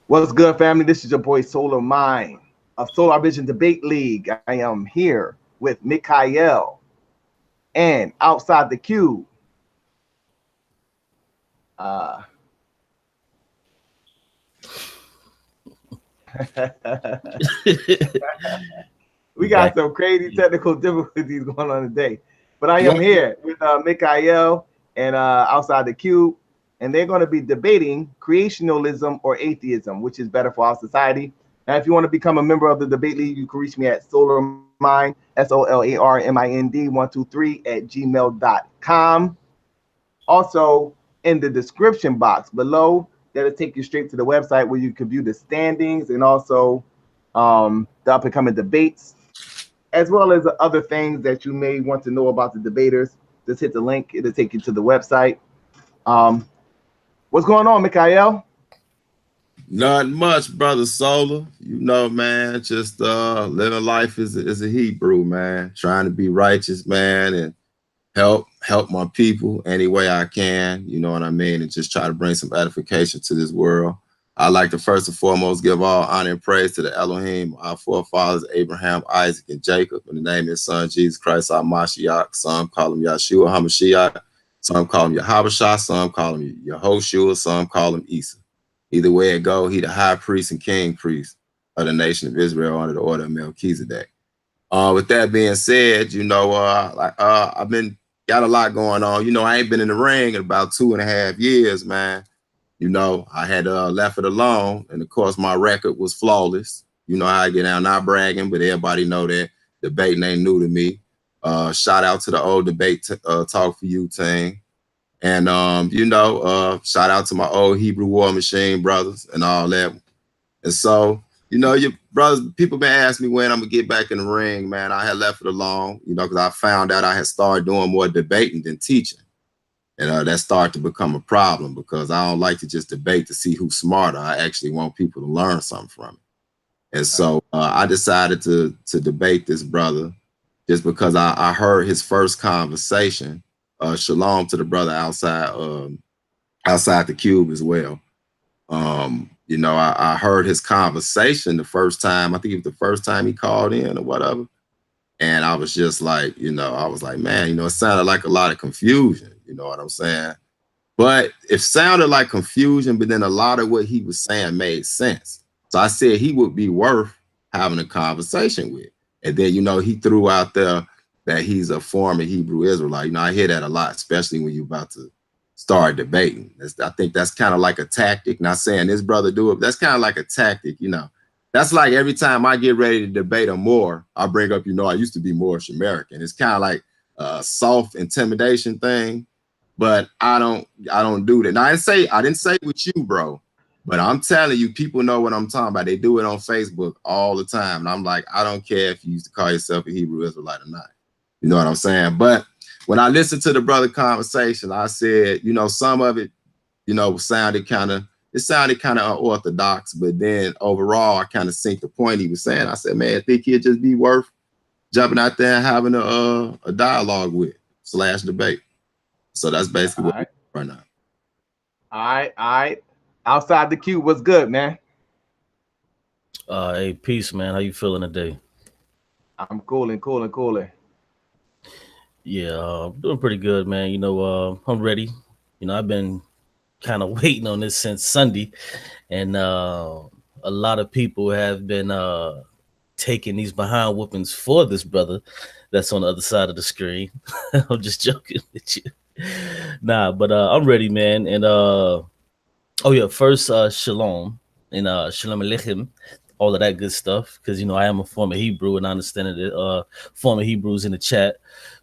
What's good, family? This is your boy Solar Mind of Solar Vision Debate League. I am here with MIKHA'EL and outside the cube. Uh, we got Back. some crazy technical difficulties going on today, but I am What? here with MIKHA'EL and outside the cube, and they're going to be debating creationism or atheism, which is better for our society. Now, if you want to become a member of the debate league, you can reach me at solarmind, SOLARMIND123 @gmail.com. Also, in the description box below, that'll take you straight to the website where you can view the standings and also the up and coming debates, as well as other things that you may want to know about the debaters. Just hit the link, it'll take you to the website. Um, what's going on, MIKHA'EL? Not much, brother Solar. You know, man, just living life as a Hebrew, man. Trying to be righteous, man, and help my people any way I can. You know what I mean? And just try to bring some edification to this world. I'd like to first and foremost give all honor and praise to the Elohim, our forefathers, Abraham, Isaac, and Jacob, in the name of his son, Jesus Christ, our Mashiach. Some call him Yahshua HaMashiach. Some call him Yahabashah. Some call him Yehoshua. Some call him Isa. Either way it go, he the high priest and king priest of the nation of Israel under the order of Melchizedek. With that being said, you know, I've been got a lot going on. You know, I ain't been in the ring in about 2.5 years, man. You know, I had left it alone, and of course my record was flawless. You know how I get down, not bragging, but everybody know that debating ain't new to me. Shout out to the old debate talk for you team. And you know, shout out to my old Hebrew War Machine brothers and all that. And so, you know, your brothers, people been asking me when I'm gonna get back in the ring, man. I had left it alone, you know, because I found out I had started doing more debating than teaching. And that started to become a problem because I don't like to just debate to see who's smarter. I actually want people to learn something from it. And so I decided to debate this brother just because I heard his first conversation. Shalom to the brother outside the cube as well. You know, I heard his conversation the first time. I think it was the first time he called in or whatever. And I was just like, you know, I was like, man, you know, it sounded like a lot of confusion. You know what I'm saying? But it sounded like confusion, but then a lot of what he was saying made sense. So I said he would be worth having a conversation with. And then, you know, he threw out there that he's a former Hebrew Israelite. You know, I hear that a lot, especially when you're about to start debating. I think that's kind of like a tactic. Not saying this brother do it, but that's kind of like a tactic, you know. That's like every time I get ready to debate a Moor, I bring up, you know, I used to be Moorish American. It's kind of like a soft intimidation thing, but I don't do that. Now I didn't say with you, bro, but I'm telling you, people know what I'm talking about. They do it on Facebook all the time. And I'm like, I don't care if you used to call yourself a Hebrew Israelite or not. You know what I'm saying? But when I listened to the brother conversation, I said, you know, some of it, you know, sounded kind of unorthodox, but then overall, I kind of seen the point he was saying. I said, man, I think he'd just be worth jumping out there and having a dialogue with / debate. So that's basically what we're right now. All right. Outside the cube, what's good, man? Hey, peace, man. How you feeling today? I'm cooling. Yeah, I'm doing pretty good, man. You know, I'm ready. You know, I've been kind of waiting on this since Sunday, and a lot of people have been taking these behind whoopings for this brother that's on the other side of the screen. I'm just joking with you. Nah, but I'm ready, man. And oh yeah, first shalom and shalom aleichem, all of that good stuff. Because you know I am a former Hebrew and I understand that former Hebrews in the chat.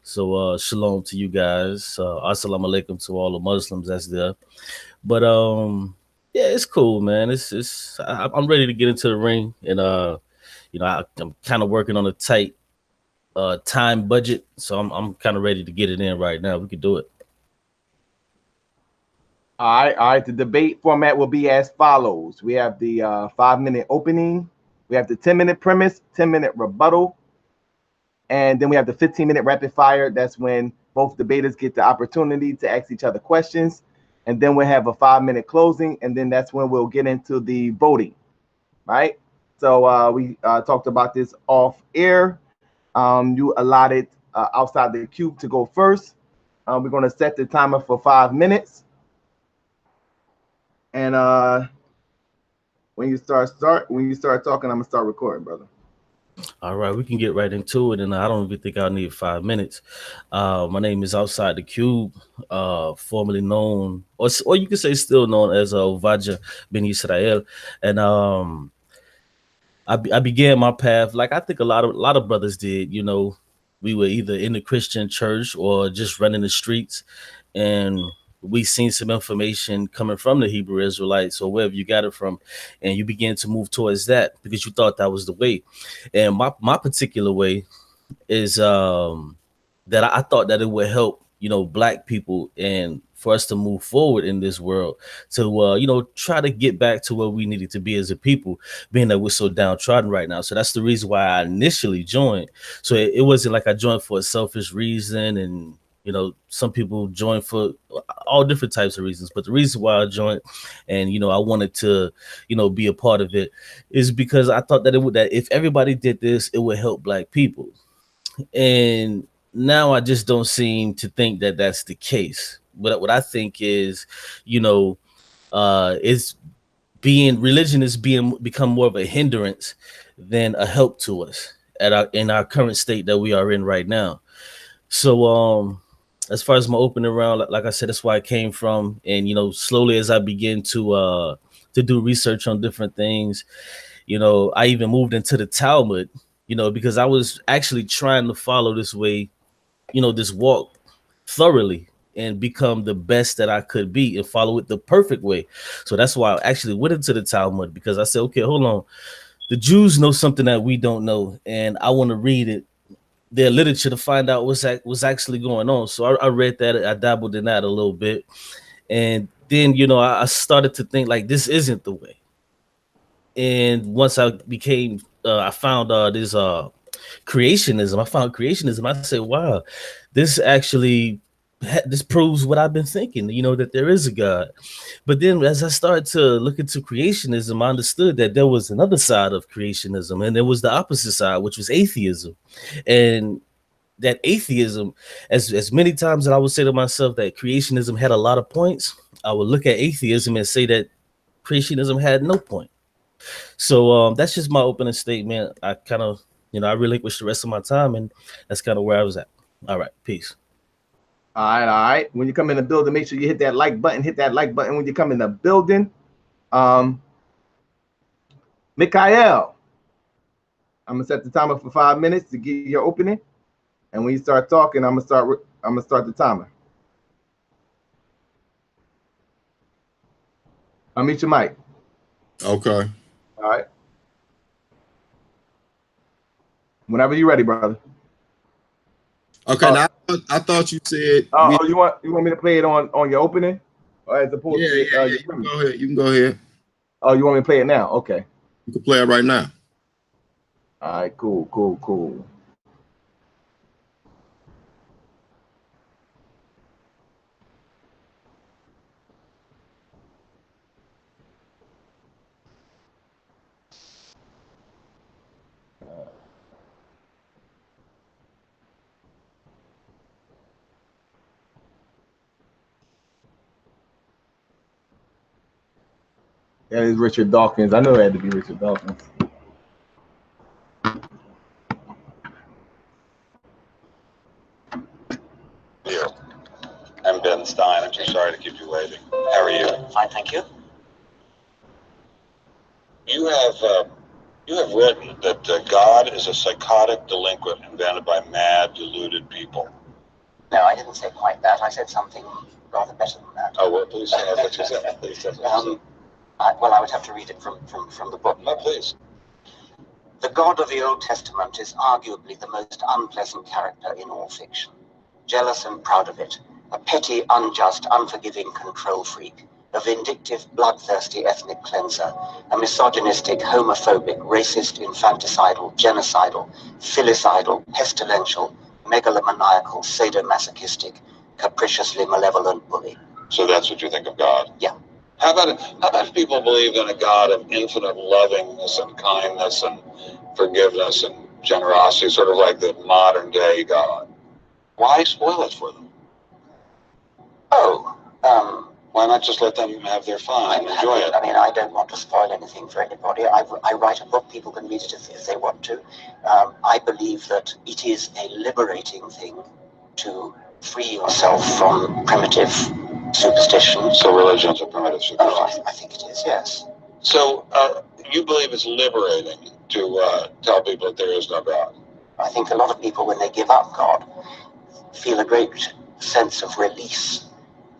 So shalom to you guys. Assalamu alaikum to all the Muslims that's there. But yeah, it's cool, man. I'm ready to get into the ring, and you know I'm kind of working on a tight time budget, so I'm kind of ready to get it in right now. We could do it. All right. The debate format will be as follows. We have the 5-minute opening. We have the 10-minute premise, 10-minute rebuttal. And then we have the 15-minute rapid fire. That's when both debaters get the opportunity to ask each other questions. and then we'll have a 5-minute closing, and then that's when we'll get into the voting, right? So we talked about this off air. You allotted outside the cube to go first. We're going to set the timer for 5 minutes, and when you start talking, I'm gonna start recording, brother. All right, we can get right into it, and I don't even think I'll need 5 minutes. My name is Outside the Cube, formerly known, or you can say still known as Ovaja Ben Israel, and I began my path like I think a lot of brothers did. You know, we were either in the Christian church or just running the streets, and we seen some information coming from the Hebrew Israelites or wherever you got it from, and you began to move towards that because you thought that was the way. And my particular way is that I thought that it would help, you know, Black people and for us to move forward in this world to you know, try to get back to where we needed to be as a people, being that we're so downtrodden right now. So that's the reason why I initially joined. So it wasn't like I joined for a selfish reason, and you know, some people join for all different types of reasons. But the reason why I joined, and you know, I wanted to, you know, be a part of it, is because I thought that that if everybody did this, it would help Black people. And now I just don't seem to think that that's the case. But what I think is, you know, it's religion is become more of a hindrance than a help to us in our current state that we are in right now. So as far as my opening round, like I said, that's where I came from. And you know, slowly as I begin to do research on different things, you know, I even moved into the Talmud, you know, because I was actually trying to follow this way, you know, this walk thoroughly and become the best that I could be and follow it the perfect way. So that's why I actually went into the Talmud, because I said, okay, hold on. The Jews know something that we don't know, and I want to read it, their literature, to find out what's actually going on. So I read that, I dabbled in that a little bit. And then, you know, I started to think like, this isn't the way. And once I found this creationism. I found creationism. I said, wow, this proves what I've been thinking, you know, that there is a God. But then as I started to look into creationism, I understood that there was another side of creationism, and there was the opposite side, which was atheism. And that atheism, as many times that I would say to myself that creationism had a lot of points, I would look at atheism and say that creationism had no point. So that's just my opening statement. I kind of, you know, I relinquished the rest of my time, and that's kind of where I was at. All right, peace. All right. When you come in the building, make sure you hit that like button. Hit that like button when you come in the building. MIKHA'EL, I'm gonna set the timer for 5 minutes to get your opening, and when you start talking, I'm gonna start the timer. Unmute your mic. Okay. All right. Whenever you're ready, brother. Okay. Now I thought you said. You want me to play it on your opening, or as opposed to yeah. You can go ahead. You can go ahead. Oh, you want me to play it now? Okay. You can play it right now. All right. Cool. That is Richard Dawkins. I know it had to be Richard Dawkins. Here. I'm Ben Stein. I'm so sorry to keep you waiting. How are you? Fine, thank you. You have written that God is a psychotic delinquent invented by mad, deluded people. No, I didn't say quite that. I said something rather better than that. Oh, well, please tell us what you said. Please tell us. Well, I would have to read it from the book. No, please. The God of the Old Testament is arguably the most unpleasant character in all fiction. Jealous and proud of it, a petty, unjust, unforgiving control freak, a vindictive, bloodthirsty ethnic cleanser, a misogynistic, homophobic, racist, infanticidal, genocidal, filicidal, pestilential, megalomaniacal, sadomasochistic, capriciously malevolent bully. So that's what you think of God? Yeah. How about if people believe in a God of infinite lovingness and kindness and forgiveness and generosity, sort of like the modern day God? Why spoil it for them? Oh, why not just let them have their fun and enjoy it? I mean, I don't want to spoil anything for anybody. I write a book, people can read it if they want to. I believe that it is a liberating thing to free yourself from primitive superstition. So religion's a primitive superstition? Oh, I think it is, yes. So you believe it's liberating to tell people that there is no God? I think a lot of people, when they give up God, feel a great sense of release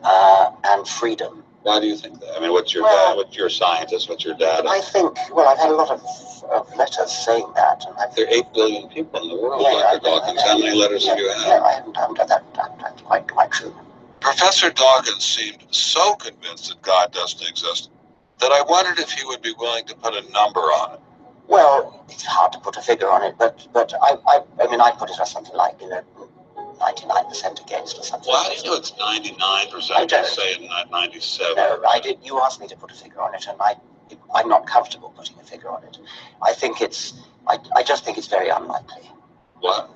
and freedom. Why do you think that? I mean, what's your dad? What's your scientist? What's your dad? I think, well, I've had a lot of letters saying that. And there are 8 billion people in the world, Dr. Dawkins. How many letters have you had? No, I haven't done that. That's quite true. Professor Dawkins seemed so convinced that God doesn't exist that I wondered if he would be willing to put a number on it. Well, it's hard to put a figure on it, but I mean, I put it as something like, 99% against or something. Well, how do you know it's 99%? I don't say it's not 97. No, I did. You asked me to put a figure on it, and I'm not comfortable putting a figure on it. I think I just think it's very unlikely. What?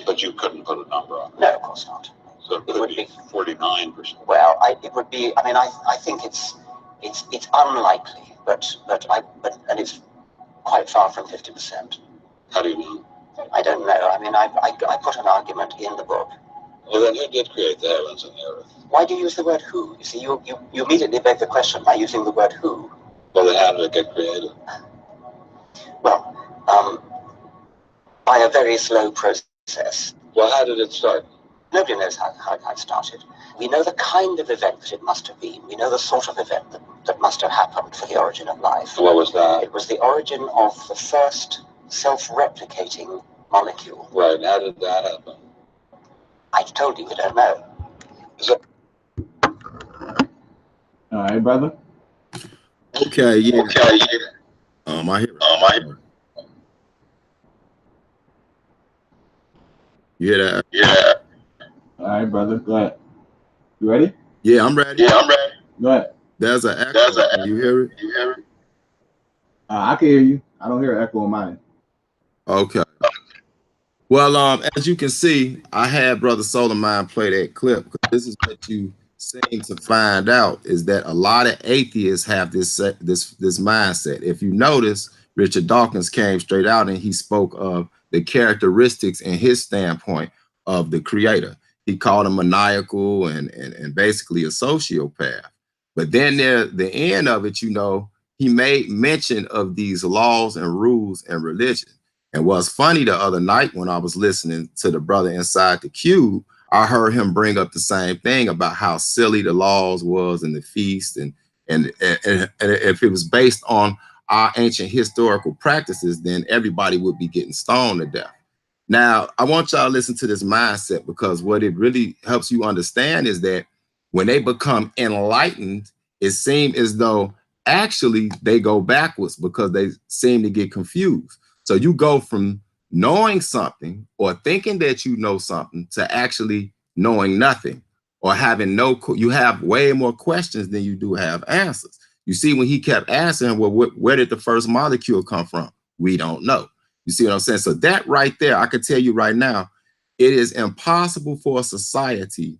But you couldn't put a number on it? No, of course not. So it would be 49%. Well, it would be. I mean, I think it's unlikely, but it's quite far from 50%. How do you know? I don't know. I mean, I put an argument in the book. Well, then who did create the heavens and the earth? Why do you use the word who? You see, you immediately beg the question by using the word who. Well, then how did it get created? Well, by a very slow process. Well, how did it start? Nobody knows how it started. We know the kind of event that it must have been. We know the sort of event that must have happened for the origin of life. What was that? It was the origin of the first self-replicating molecule. Right, and how did that happen? I told you we don't know. All right, brother. Okay, yeah. Okay, yeah. I hear it. You hear that? Yeah. All right, brother. Go ahead. You ready? Yeah, I'm ready. Yeah, I'm ready. Go ahead. There's an echo. Can you hear it? You hear it? I can hear you. I don't hear echo on mine. Okay. Well, as you can see, I had Brother Solomon play that clip because this is what you seem to find out is that a lot of atheists have this mindset. If you notice, Richard Dawkins came straight out and he spoke of the characteristics in his standpoint of the creator. He called him maniacal and basically a sociopath. But then there, the end of it, he made mention of these laws and rules and religion. And what's funny the other night when I was listening to the brother inside the cube, I heard him bring up the same thing about how silly the laws was and the feast. And if it was based on our ancient historical practices, then everybody would be getting stoned to death. Now, I want y'all to listen to this mindset because what it really helps you understand is that when they become enlightened, it seems as though actually they go backwards because they seem to get confused. So you go from knowing something or thinking that you know something to actually knowing nothing or having you have way more questions than you do have answers. You see, when he kept asking, well, where did the first molecule come from? We don't know. You see what I'm saying? So that right there, I can tell you right now, it is impossible for a society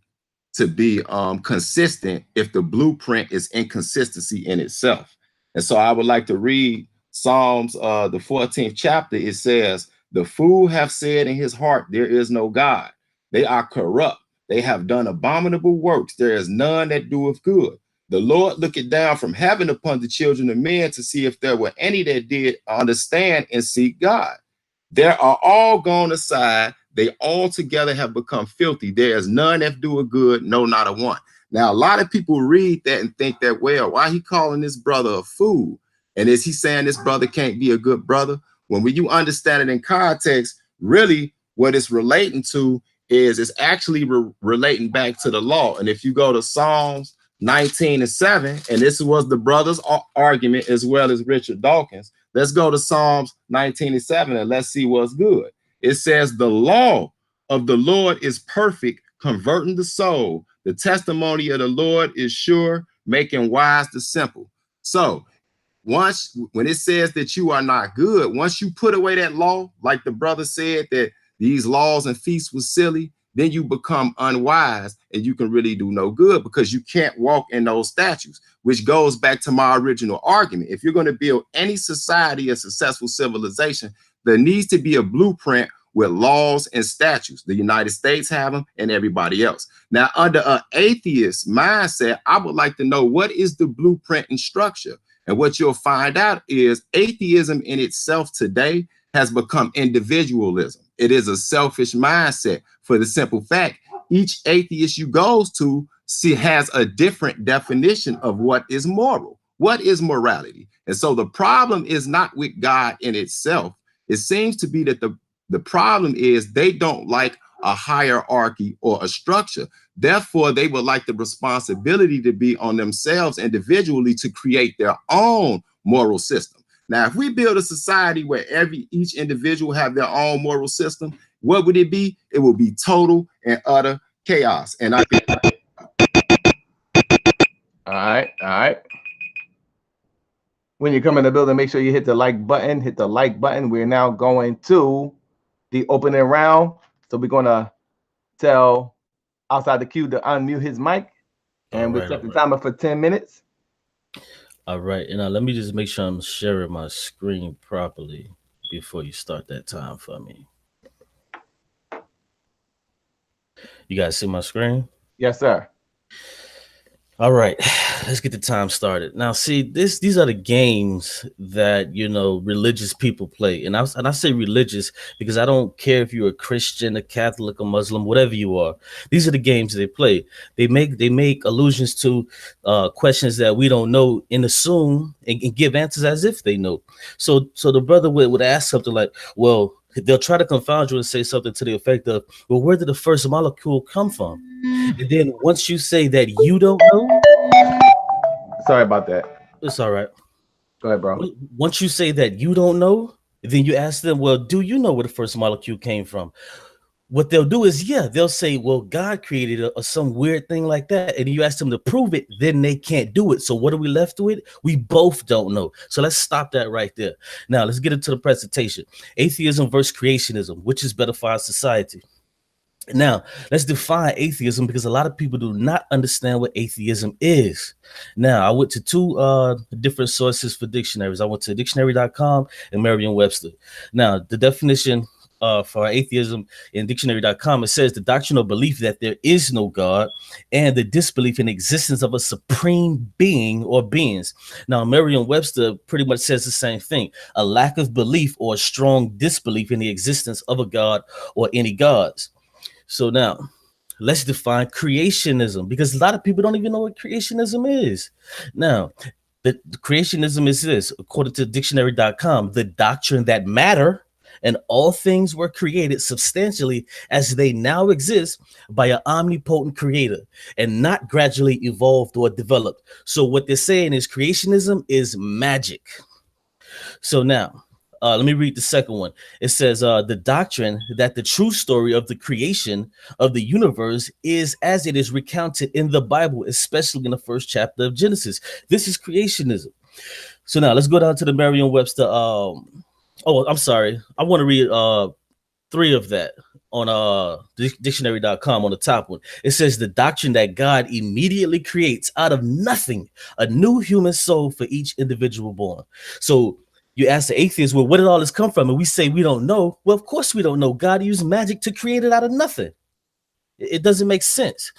to be consistent if the blueprint is inconsistency in itself. And so I would like to read Psalms, the 14th chapter. It says, the fool have said in his heart, there is no God. They are corrupt. They have done abominable works. There is none that doeth good. The Lord looketh down from heaven upon the children of men to see if there were any that did understand and seek God. They are all gone aside. They all together have become filthy. There is none that doeth good, no, not a one. Now, a lot of people read that and think that, well, why he calling this brother a fool? And is he saying this brother can't be a good brother? When you understand it in context, really what it's relating to is it's actually relating back to the law. And if you go to Psalms 19:7, and this was the brother's argument as well as Richard Dawkins. Let's go to Psalms 19:7 and let's see what's good. It says, the law of the Lord is perfect, converting the soul. The testimony of the Lord is sure, making wise the simple. So when it says that you are not good, once you put away that law, like the brother said that these laws and feasts was silly, then you become unwise and you can really do no good because you can't walk in those statutes, which goes back to my original argument. If you're going to build any society, a successful civilization, there needs to be a blueprint with laws and statutes. The United States have them and everybody else. Now, under an atheist mindset, I would like to know, what is the blueprint and structure? And what you'll find out is atheism in itself today has become individualism. It is a selfish mindset, for the simple fact each atheist you goes to has a different definition of what is moral, what is morality. And so the problem is not with God in itself. It seems to be that the problem is they don't like a hierarchy or a structure. Therefore, they would like the responsibility to be on themselves individually to create their own moral system. Now, if we build a society where each individual have their own moral system, what would it be? It would be total and utter chaos. And I think all right. When you come in the building, make sure you hit the like button. Hit the like button. We're now going to the opening round. So we're going to tell outside the queue to unmute his mic. And we'll set the timer for 10 minutes. All right. And let me just make sure I'm sharing my screen properly before you start that time for me. You guys see my screen? Yes, sir. All right, let's get the time started. Now, see, these are the games that, you know, religious people play. And I say religious because I don't care if you're a Christian, a Catholic, a Muslim, whatever you are. These are the games they play. They make allusions to questions that we don't know and assume and give answers as if they know. So the brother would ask something like, well, they'll try to confound you and say something to the effect of, well, where did the first molecule come from? And then once you say that you don't know. Sorry about that. It's all right. Go ahead, bro. Once you say that you don't know, then you ask them, well, do you know where the first molecule came from? What they'll do is, they'll say, well, God created some weird thing like that. And you ask them to prove it, then they can't do it. So what are we left with? We both don't know. So let's stop that right there. Now, let's get into the presentation. Atheism versus creationism, which is better for our society? Now, let's define atheism because a lot of people do not understand what atheism is. Now, I went to two different sources for dictionaries. I went to dictionary.com and Merriam-Webster. Now, the definition for atheism in dictionary.com, it says the doctrinal belief that there is no God and the disbelief in existence of a supreme being or beings. Now, Merriam-Webster pretty much says the same thing, a lack of belief or a strong disbelief in the existence of a God or any gods. So now let's define creationism because a lot of people don't even know what creationism is. Now, the creationism is this, according to dictionary.com, the doctrine that matter and all things were created substantially as they now exist by an omnipotent creator and not gradually evolved or developed. So what they're saying is creationism is magic. So now, let me read the second one. It says the doctrine that the true story of the creation of the universe is as it is recounted in the Bible, especially in the first chapter of Genesis. This is creationism. So now let's go down to the Merriam-Webster. I'm sorry. I want to read 3 of that on dictionary.com on the top one. It says the doctrine that God immediately creates out of nothing a new human soul for each individual born. So you ask the atheist, well, where did all this come from? And we say we don't know. Well, of course we don't know. God used magic to create it out of nothing. It doesn't make sense.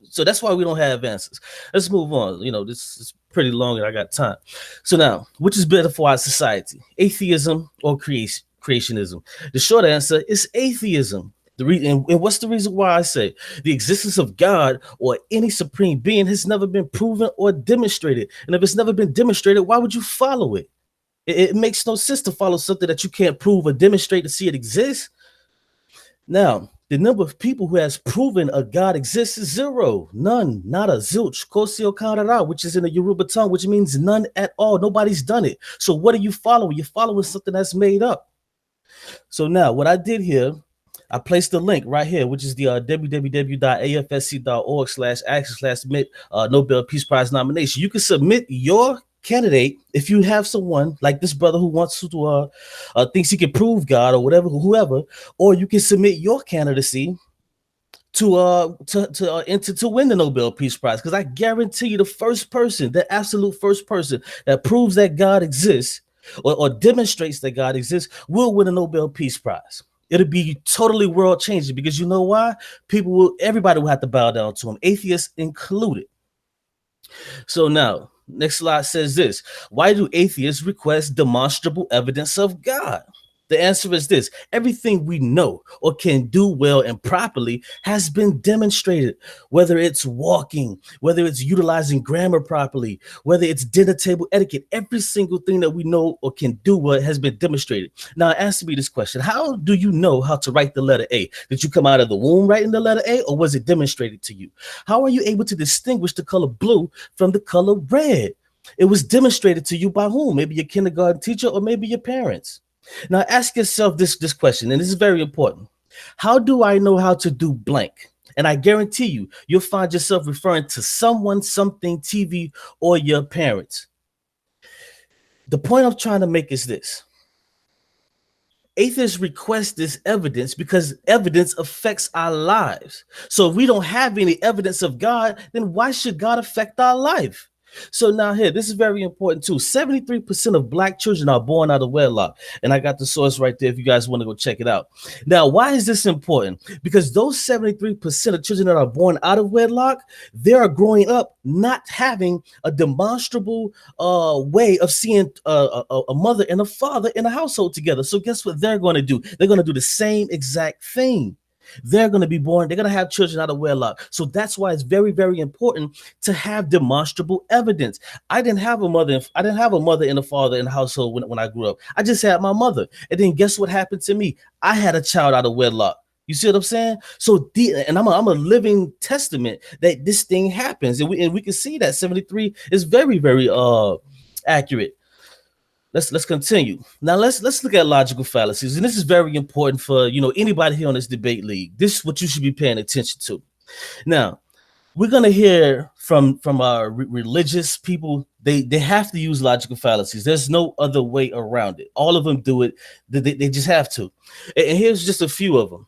So that's why we don't have answers. Let's move on. You know, this is pretty long and I got time. So now, which is better for our society? Atheism or creationism? The short answer is atheism. And what's the reason why I say the existence of God or any supreme being has never been proven or demonstrated? And if it's never been demonstrated, why would you follow it? It makes no sense to follow something that you can't prove or demonstrate to see it exists. Now, the number of people who has proven a God exists is 0, none, nada, zilch, kosio karara, which is in the Yoruba tongue, which means none at all. Nobody's done it. So what are you following? You're following something that's made up. So now what I did here, I placed the link right here, which is the www.afsc.org/action/submit Nobel Peace Prize nomination. You can submit your candidate if you have someone like this brother who wants to thinks he can prove God or whatever, whoever, or you can submit your candidacy to win the Nobel Peace Prize, because I guarantee you the absolute first person that proves that God exists or demonstrates that God exists will win a Nobel Peace Prize. It'll be totally world changing, because you know why? Everybody will have to bow down to him, atheists included. So now, next slide says this: why do atheists request demonstrable evidence of God? The answer is this: everything we know or can do well and properly has been demonstrated, whether it's walking, whether it's utilizing grammar properly, whether it's dinner table etiquette. Every single thing that we know or can do well has been demonstrated. Now, answer me this question: how do you know how to write the letter A? Did you come out of the womb writing the letter A, or was it demonstrated to you? How are you able to distinguish the color blue from the color red? It was demonstrated to you by whom? Maybe your kindergarten teacher or maybe your parents. Now ask yourself this question, and this is very important. How do I know how to do blank? And I guarantee you'll find yourself referring to someone, something, TV, or your parents. The point I'm trying to make is this: atheists request this evidence because evidence affects our lives. So if we don't have any evidence of God, then why should God affect our life? So now here, this is very important too. 73% of Black children are born out of wedlock. And I got the source right there if you guys want to go check it out. Now, why is this important? Because those 73% of children that are born out of wedlock, they are growing up not having a demonstrable way of seeing a mother and a father in a household together. So guess what they're going to do? They're going to do the same exact thing. They're going to be born, they're going to have children out of wedlock. So that's why it's very, very important to have demonstrable evidence. I didn't have a mother and a father in the household when I grew up. I just had my mother. And then guess what happened to me? I had a child out of wedlock. You see what I'm saying? So and I'm a living testament that this thing happens. And we can see that 73 is very, very accurate. Let's continue. Now let's look at logical fallacies, and this is very important for anybody here on this debate league. This is what you should be paying attention to. Now we're gonna hear from our religious people. They have to use logical fallacies. There's no other way around it. All of them do it. They just have to. And here's just a few of them.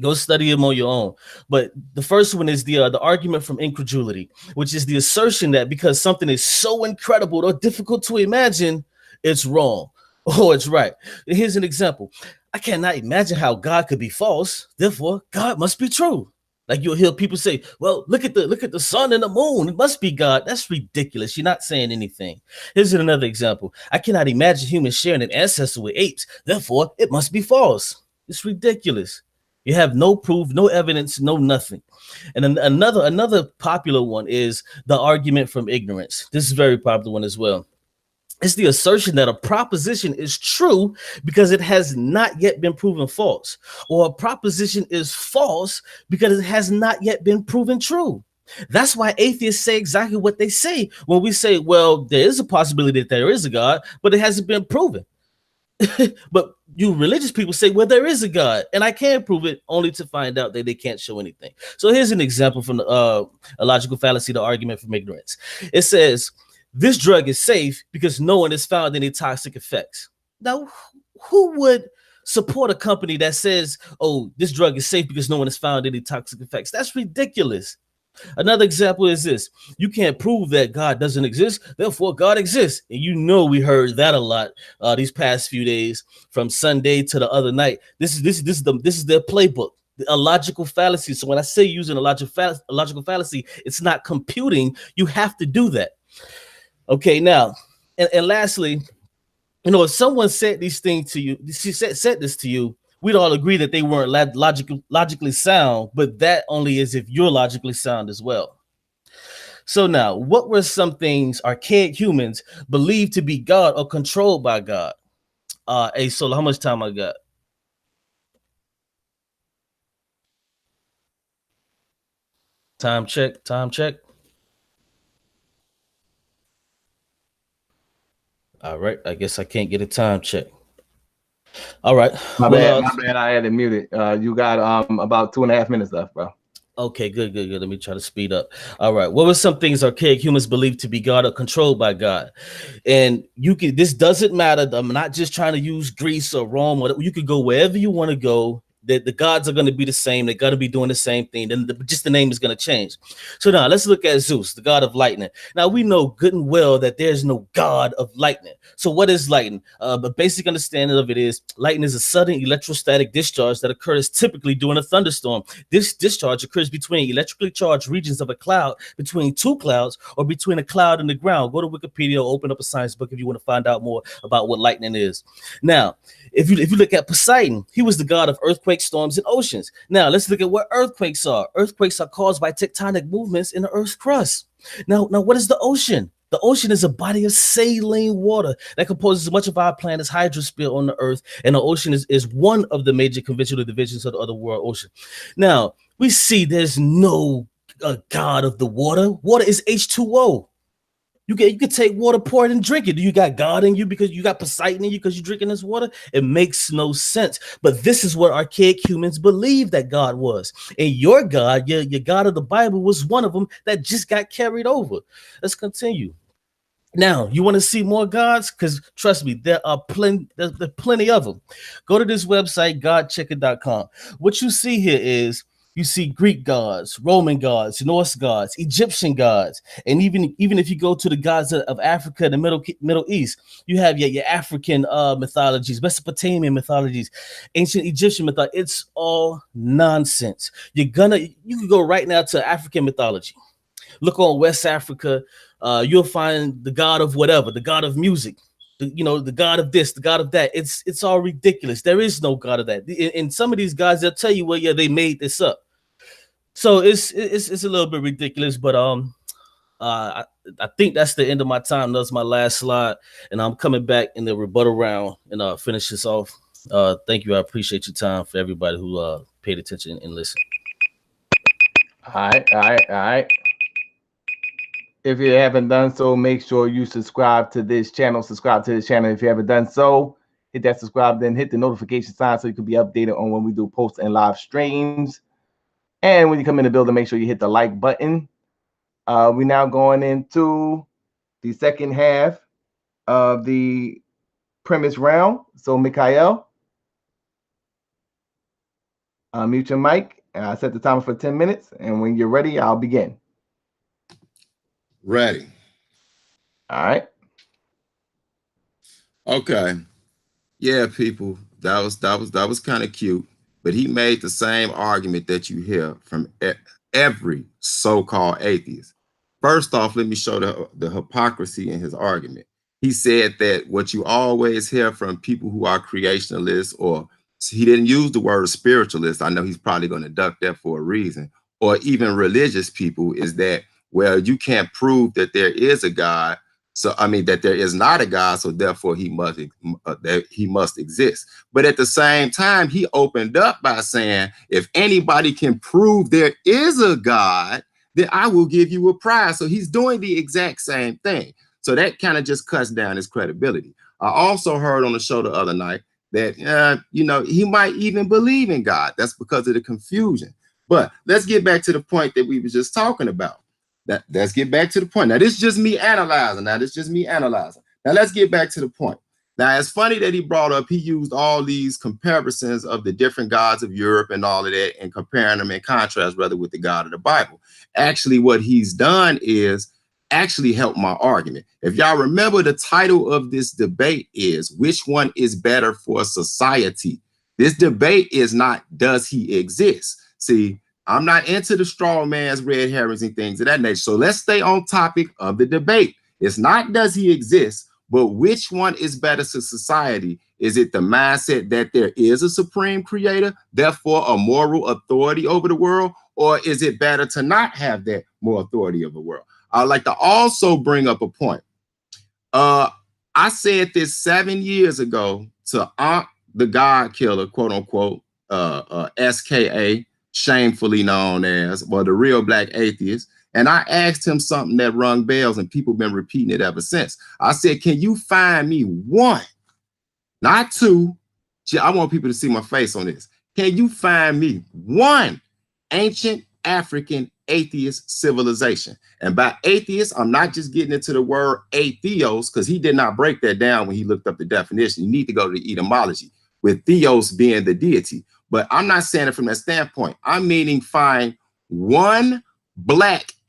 Go study them on your own. But the first one is the argument from incredulity, which is the assertion that because something is so incredible or difficult to imagine, it's wrong or it's right. Here's an example. I cannot imagine how God could be false. Therefore, God must be true. Like you'll hear people say, well, look at the sun and the moon. It must be God. That's ridiculous. You're not saying anything. Here's another example. I cannot imagine humans sharing an ancestor with apes. Therefore, it must be false. It's ridiculous. You have no proof, no evidence, no nothing. And then another popular one is the argument from ignorance. This is a very popular one as well. It's the assertion that a proposition is true because it has not yet been proven false, or a proposition is false because it has not yet been proven true. That's why atheists say exactly what they say when we say, well, there is a possibility that there is a God, but it hasn't been proven. But you religious people say, well, there is a God, and I can't prove it, only to find out that they can't show anything. So here's an example from a logical fallacy, the argument from ignorance. It says, this drug is safe because no one has found any toxic effects. Now, who would support a company that says, oh, this drug is safe because no one has found any toxic effects? That's ridiculous. Another example is this: you can't prove that God doesn't exist, therefore God exists. And we heard that a lot these past few days, from Sunday to the other night. This is their playbook, a logical fallacy. So when I say using a logical fallacy, it's not computing. You have to do that. Okay, now, and lastly, if someone said these things to you, she said this to you, we'd all agree that they weren't logically sound, but that only is if you're logically sound as well. So now, what were some things archaic humans believed to be God or controlled by God? Hey, Sola, how much time I got? Time check. All right, I guess I can't get a time check. All right. My Well, bad. I had it muted. You got about 2.5 minutes left, bro. okay, good. Let me try to speed up. All right. What were some things archaic humans believed to be God or controlled by God? And you can, this doesn't matter. I'm not just trying to use Greece or Rome, or you could go wherever you want to go. That the gods are going to be the same. They're going to be doing the same thing. Then just the name is going to change. So now let's look at Zeus, the god of lightning. Now we know good and well that there's no god of lightning. So what is lightning? The basic understanding of it is lightning is a sudden electrostatic discharge that occurs typically during a thunderstorm. This discharge occurs between electrically charged regions of a cloud, between two clouds, or between a cloud and the ground. Go to Wikipedia or open up a science book if you want to find out more about what lightning is. Now, if you look at Poseidon, he was the god of earthquakes, storms, and oceans. Now, let's look at what earthquakes are. Earthquakes are caused by tectonic movements in the Earth's crust. Now, what is the ocean? The ocean is a body of saline water that composes much of our planet's hydrosphere on the Earth, and the ocean is one of the major conventional divisions of the other world ocean. Now, we see there's no god of the water. Water is H2O. You could take water, pour it, and drink it. Do you got God in you because you got Poseidon in you because you're drinking this water? It makes no sense. But this is what archaic humans believed that God was. And your God, your God of the Bible, was one of them that just got carried over. Let's continue. Now, you want to see more gods? Because trust me, there are plenty. There's plenty of them. Go to this website, godchecker.com. What you see here is you see Greek gods, Roman gods, Norse gods, Egyptian gods, and even if you go to the gods of Africa, the Middle East, you have your African mythologies, Mesopotamian mythologies, ancient Egyptian mythology. It's all nonsense. You can go right now to African mythology. Look on West Africa. You'll find the god of whatever, the god of music. The god of this, the god of that. It's all ridiculous. There is no god of that. And some of these guys, they'll tell you, well, yeah, they made this up. So it's a little bit ridiculous, but I think that's the end of my time. That's my last slide, and I'm coming back in the rebuttal round and finish this off. Thank you. I appreciate your time for everybody who paid attention and listened. All right. If you haven't done so, make sure you subscribe to this channel. If you haven't done so, hit that subscribe, then hit the notification sign so you can be updated on when we do posts and live streams. And when you come in the building, make sure you hit the like button. We're now going into the second half of the premise round. So, MIKHA'EL, mute your mic. And I set the timer for 10 minutes. And when you're ready, I'll begin. Ready. All right. Okay. Yeah, people, that was kind of cute. But he made the same argument that you hear from every so-called atheist. First off, let me show the hypocrisy in his argument. He said that what you always hear from people who are creationalists, or he didn't use the word spiritualist. I know he's probably going to duck that for a reason, or even religious people, is that, well, you can't prove that there is a God. So, I mean, that there is not a God, so therefore he must exist. But at the same time, he opened up by saying, if anybody can prove there is a God, then I will give you a prize. So he's doing the exact same thing. So that kind of just cuts down his credibility. I also heard on the show the other night that, he might even believe in God. That's because of the confusion. But let's get back to the point that we were just talking about. Let's get back to the point. Now, this is just me analyzing. Now, let's get back to the point. Now, it's funny that he used all these comparisons of the different gods of Europe and all of that and comparing them in contrast, rather, with the God of the Bible. Actually, what he's done is actually help my argument. If y'all remember, the title of this debate is, which one is better for society? This debate is not, does he exist? See, I'm not into the straw man's, red herrings, and things of that nature. So let's stay on topic of the debate. It's not does he exist, but which one is better to society? Is it the mindset that there is a supreme creator, therefore a moral authority over the world? Or is it better to not have that moral authority over the world? I'd like to also bring up a point. I said this 7 years ago to the God killer, quote unquote, SKA, shamefully known as, well, the real black atheist. And I asked him something that rung bells, and people have been repeating it ever since. I said, can you find me one, not two, I want people to see my face on this. Can you find me one ancient African atheist civilization? And by atheist, I'm not just getting into the word atheos, because he did not break that down when he looked up the definition. You need to go to the etymology, with theos being the deity. But I'm not saying it from that standpoint. I'm meaning find one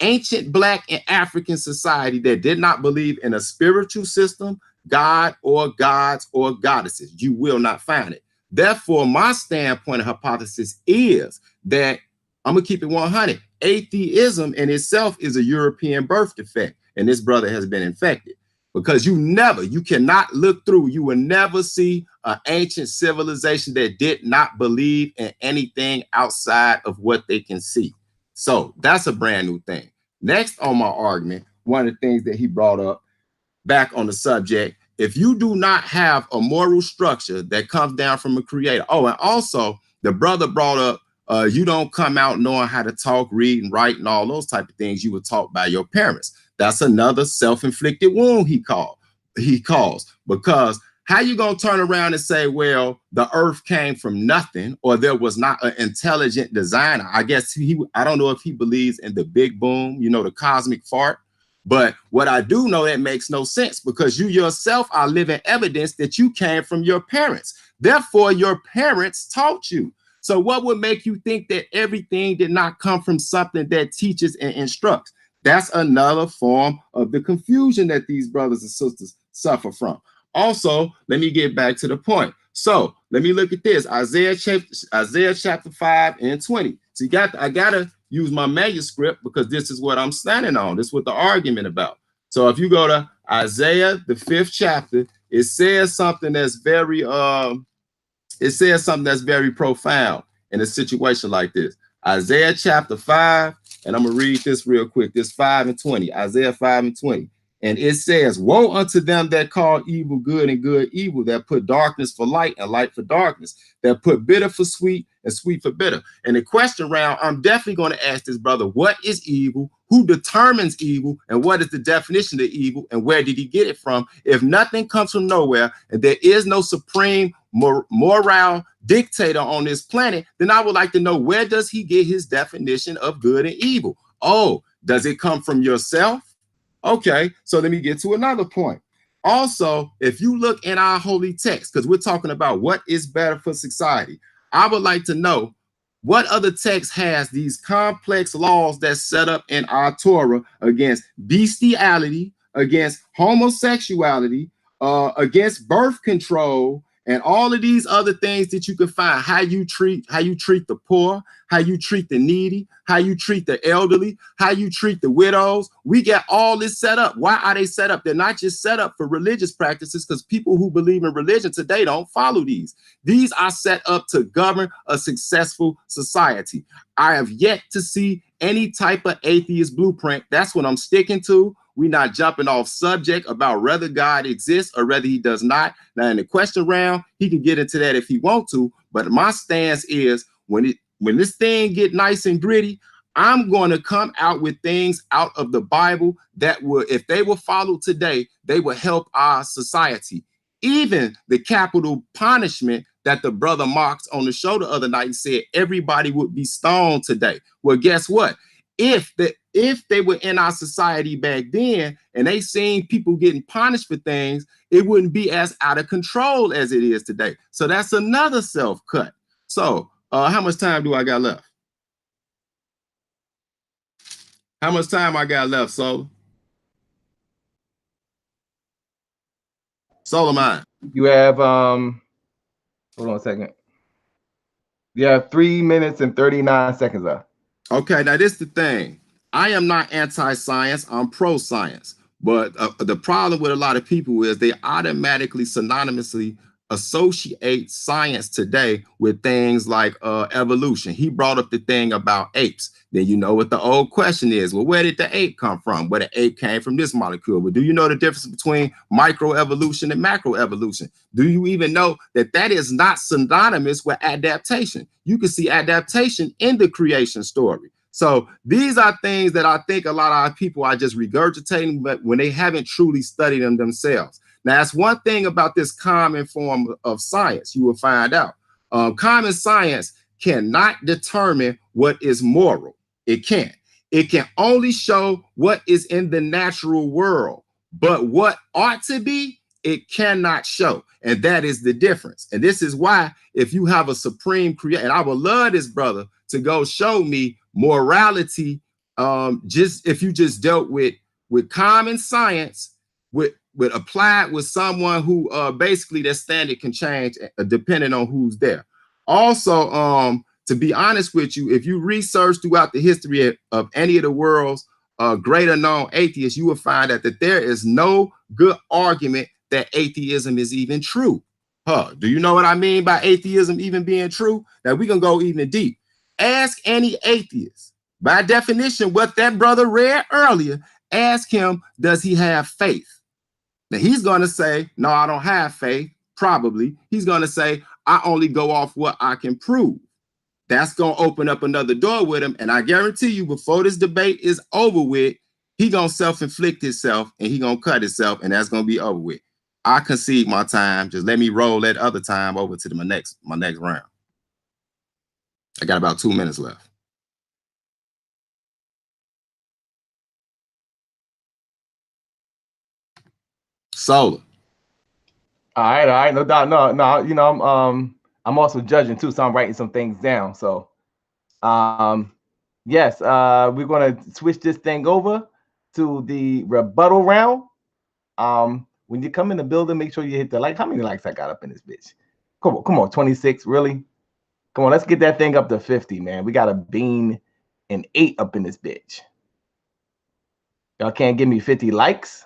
ancient black and African society that did not believe in a spiritual system, God or gods or goddesses. You will not find it. Therefore, my standpoint of hypothesis is that I'm gonna keep it 100. Atheism in itself is a European birth defect, and this brother has been infected, because you cannot look through, you will never see an ancient civilization that did not believe in anything outside of what they can see. So that's a brand new thing. Next on my argument, one of the things that he brought up back on the subject, if you do not have a moral structure that comes down from a creator. Oh, and also the brother brought up, you don't come out knowing how to talk, read, and write, and all those type of things you were taught by your parents. That's another self-inflicted wound he caused, because how you gonna turn around and say, well, the earth came from nothing, or there was not an intelligent designer? I guess I don't know if he believes in the big boom, you know, the cosmic fart. But what I do know, that makes no sense, because you yourself are living evidence that you came from your parents. Therefore, your parents taught you. So what would make you think that everything did not come from something that teaches and instructs? That's another form of the confusion that these brothers and sisters suffer from. Also, let me get back to the point. So let me look at this. Isaiah chapter 5 and 20. So I gotta use my manuscript, because this is what I'm standing on. This is what the argument about. So if you go to Isaiah, the 5th chapter, it says something that's very profound in a situation like this. Isaiah chapter 5, and I'm gonna read this real quick. This 5 and 20, Isaiah 5 and 20. And it says, woe unto them that call evil good and good evil, that put darkness for light and light for darkness, that put bitter for sweet and sweet for bitter. And the question round, I'm definitely going to ask this brother, what is evil? Who determines evil? And what is the definition of evil? And where did he get it from? If nothing comes from nowhere, and there is no supreme moral dictator on this planet, then I would like to know, where does he get his definition of good and evil? Oh, does it come from yourself? Okay, so let me get to another point. Also, if you look in our holy text, because we're talking about what is better for society, I would like to know what other text has these complex laws that's set up in our Torah against bestiality, against homosexuality, against birth control, and all of these other things that you can find. How you treat the poor, how you treat the needy, how you treat the elderly, how you treat the widows. We get all this set up. Why are they set up? They're not just set up for religious practices, because people who believe in religion today don't follow these. These are set up to govern a successful society. I have yet to see any type of atheist blueprint. That's what I'm sticking to. We're not jumping off subject about whether God exists or whether he does not. Now, in the question round, he can get into that if he wants to. But my stance is, when this thing get nice and gritty, I'm going to come out with things out of the Bible that will, if they were followed today, they will help our society. Even the capital punishment that the brother mocked on the show the other night and said everybody would be stoned today. Well, guess what? If they were in our society back then and they seen people getting punished for things, it wouldn't be as out of control as it is today. So that's another self-cut. So how much time do I got left? How much time I got left, Solar? Solar Mine. You have hold on a second. You have 3 minutes and 39 seconds left. Okay, now this is the thing. I am not anti-science, I'm pro-science. But the problem with a lot of people is they automatically synonymously associate science today with things like evolution. He brought up the thing about apes. Then you know what the old question is. Well, where did the ape come from? Well, the ape came from this molecule. But do you know the difference between microevolution and macroevolution? Do you even know that that is not synonymous with adaptation? You can see adaptation in the creation story. So these are things that I think a lot of people are just regurgitating, but when they haven't truly studied them themselves. Now, that's one thing about this common form of science. You will find out. Common science cannot determine what is moral. It can't. It can only show what is in the natural world, but what ought to be, it cannot show. And that is the difference. And this is why, if you have a supreme creator, and I would love this brother to go show me morality, just if you just dealt with common science, with applied with someone who basically their standard can change depending on who's there. Also, to be honest with you, if you research throughout the history of any of the world's greater known atheists, you will find that there is no good argument that atheism is even true. Do you know what I mean by atheism even being true? Now we can go even deep. Ask any atheist. By definition, what that brother read earlier, ask him, does he have faith? Now he's going to say, no, I don't have faith. Probably. He's going to say, I only go off what I can prove. That's going to open up another door with him. And I guarantee you, before this debate is over with, he going to self-inflict himself and he going to cut himself, and that's going to be over with. I concede my time. Just let me roll that other time over to my next round. I got about 2 minutes left. Solar. All right, no doubt, no. You know, I'm also judging too, so I'm writing some things down. So, yes, we're gonna switch this thing over to the rebuttal round. When you come in the building, make sure you hit the like. How many likes I got up in this bitch? Come on, 26, really? Come on, let's get that thing up to 50, man. We got a bean and 8 up in this bitch. Y'all can't give me 50 likes.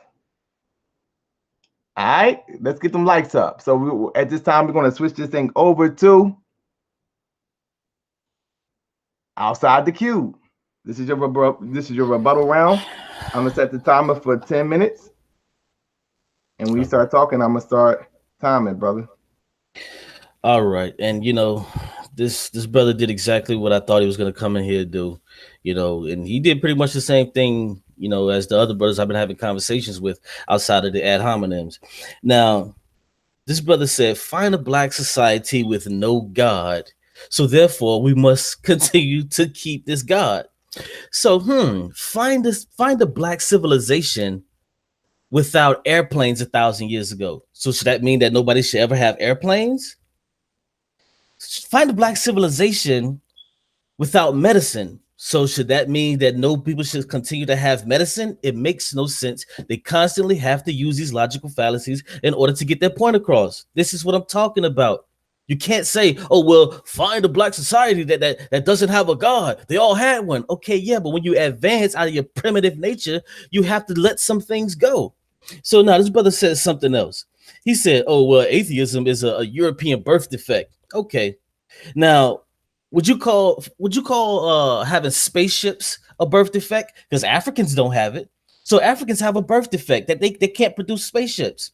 All right, let's get them likes up. So at this time, we're going to switch this thing over to outside the cube. This is your rebuttal round. I'm gonna set the timer for 10 minutes, and when you start talking, I'm gonna start timing, brother. All right, and you know, this brother did exactly what I thought he was gonna come in here to do, you know, and he did pretty much the same thing, you know, as the other brothers I've been having conversations with outside of the ad hominems. Now, this brother said, find a black society with no God, so therefore we must continue to keep this God. So, find a black civilization without airplanes 1,000 years ago. So should that mean that nobody should ever have airplanes? Find a black civilization without medicine. So should that mean that no people should continue to have medicine? It makes no sense. They constantly have to use these logical fallacies in order to get their point across. This is what I'm talking about. You can't say, oh, well, find a black society that doesn't have a God. They all had one. Okay, yeah, but when you advance out of your primitive nature, you have to let some things go. So now this brother says something else. He said, oh, well, atheism is a European birth defect. Okay. Now, would you call having spaceships a birth defect? Because Africans don't have it. So Africans have a birth defect that they can't produce spaceships.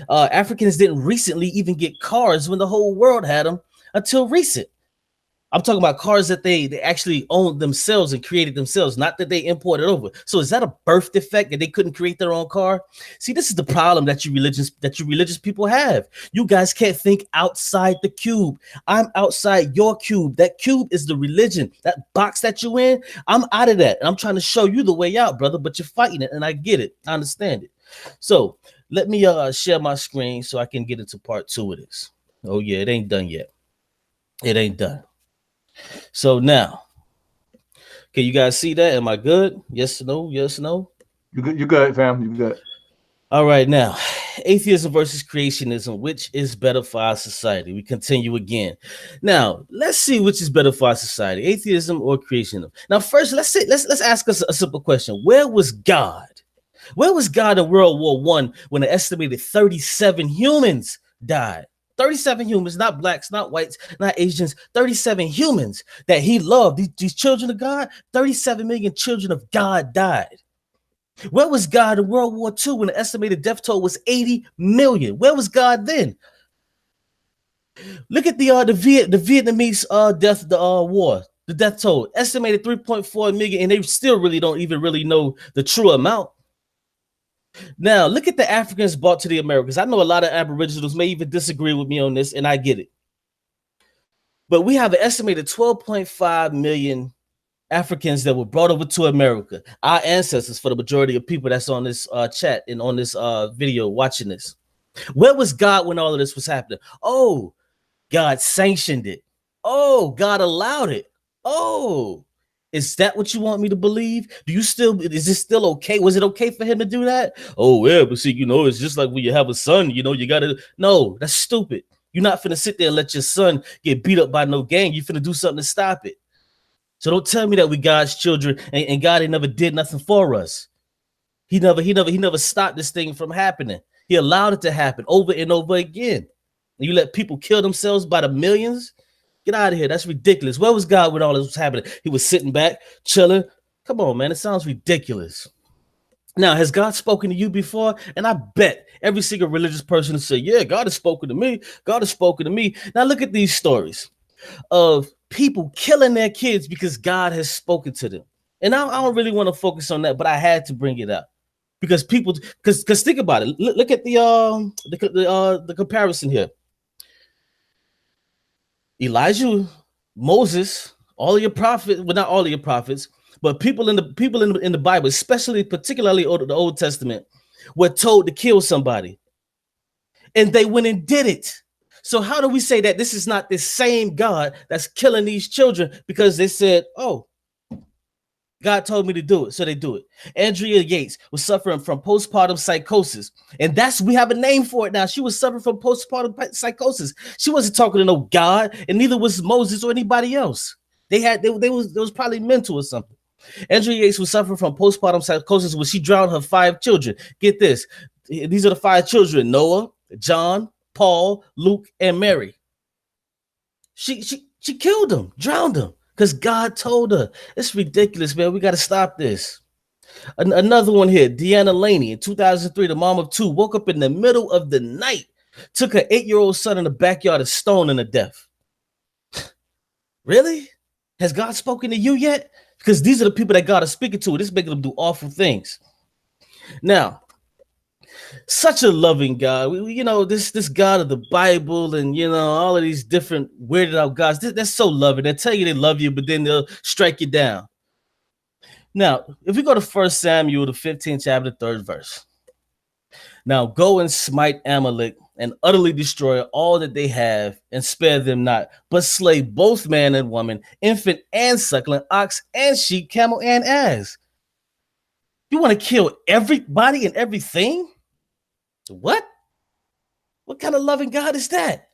Africans didn't recently even get cars when the whole world had them until recent. I'm talking about cars that they actually owned themselves and created themselves, not that they imported over. So is that a birth defect that they couldn't create their own car? See, this is the problem that you religious people have. You guys can't think outside the cube. I'm outside your cube. That cube is the religion. That box that you're in, I'm out of that. And I'm trying to show you the way out, brother, but you're fighting it, and I get it. I understand it. So let me share my screen so I can get into part 2 of this. Oh, yeah, it ain't done yet. It ain't done. So now, can you guys see that? Am I good? Yes or no? Yes or no? You good, fam. You good. All right, now, atheism versus creationism, which is better for our society? We continue again. Now, let's see which is better for our society, atheism or creationism. Now, first, let's ask us a simple question. Where was God? Where was God in World War I when an estimated 37 humans died? 37 humans, not blacks, not whites, not Asians, 37 humans that he loved. These children of God, 37 million children of God died. Where was God in World War II when the estimated death toll was 80 million? Where was God then? Look at the Vietnamese war, the death toll, estimated 3.4 million, and they still don't even really know the true amount. Now, look at the Africans brought to the Americas. I know a lot of Aboriginals may even disagree with me on this, and I get it. But we have an estimated 12.5 million Africans that were brought over to America. Our ancestors, for the majority of people that's on this chat and on this video watching this. Where was God when all of this was happening? Oh, God sanctioned it. Oh, God allowed it. Oh, is that what you want me to believe? Is it still okay? Was it okay for him to do that? Oh, yeah, but see, it's just like when you have a son, you gotta, no, that's stupid. You're not finna sit there and let your son get beat up by no gang. You finna do something to stop it. So don't tell me that we God's children and God ain't never did nothing for us. He never stopped this thing from happening. He allowed it to happen over and over again. And you let people kill themselves by the millions? Get out of here. That's ridiculous. Where was God when all this was happening? He was sitting back, chilling. Come on, man. It sounds ridiculous. Now, has God spoken to you before? And I bet every single religious person will say, yeah, God has spoken to me. God has spoken to me. Now, look at these stories of people killing their kids because God has spoken to them. And I don't really want to focus on that, but I had to bring it up because because think about it. Look at the comparison here. Elijah, Moses, all of your prophets, well, not all of your prophets, but people in the Bible, particularly the Old Testament, were told to kill somebody, and they went and did it. So how do we say that this is not the same God that's killing these children because they said, "Oh, God told me to do it," so they do it. Andrea Yates was suffering from postpartum psychosis, and we have a name for it now. She was suffering from postpartum psychosis. She wasn't talking to no God, and neither was Moses or anybody else. They was probably mental or something. Andrea Yates was suffering from postpartum psychosis when she drowned her 5 children. Get this. These are the 5 children: Noah, John, Paul, Luke, and Mary. She killed them, drowned them, because God told her. It's ridiculous, man. We got to stop this. Another one here, Deanna Laney in 2003, the mom of 2, woke up in the middle of the night, took her 8-year-old son in the backyard and stoned him to death. Really? Has God spoken to you yet? Because these are the people that God is speaking to. This is making them do awful things. Now, such a loving God. This God of the Bible and, all of these different weirded out gods, they're so loving. They tell you they love you, but then they'll strike you down. Now, if we go to 1 Samuel, the 15th chapter, 3rd verse. Now, go and smite Amalek and utterly destroy all that they have and spare them not, but slay both man and woman, infant and suckling, ox and sheep, camel and ass. You want to kill everybody and everything? What? What kind of loving God is that?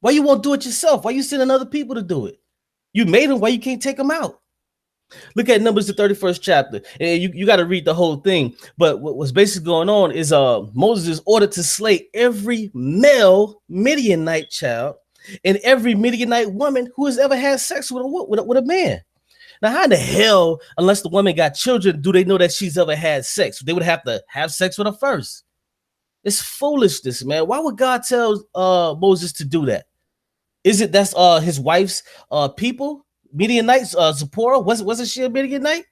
Why you won't do it yourself? Why you sending other people to do it? You made them. Why you can't take them out? Look at Numbers, the 31st chapter. And you got to read the whole thing. But what's basically going on is Moses is ordered to slay every male Midianite child and every Midianite woman who has ever had sex with a man. Now, how in the hell, unless the woman got children, do they know that she's ever had sex? They would have to have sex with her first. It's foolishness, man. Why would God tell Moses to do that? Is it that's his wife's people? Midianites, Zipporah, wasn't she a Midianite?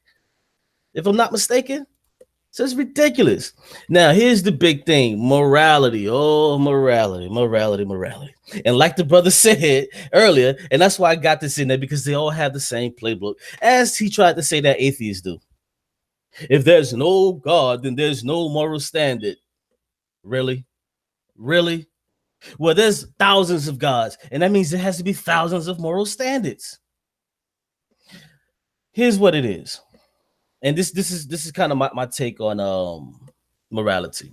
If I'm not mistaken. So it's ridiculous. Now, here's the big thing: morality. Oh, morality. And like the brother said earlier, and that's why I got this in there, because they all have the same playbook, as he tried to say that atheists do. If there's no God, then there's no moral standard. Really? Well, there's thousands of gods, and that means there has to be thousands of moral standards. Here's what it is, and this is kind of my take on morality.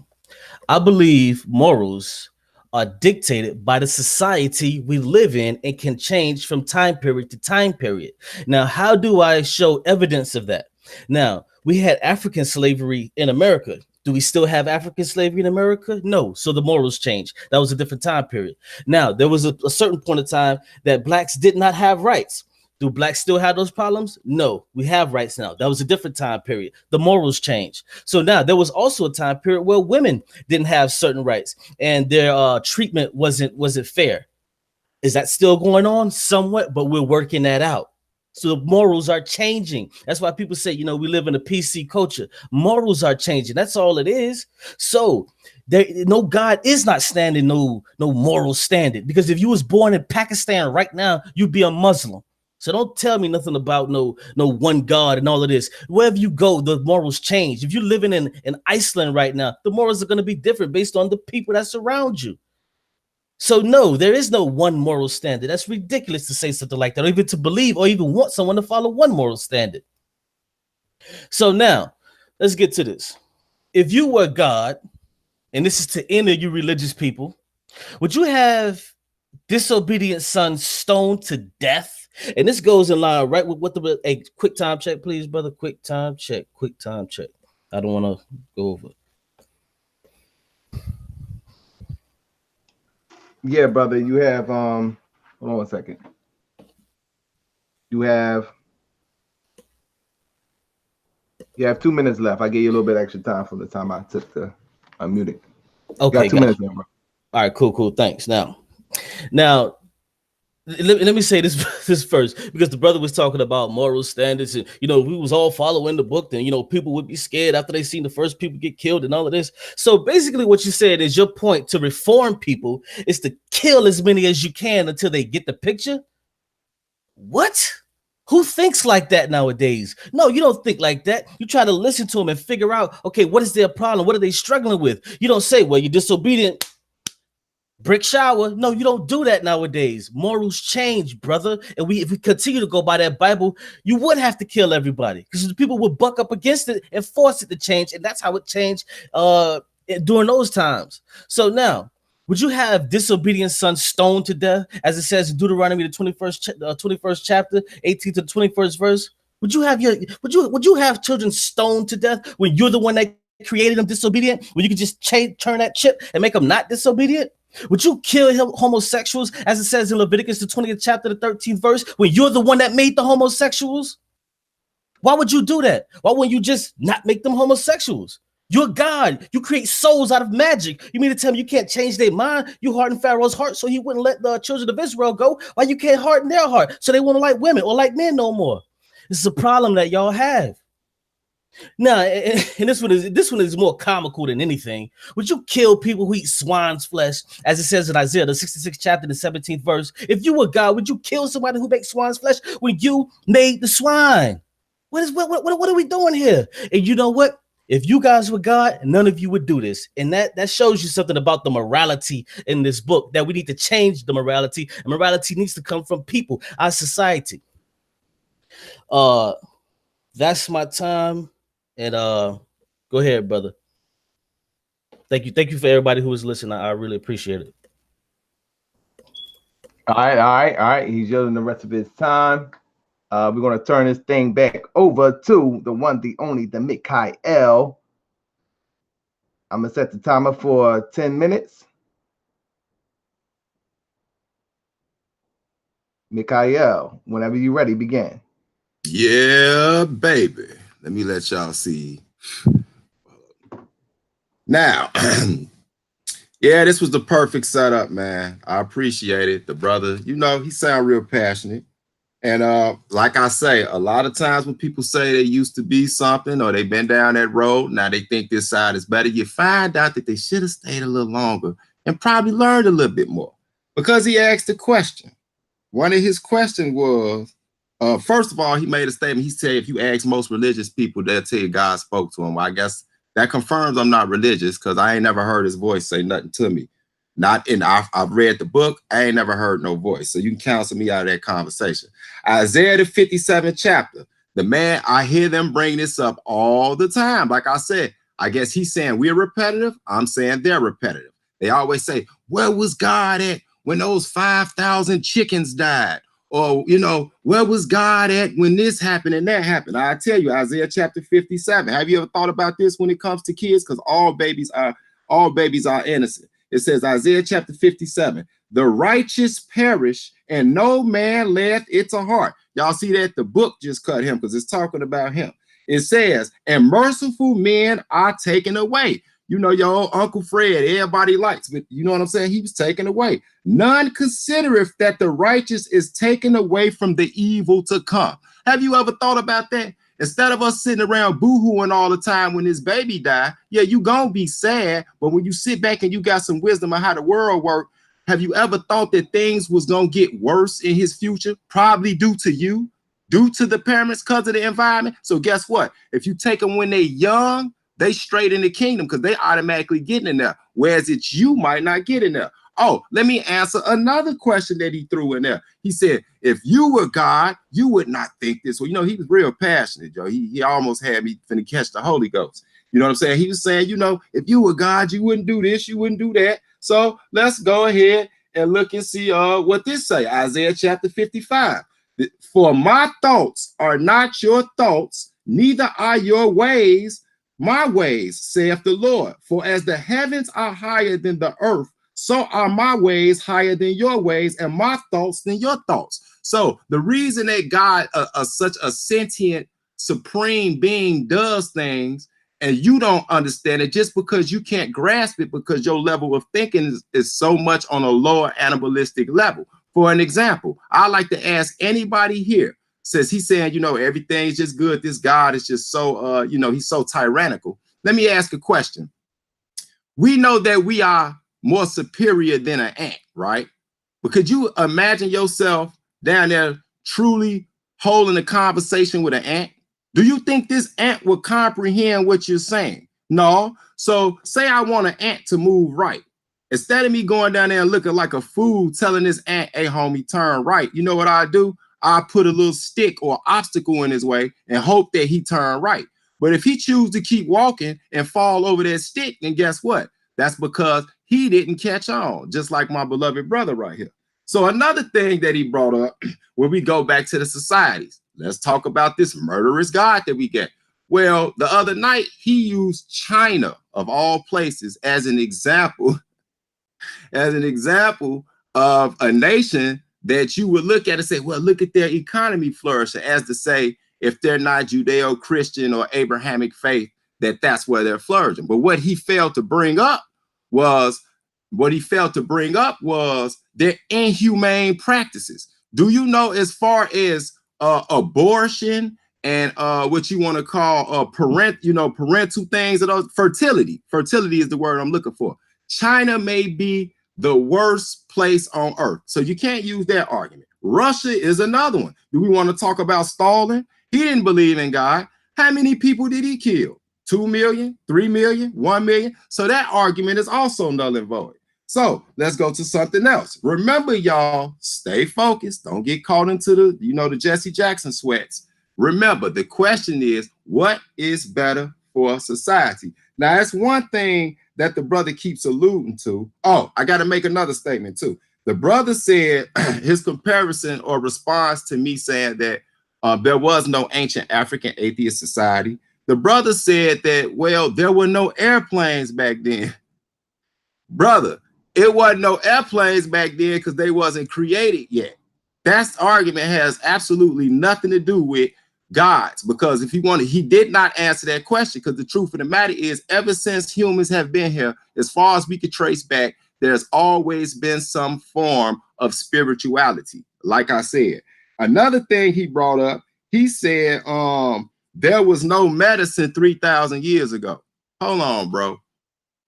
I believe morals are dictated by the society we live in and can change from time period to time period. Now, how do I show evidence of that? Now, we had African slavery in America. Do we still have African slavery in America? No. So the morals changed. That was a different time period. Now, there was a certain point of time that blacks did not have rights. Do blacks still have those problems? No, we have rights now. That was a different time period. The morals changed. So now there was also a time period where women didn't have certain rights and their treatment wasn't fair. Is that still going on? Somewhat, but we're working that out. So the morals are changing. That's why people say, you know, we live in a PC culture. Morals are changing. That's all it is. So no God is not standing no moral standard, because if you was born in Pakistan right now, you'd be a Muslim. So don't tell me nothing about no one God and all of this. Wherever you go, the morals change. If you're living in Iceland right now, the morals are going to be different based on the people that surround you. So no, there is no one moral standard. That's ridiculous to say something like that, or even to believe or even want someone to follow one moral standard. So now, let's get to this. If you were God, and this is to any of you religious people, would you have disobedient sons stoned to death? And this goes in line right with what a quick time check, please, brother. Quick time check. I don't want to go over it. Yeah, brother, you have hold on 1 second. You have 2 minutes left. I gave you a little bit extra time from the time I took the unmuting. Okay, got 2 minutes left, bro. All right, cool. Thanks. Now, let me say this first, because the brother was talking about moral standards, and you know, we was all following the book, then you know, people would be scared after they seen the first people get killed and all of this. So basically what you said is your point to reform people is to kill as many as you can until they get the picture. What? Who thinks like that nowadays? No, you don't think like that. You try to listen to them and figure out, okay, what is their problem? What are they struggling with? You don't say, well, you're disobedient, brick shower. No, you don't do that nowadays. Morals change, brother. And if we continue to go by that Bible, you would have to kill everybody, because the people would buck up against it and force it to change. And that's how it changed during those times. So now, would you have disobedient sons stoned to death, as it says in Deuteronomy the 21st chapter, 18 to the 21st verse? Would you have children stoned to death when you're the one that created them disobedient? When you could just turn that chip and make them not disobedient? Would you kill homosexuals, as it says in Leviticus the 20th chapter, the 13th verse, when you're the one that made the homosexuals? Why would you do that? Why wouldn't you just not make them homosexuals? You're God. You create souls out of magic. You mean to tell me you can't change their mind? You hardened Pharaoh's heart so he wouldn't let the children of Israel go. Why you can't harden their heart so they won't like women or like men no more? This is a problem that y'all have. Now, and this one is more comical than anything. Would you kill people who eat swine's flesh, as it says in Isaiah, the 66th chapter, the 17th verse? If you were God, would you kill somebody who makes swine's flesh when you made the swine? What are we doing here? And you know what? If you guys were God, none of you would do this. And that shows you something about the morality in this book, that we need to change the morality. And morality needs to come from people, our society. That's my time. And go ahead, brother. Thank you for everybody who was listening. I really appreciate it. All right. He's yielding the rest of his time. We're going to turn this thing back over to the one, the only, the MIKHA'EL. I'm going to set the timer for 10 minutes. MIKHA'EL, whenever you're ready, begin. Yeah, baby. Let me let y'all see. Now, yeah, this was the perfect setup, man. I appreciate it. The brother, you know, he sound real passionate. And like I say, a lot of times when people say they used to be something or they've been down that road, now they think this side is better, you find out that they should have stayed a little longer and probably learned a little bit more, because he asked a question. One of his questions was, first of all, he made a statement. He said, if you ask most religious people, they'll tell you God spoke to him. Well, I guess that confirms I'm not religious, because I ain't never heard his voice say nothing to me. I've read the book. I ain't never heard no voice. So you can counsel me out of that conversation. Isaiah the 57th chapter. The man, I hear them bring this up all the time. Like I said, I guess he's saying we're repetitive. I'm saying they're repetitive. They always say, where was God at when those 5,000 chickens died? Or, you know, where was God at when this happened and that happened? I tell you, Isaiah chapter 57. Have you ever thought about this when it comes to kids? Because all babies are innocent. It says, Isaiah chapter 57, the righteous perish and no man layeth it to heart. Y'all see that? The book just cut him because it's talking about him. It says, and merciful men are taken away. You know, your old Uncle Fred, everybody likes, but you know what I'm saying? He was taken away. None considereth that the righteous is taken away from the evil to come. Have you ever thought about that? Instead of us sitting around boo-hooing all the time when his baby died, yeah, you gonna be sad, but when you sit back and you got some wisdom on how the world works, have you ever thought that things was gonna get worse in his future? Probably due to you, due to the parents, because of the environment. So guess what? If you take them when they're young, they straight in the kingdom because they automatically getting in there. Whereas it's you might not get in there. Oh, let me answer another question that he threw in there. He said, if you were God, you would not think this. Well, you know, he was real passionate, Joe. He almost had me finna catch the Holy Ghost. You know what I'm saying? He was saying, you know, if you were God, you wouldn't do this, you wouldn't do that. So let's go ahead and look and see what this say. Isaiah chapter 55. For my thoughts are not your thoughts, neither are your ways my ways, saith the Lord. For as the heavens are higher than the earth, so are my ways higher than your ways, and my thoughts than your thoughts. So the reason that God, such a sentient, supreme being, does things, and you don't understand it just because you can't grasp it, because your level of thinking is so much on a lower animalistic level. For an example, I like to ask anybody here, says he's saying, you know, everything's just good. This God is just so, you know, he's so tyrannical. Let me ask a question. We know that we are more superior than an ant, right? But could you imagine yourself down there truly holding a conversation with an ant? Do you think this ant will comprehend what you're saying? No. So say I want an ant to move right. Instead of me going down there and looking like a fool telling this ant, hey, homie, turn right, you know what I do? I put a little stick or obstacle in his way and hope that he turn right. But if he chooses to keep walking and fall over that stick, then guess what? That's because he didn't catch on, just like my beloved brother right here. So another thing that he brought up, when we go back to the societies, let's talk about this murderous God that we get. Well, the other night, he used China, of all places, as an example, of a nation that you would look at and say, well, look at their economy flourishing, as to say, if they're not Judeo-Christian or Abrahamic faith, that's where they're flourishing. But what he failed to bring up was their inhumane practices. Do you know, as far as abortion and what you want to call parental things, fertility is the word I'm looking for. China may be the worst place on earth. So you can't use that argument. Russia is another one. Do we want to talk about Stalin? He didn't believe in God. How many people did he kill? 2 million, 3 million, 1 million. So that argument is also null and void. So let's go to something else. Remember, y'all, stay focused. Don't get caught into the Jesse Jackson sweats. Remember, the question is, what is better for society? Now, that's one thing that the brother keeps alluding to. Oh, I got to make another statement too. The brother said his comparison or response to me saying that there was no ancient African atheist society. The brother said that, well, there were no airplanes back then. Brother, it wasn't no airplanes back then because they wasn't created yet. That argument has absolutely nothing to do with gods, because if he wanted, he did not answer that question, because the truth of the matter is, ever since humans have been here, as far as we could trace back, there's always been some form of spirituality. Like I said, another thing he brought up, he said there was no medicine 3,000 years ago. Hold on, bro.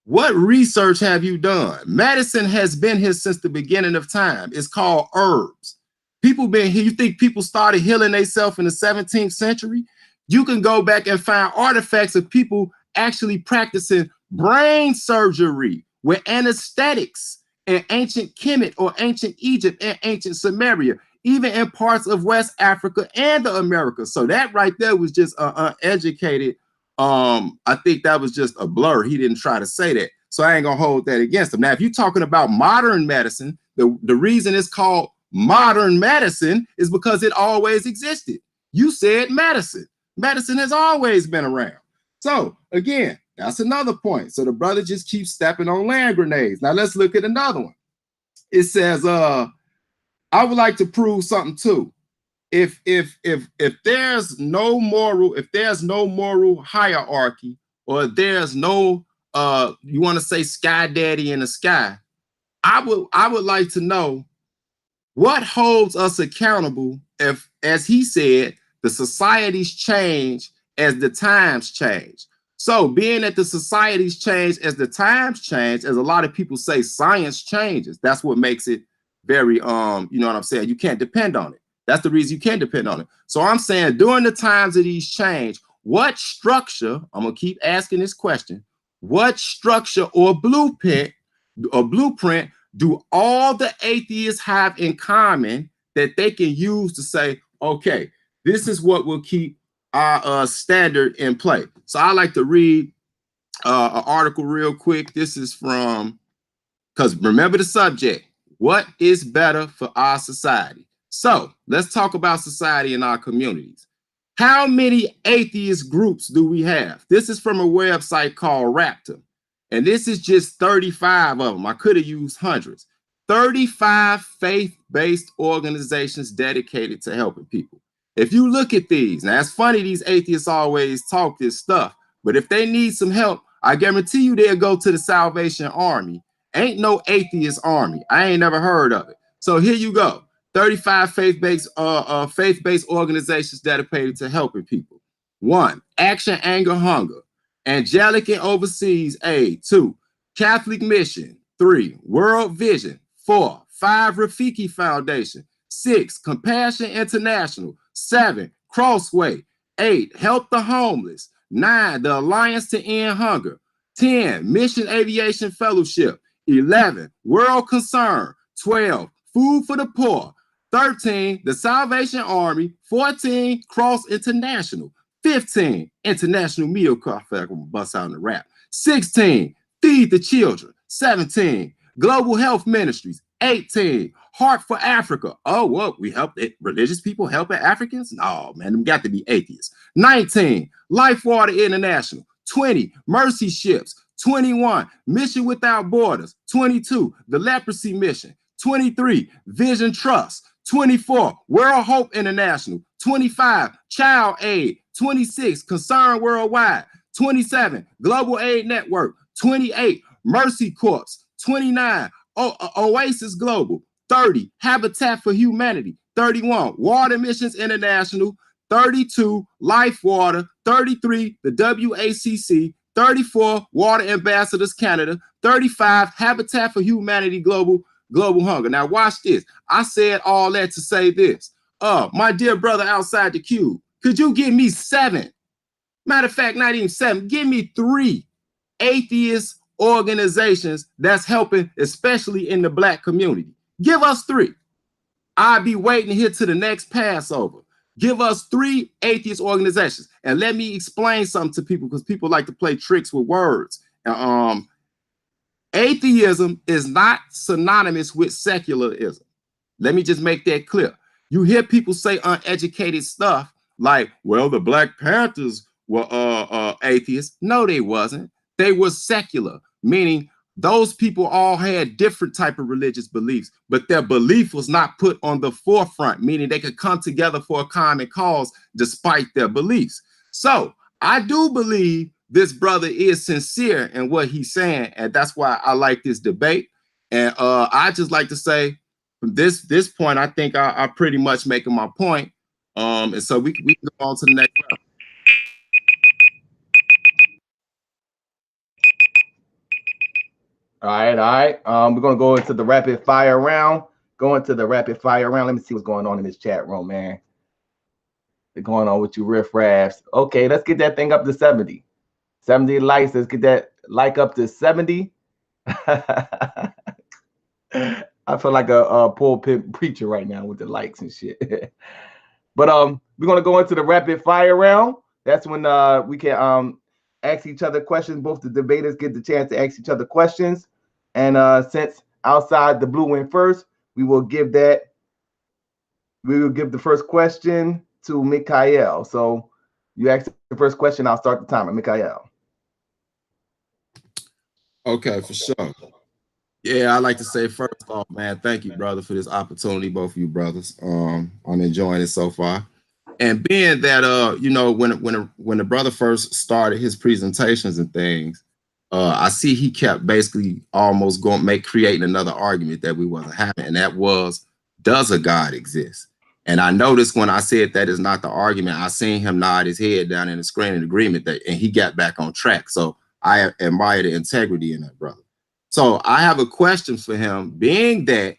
What research have you done? Medicine has been here since the beginning of time. It's called herbs. People been here. You think people started healing themselves in the 17th century? You can go back and find artifacts of people actually practicing brain surgery with anesthetics in ancient Kemet or ancient Egypt and ancient Samaria, even in parts of West Africa and the Americas. So that right there was just uneducated. I think that was just a blur. He didn't try to say that. So I ain't gonna hold that against him. Now, if you're talking about modern medicine, the reason it's called modern medicine is because it always existed. You said medicine. Medicine has always been around. So again, that's another point. So the brother just keeps stepping on land grenades. Now let's look at another one. It says, I would like to prove something too. If there's no moral hierarchy, or there's no you want to say Sky Daddy in the sky. I would like to know what holds us accountable if, as he said, the societies change as the times change. So being that the societies change as the times change, as a lot of people say, science changes. That's what makes it very, you know what I'm saying? You can't depend on it. That's the reason you can't depend on it. So I'm saying during the times of these change, what structure, I'm gonna keep asking this question, what structure or blueprint do all the atheists have in common that they can use to say, okay, this is what will keep our standard in play? So I like to read an article real quick. This is from, because remember the subject, what is better for our society? So let's talk about society in our communities. How many atheist groups do we have? This is from a website called Raptor. And this is just 35 of them. I could have used hundreds. 35 faith-based organizations dedicated to helping people. If you look at these, now it's funny these atheists always talk this stuff, but if they need some help, I guarantee you they'll go to the Salvation Army. Ain't no atheist army. I ain't never heard of it. So here you go. 35 faith-based organizations dedicated to helping people. 1, Action, Anger, Hunger. Angelic and Overseas Aid. 2, Catholic Mission. 3, World Vision. 4, 5, Rafiki Foundation. 6, Compassion International. 7, Crossway. 8, Help the Homeless. 9, the Alliance to End Hunger. 10, Mission Aviation Fellowship. 11, World Concern. 12, Food for the Poor. 13, the Salvation Army. 14, Cross International. 15, International Meal Coffee. I'm gonna bust out in the rap. 16, Feed the Children. 17, Global Health Ministries. 18, Heart for Africa. Oh, what? We help it. Religious people helping Africans? No, man, them got to be atheists. 19, Life Water International. 20, Mercy Ships. 21, Mission Without Borders. 22, the Leprosy Mission. 23, Vision Trust. 24, World Hope International. 25, Child Aid. 26, Concern Worldwide. 27, Global Aid Network. 28, Mercy Corps. 29, Oasis Global. 30, Habitat for Humanity. 31, Water Missions International. 32, Life Water. 33, the WACC. 34, Water Ambassadors Canada. 35, Habitat for Humanity Global Hunger. Now watch this. I said all that to say this. My dear brother outside the cube, could you give me 7? Matter of fact, not even 7. Give me 3 atheist organizations that's helping, especially in the Black community. Give us 3. I'll be waiting here to the next Passover. Give us 3 atheist organizations. And let me explain something to people, because people like to play tricks with words. Atheism is not synonymous with secularism. Let me just make that clear. You hear people say uneducated stuff like, well, the Black Panthers were atheists. No, they wasn't. They were secular, meaning those people all had different type of religious beliefs, but their belief was not put on the forefront, meaning they could come together for a common cause despite their beliefs. So I do believe this brother is sincere in what he's saying, and that's why I like this debate. And I just like to say, from this point, I think I pretty much making my point. And so we can go on to the next round. All right. We're gonna go into the rapid fire round. Let me see what's going on in this chat room, man. What's going on with you riff-raffs? Okay, let's get that thing up to 70. 70 likes. Let's get that like up to 70. I feel like a pulpit preacher right now with the likes and shit. But we're gonna go into the rapid fire round. That's when we can ask each other questions. Both the debaters get the chance to ask each other questions. And since outside the blue went first, we will give the first question to MIKHA'EL. So you ask the first question, I'll start the timer. MIKHA'EL. Okay, for sure. Yeah, I'd like to say first off, man, thank you, brother, for this opportunity, both of you brothers. I'm enjoying it so far. And being that you know, when the brother first started his presentations and things, I see he kept basically almost creating another argument that we wasn't having, and that was, does a God exist? And I noticed when I said that is not the argument, I seen him nod his head down in the screen in agreement, that, and he got back on track. So I admire the integrity in that brother. So I have a question for him, being that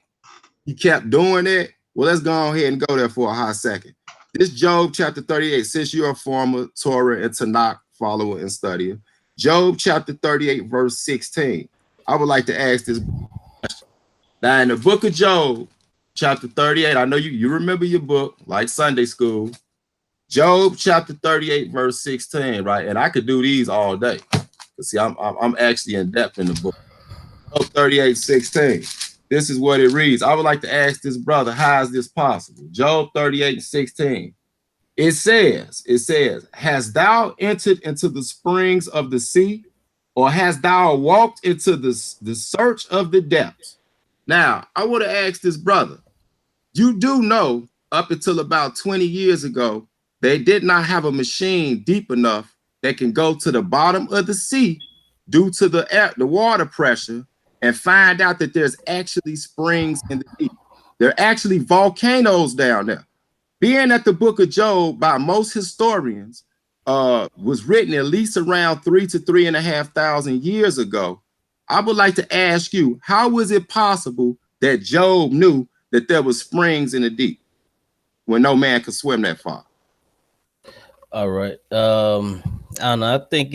he kept doing it. Well, let's go ahead and go there for a hot second. This Job chapter 38, since you're a former Torah and Tanakh follower and studier, Job chapter 38, verse 16. I would like to ask this question. Now, in the book of Job, chapter 38, I know you remember your book, like Sunday school. Job chapter 38, verse 16, right? And I could do these all day. See, I'm actually in depth in the book. Job 38, 16. This is what it reads. I would like to ask this brother, how is this possible? Job 38, 16. It says, hast thou entered into the springs of the sea, or hast thou walked into the search of the depths? Now, I would have asked this brother, you do know up until about 20 years ago, they did not have a machine deep enough that can go to the bottom of the sea due to the water pressure and find out that there's actually springs in the deep. There are actually volcanoes down there. Being that the book of Job by most historians was written at least around 3,000 to 3,500 years ago, I would like to ask you, how was it possible that Job knew that there was springs in the deep when no man could swim that far? All right. I don't know. I think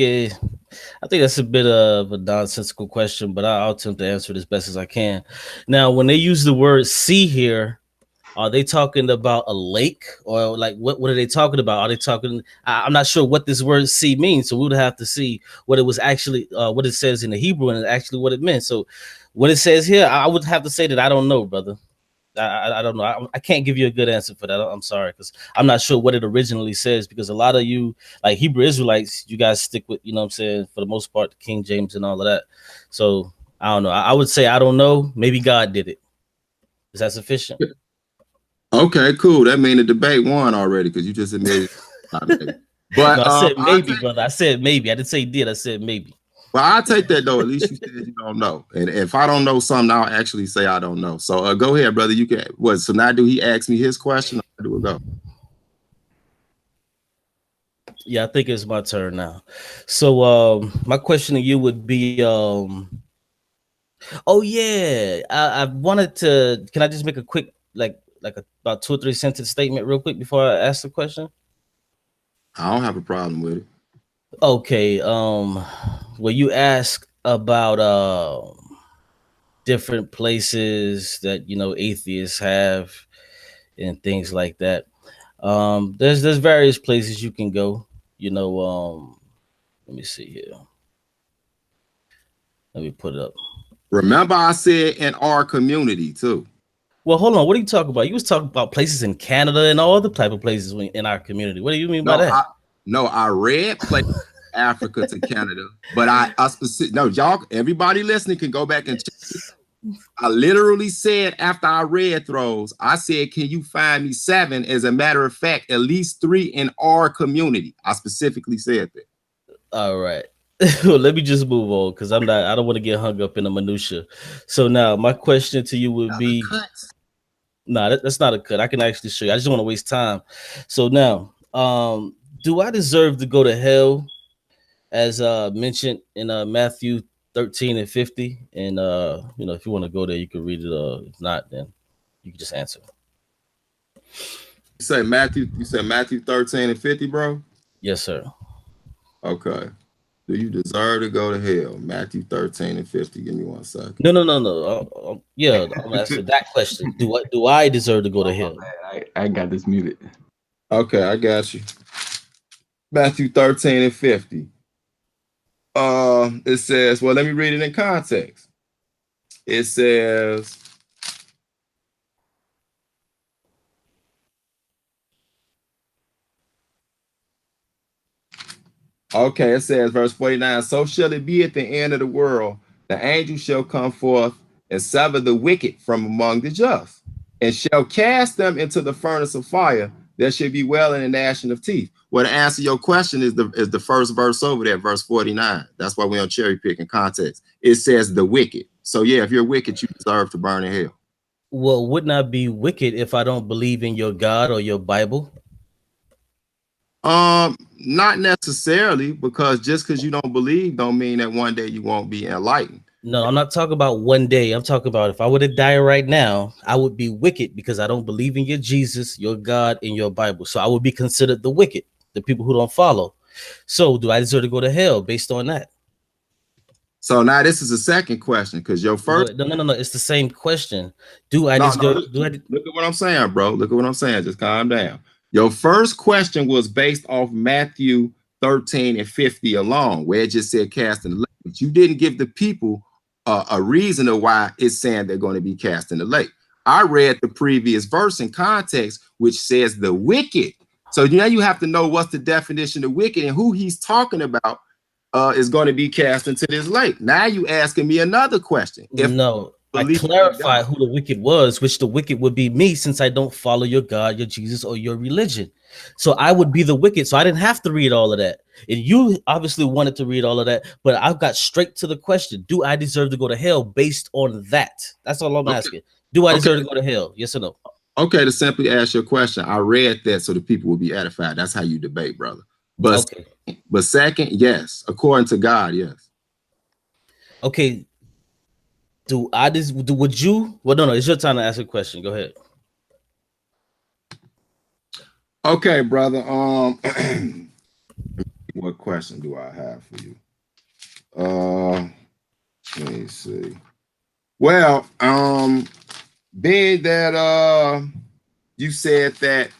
that's a bit of a nonsensical question, but I'll attempt to answer it as best as I can. Now, when they use the word sea here, are they talking about a lake, or like what are they talking about? Are they talking? I'm not sure what this word sea means, so we would have to see what it was actually, what it says in the Hebrew and actually what it meant. So, what it says here, I would have to say that I don't know, brother. I don't know. I can't give you a good answer for that. I'm sorry, because I'm not sure what it originally says, because a lot of you, like Hebrew Israelites, you guys stick with, you know what I'm saying, for the most part, the King James and all of that. So I don't know. I would say I don't know. Maybe God did it. Is that sufficient? Okay, cool. That means the debate won already, because you just admitted. But no, I said maybe, brother. I said maybe. I didn't say did. I said maybe. Well, I'll take that, though. At least you said you don't know. And if I don't know something, I'll actually say I don't know. So go ahead, brother. You can. What? So now do he ask me his question, or do it go? Yeah, I think it's my turn now. So my question to you would be, oh yeah, I wanted to, can I just make a quick, about 2 or 3 sentence statement real quick before I ask the question? I don't have a problem with it. Okay, well, you asked about different places that, you know, atheists have and things like that. There's various places you can go, you know. Let me see here. Let me put it up. Remember, I said in our community too. Well, hold on. What are you talking about? You was talking about places in Canada and all other type of places in our community. What do you mean by that? I read places Africa to Canada, but I specific. No, y'all, everybody listening can go back and check. I literally said after I read those, I said, can you find me 7? As a matter of fact, at least 3 in our community. I specifically said that. All right. Well, let me just move on, because I don't want to get hung up in the minutia. So now my question to you would be, that's not a cut. I can actually show you. I just don't want to waste time. So now, do I deserve to go to hell, as mentioned in Matthew 13 and 50? And you know, if you want to go there, you can read it. If not, then you can just answer. You said Matthew 13 and 50, bro? Yes, sir. Okay. Do you deserve to go to hell? Matthew 13 and 50. Give me 1 second. No. Yeah, I'm asking that question. Do I deserve to go to hell? I got this muted. Okay, I got you. Matthew 13 and 50. It says, well, let me read it in context. It says, okay, it says, verse 49, so shall it be at the end of the world. The angel shall come forth and sever the wicked from among the just, and shall cast them into the furnace of fire. there should be wailing and gnashing of teeth. Well, to answer your question is the first verse over there, verse 49. That's why we're on cherry picking context. It says the wicked. So yeah, if you're wicked, you deserve to burn in hell. Well, wouldn't I be wicked if I don't believe in your God or your Bible? Not necessarily, because just because you don't believe don't mean that one day you won't be enlightened. No, I'm not talking about one day. I'm talking about if I were to die right now, I would be wicked because I don't believe in your Jesus, your God, and your Bible. So I would be considered the wicked, the people who don't follow. So do I deserve to go to hell based on that? So now this is a second question, because your first no. It's the same question. Do I just look at what I'm saying, bro. Look at what I'm saying. Just calm down. Your first question was based off Matthew 13 and 50 alone, where it just said cast in the lake. But you didn't give the people a reason of why it's saying they're going to be cast in the lake. I read the previous verse in context, which says the wicked. So now you have to know what's the definition of wicked and who he's talking about is going to be cast into this lake. Now you asking me another question. I clarified who the wicked was, which the wicked would be me, since I don't follow your God, your Jesus, or your religion. So I would be the wicked. So I didn't have to read all of that. And you obviously wanted to read all of that, but I got straight to the question. Do I deserve to go to hell based on that? That's all I'm asking. Do I deserve to go to hell? Yes or no? Okay, to simply ask your question, I read that so the people will be edified. That's how you debate, brother. But second, yes, according to God, yes. Okay. Would you? Well, no, it's your time to ask a question. Go ahead. Okay, brother. What question do I have for you? Let me see. Well, being that you said that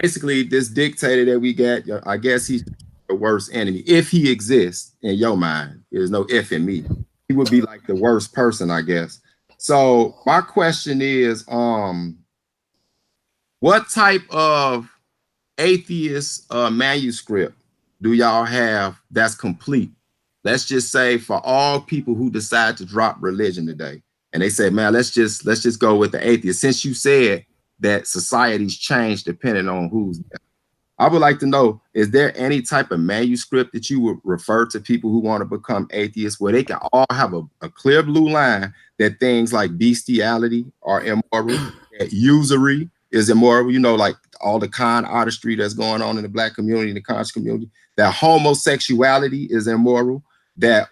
basically this dictator that we got, I guess he's the worst enemy. If he exists in your mind, there's no if in me. He would be like the worst person, I guess. So my question is, what type of atheist manuscript do y'all have that's complete? Let's just say for all people who decide to drop religion today, and they say, man, let's just go with the atheist. Since you said that society's changed depending on who's there, I would like to know, is there any type of manuscript that you would refer to people who want to become atheists where they can all have a clear blue line that things like bestiality are immoral, that usury is immoral, you know, like all the con artistry that's going on in the black community, the conscious community, that homosexuality is immoral, that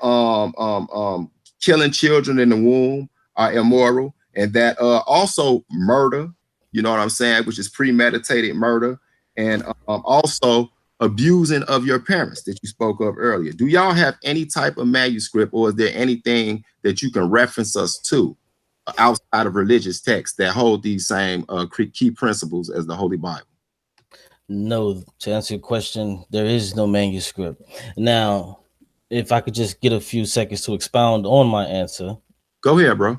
killing children in the womb are immoral, and that also murder, you know what I'm saying, which is premeditated murder, and also abusing of your parents that you spoke of earlier. Do y'all have any type of manuscript, or is there anything that you can reference us to outside of religious texts that hold these same key principles as the Holy Bible? No, to answer your question, there is no manuscript. Now, if I could just get a few seconds to expound on my answer. Go ahead, bro.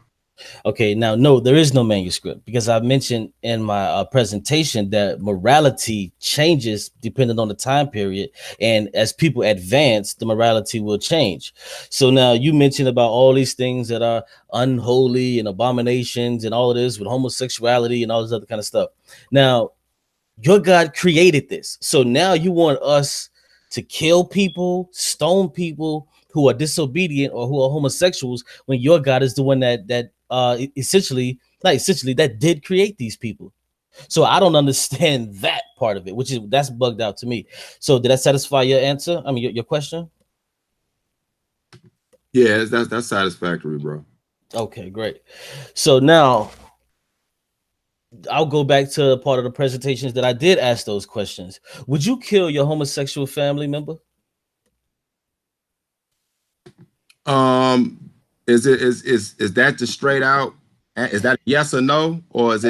Okay, now, no, there is no manuscript, because I mentioned in my presentation that morality changes depending on the time period. And as people advance, the morality will change. So now you mentioned about all these things that are unholy and abominations and all of this with homosexuality and all this other kind of stuff. Now, your God created this. So now you want us to kill people, stone people who are disobedient or who are homosexuals, when your God is the one that essentially that did create these people. So I don't understand that part of it, that's bugged out to me. So did that satisfy your answer? I mean, your question? Yeah, that's satisfactory, bro. Okay, great. So now I'll go back to part of the presentations that I did ask those questions. Would you kill your homosexual family member? Is that just straight out? Is that a yes or no, or is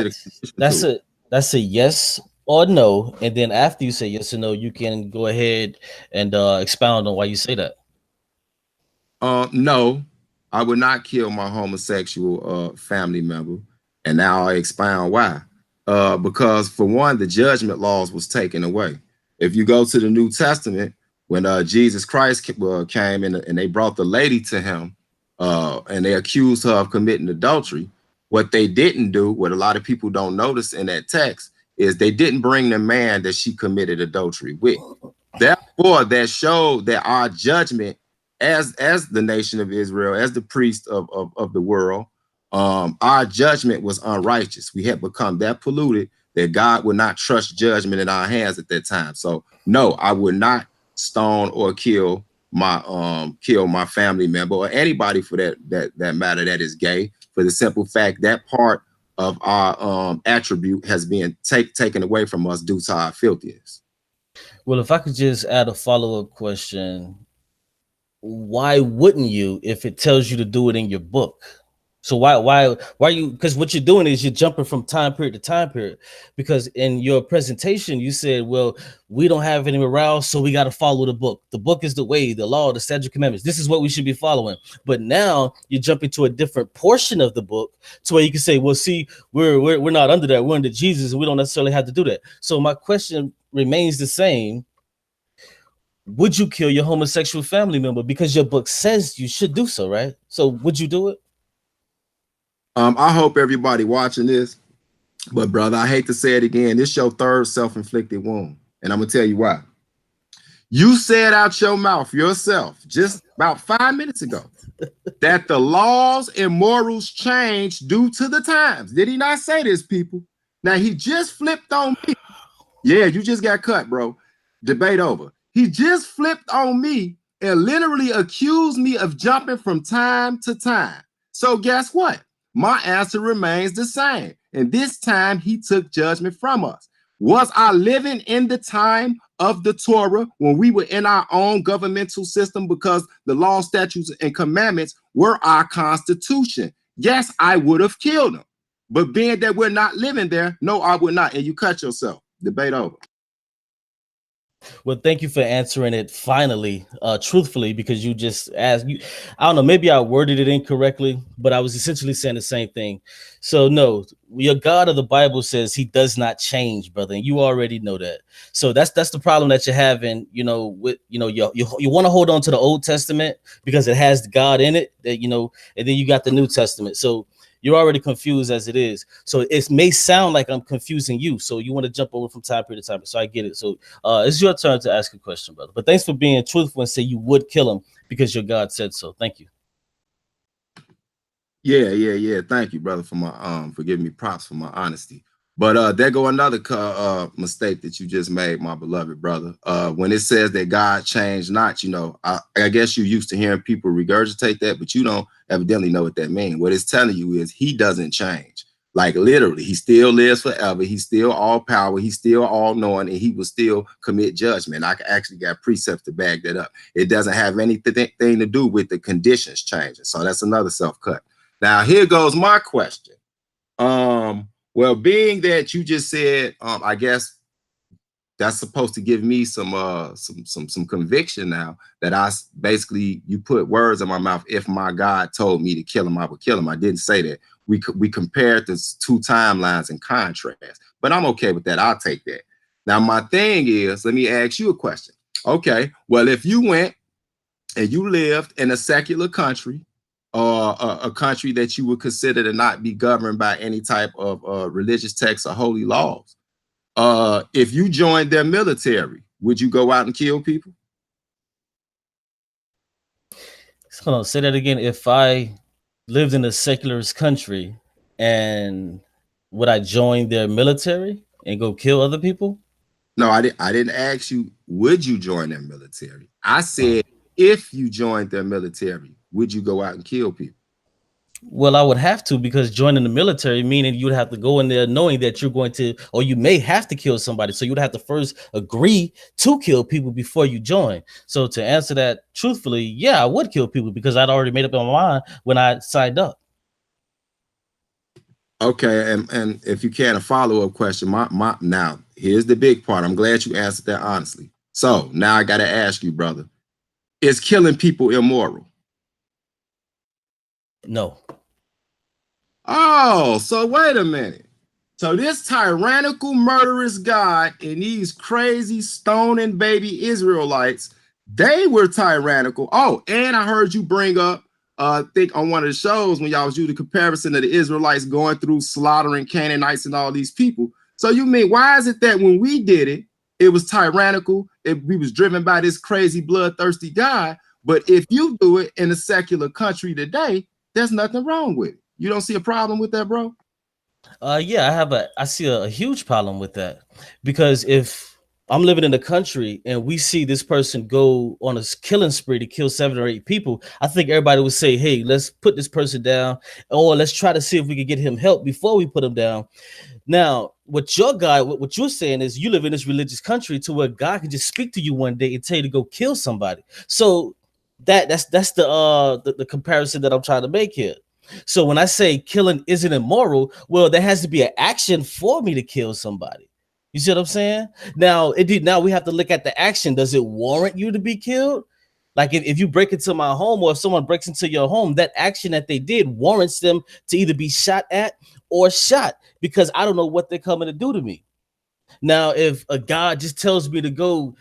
that's a yes or no? And then after you say yes or no, you can go ahead and expound on why you say that. No, I would not kill my homosexual family member, and now I expound why. Because for one, the judgment laws was taken away. If you go to the New Testament, when Jesus Christ came in and they brought the lady to him, and they accused her of committing adultery, what they didn't do, what a lot of people don't notice in that text, is they didn't bring the man that she committed adultery with. Therefore, that showed that our judgment as the nation of Israel, as the priest of the world, our judgment was unrighteous. We had become that polluted that God would not trust judgment in our hands at that time. So no, I would not stone or kill my family member or anybody for that matter that is gay, for the simple fact that part of our attribute has been taken away from us due to our filthiness. Well, if I could just add a follow-up question, why wouldn't you if it tells you to do it in your book? So why you, because what you're doing is you're jumping from time period to time period, because in your presentation you said, well, we don't have any morale, so we got to follow the book. The book is the way, the law, the statute, commandments. This is what we should be following. But now you jump into a different portion of the book to where you can say, well, see, we're not under that, we're under Jesus, and we don't necessarily have to do that. So my question remains the same. Would you kill your homosexual family member? Because your book says you should do so, right? So would you do it? I hope everybody watching this, but brother, I hate to say it again. This your third self-inflicted wound, and I'm gonna tell you why. You said out your mouth yourself just about 5 minutes ago that the laws and morals change due to the times. Did he not say this, people? Now he just flipped on me. Yeah, you just got cut, bro. Debate over. He just flipped on me and literally accused me of jumping from time to time. So guess what? My answer remains the same. And this time he took judgment from us. Was I living in the time of the Torah when we were in our own governmental system because the law, statutes, and commandments were our constitution? Yes, I would have killed him. But being that we're not living there, no, I would not. And you cut yourself. Debate over. Well, thank you for answering it finally, truthfully, because you just asked. I don't know, maybe I worded it incorrectly, but I was essentially saying the same thing. So no, your God of the Bible says he does not change, brother, and you already know that. So that's the problem that you're having. You know, with you want to hold on to the Old Testament because it has God in it, that and then you got the New Testament. So you're already confused as it is. So it may sound like I'm confusing you. So you want to jump over from time period to time. So I get it. So it's your turn to ask a question, brother. But thanks for being truthful and say you would kill him because your God said so. Thank you. Yeah. Thank you, brother, for giving me props for my honesty. But there go another mistake that you just made, my beloved brother. When it says that God changed not, I guess you're used to hearing people regurgitate that, but you don't evidently know what that means. What it's telling you is he doesn't change. Like literally, he still lives forever. He's still all power. He's still all knowing, and he will still commit judgment. I actually got precepts to back that up. It doesn't have anything to do with the conditions changing. So that's another self-cut. Now, here goes my question. Well, being that you just said, I guess that's supposed to give me some conviction now that you put words in my mouth. If my God told me to kill him, I would kill him. I didn't say that. We compared the two timelines in contrast, but I'm okay with that. I'll take that. Now, my thing is, let me ask you a question. Okay, well, if you went and you lived in a secular country, or a country that you would consider to not be governed by any type of religious texts or holy laws, if you joined their military, would you go out and kill people? Hold on, say that again. If I lived in a secularist country, and would I join their military and go kill other people? No, I didn't ask you, would you join their military? I said, if you joined their military, would you go out and kill people? Well, I would have to, because joining the military, meaning you'd have to go in there knowing that you're going to, or you may have to kill somebody. So you'd have to first agree to kill people before you join. So to answer that truthfully, yeah, I would kill people because I'd already made up my mind when I signed up. Okay, and if you can, a follow-up question. Now, here's the big part. I'm glad you answered that honestly. So now I got to ask you, brother, is killing people immoral? No. Oh, so wait a minute. So this tyrannical, murderous God and these crazy stoning baby Israelites, they were tyrannical. Oh, and I heard you bring up, I think on one of the shows when y'all was doing the comparison of the Israelites going through slaughtering Canaanites and all these people. So you mean, why is it that when we did it, it was tyrannical, we was driven by this crazy bloodthirsty guy, but if you do it in a secular country today, there's nothing wrong with it? You don't see a problem with that, bro? Yeah, I see a huge problem with that, because if I'm living in the country and we see this person go on a killing spree to kill 7 or 8 people, I think everybody would say, hey, let's put this person down, or let's try to see if we can get him help before we put him down. Now, what you're saying is you live in this religious country to where God can just speak to you one day and tell you to go kill somebody. So that's the comparison that I'm trying to make here. So when I say killing isn't immoral, well, there has to be an action for me to kill somebody. You see what I'm saying? Now we have to look at the action. Does it warrant you to be killed? Like if you break into my home, or if someone breaks into your home, that action that they did warrants them to either be shot at or shot, because I don't know what they're coming to do to me. Now, if a God just tells me to go,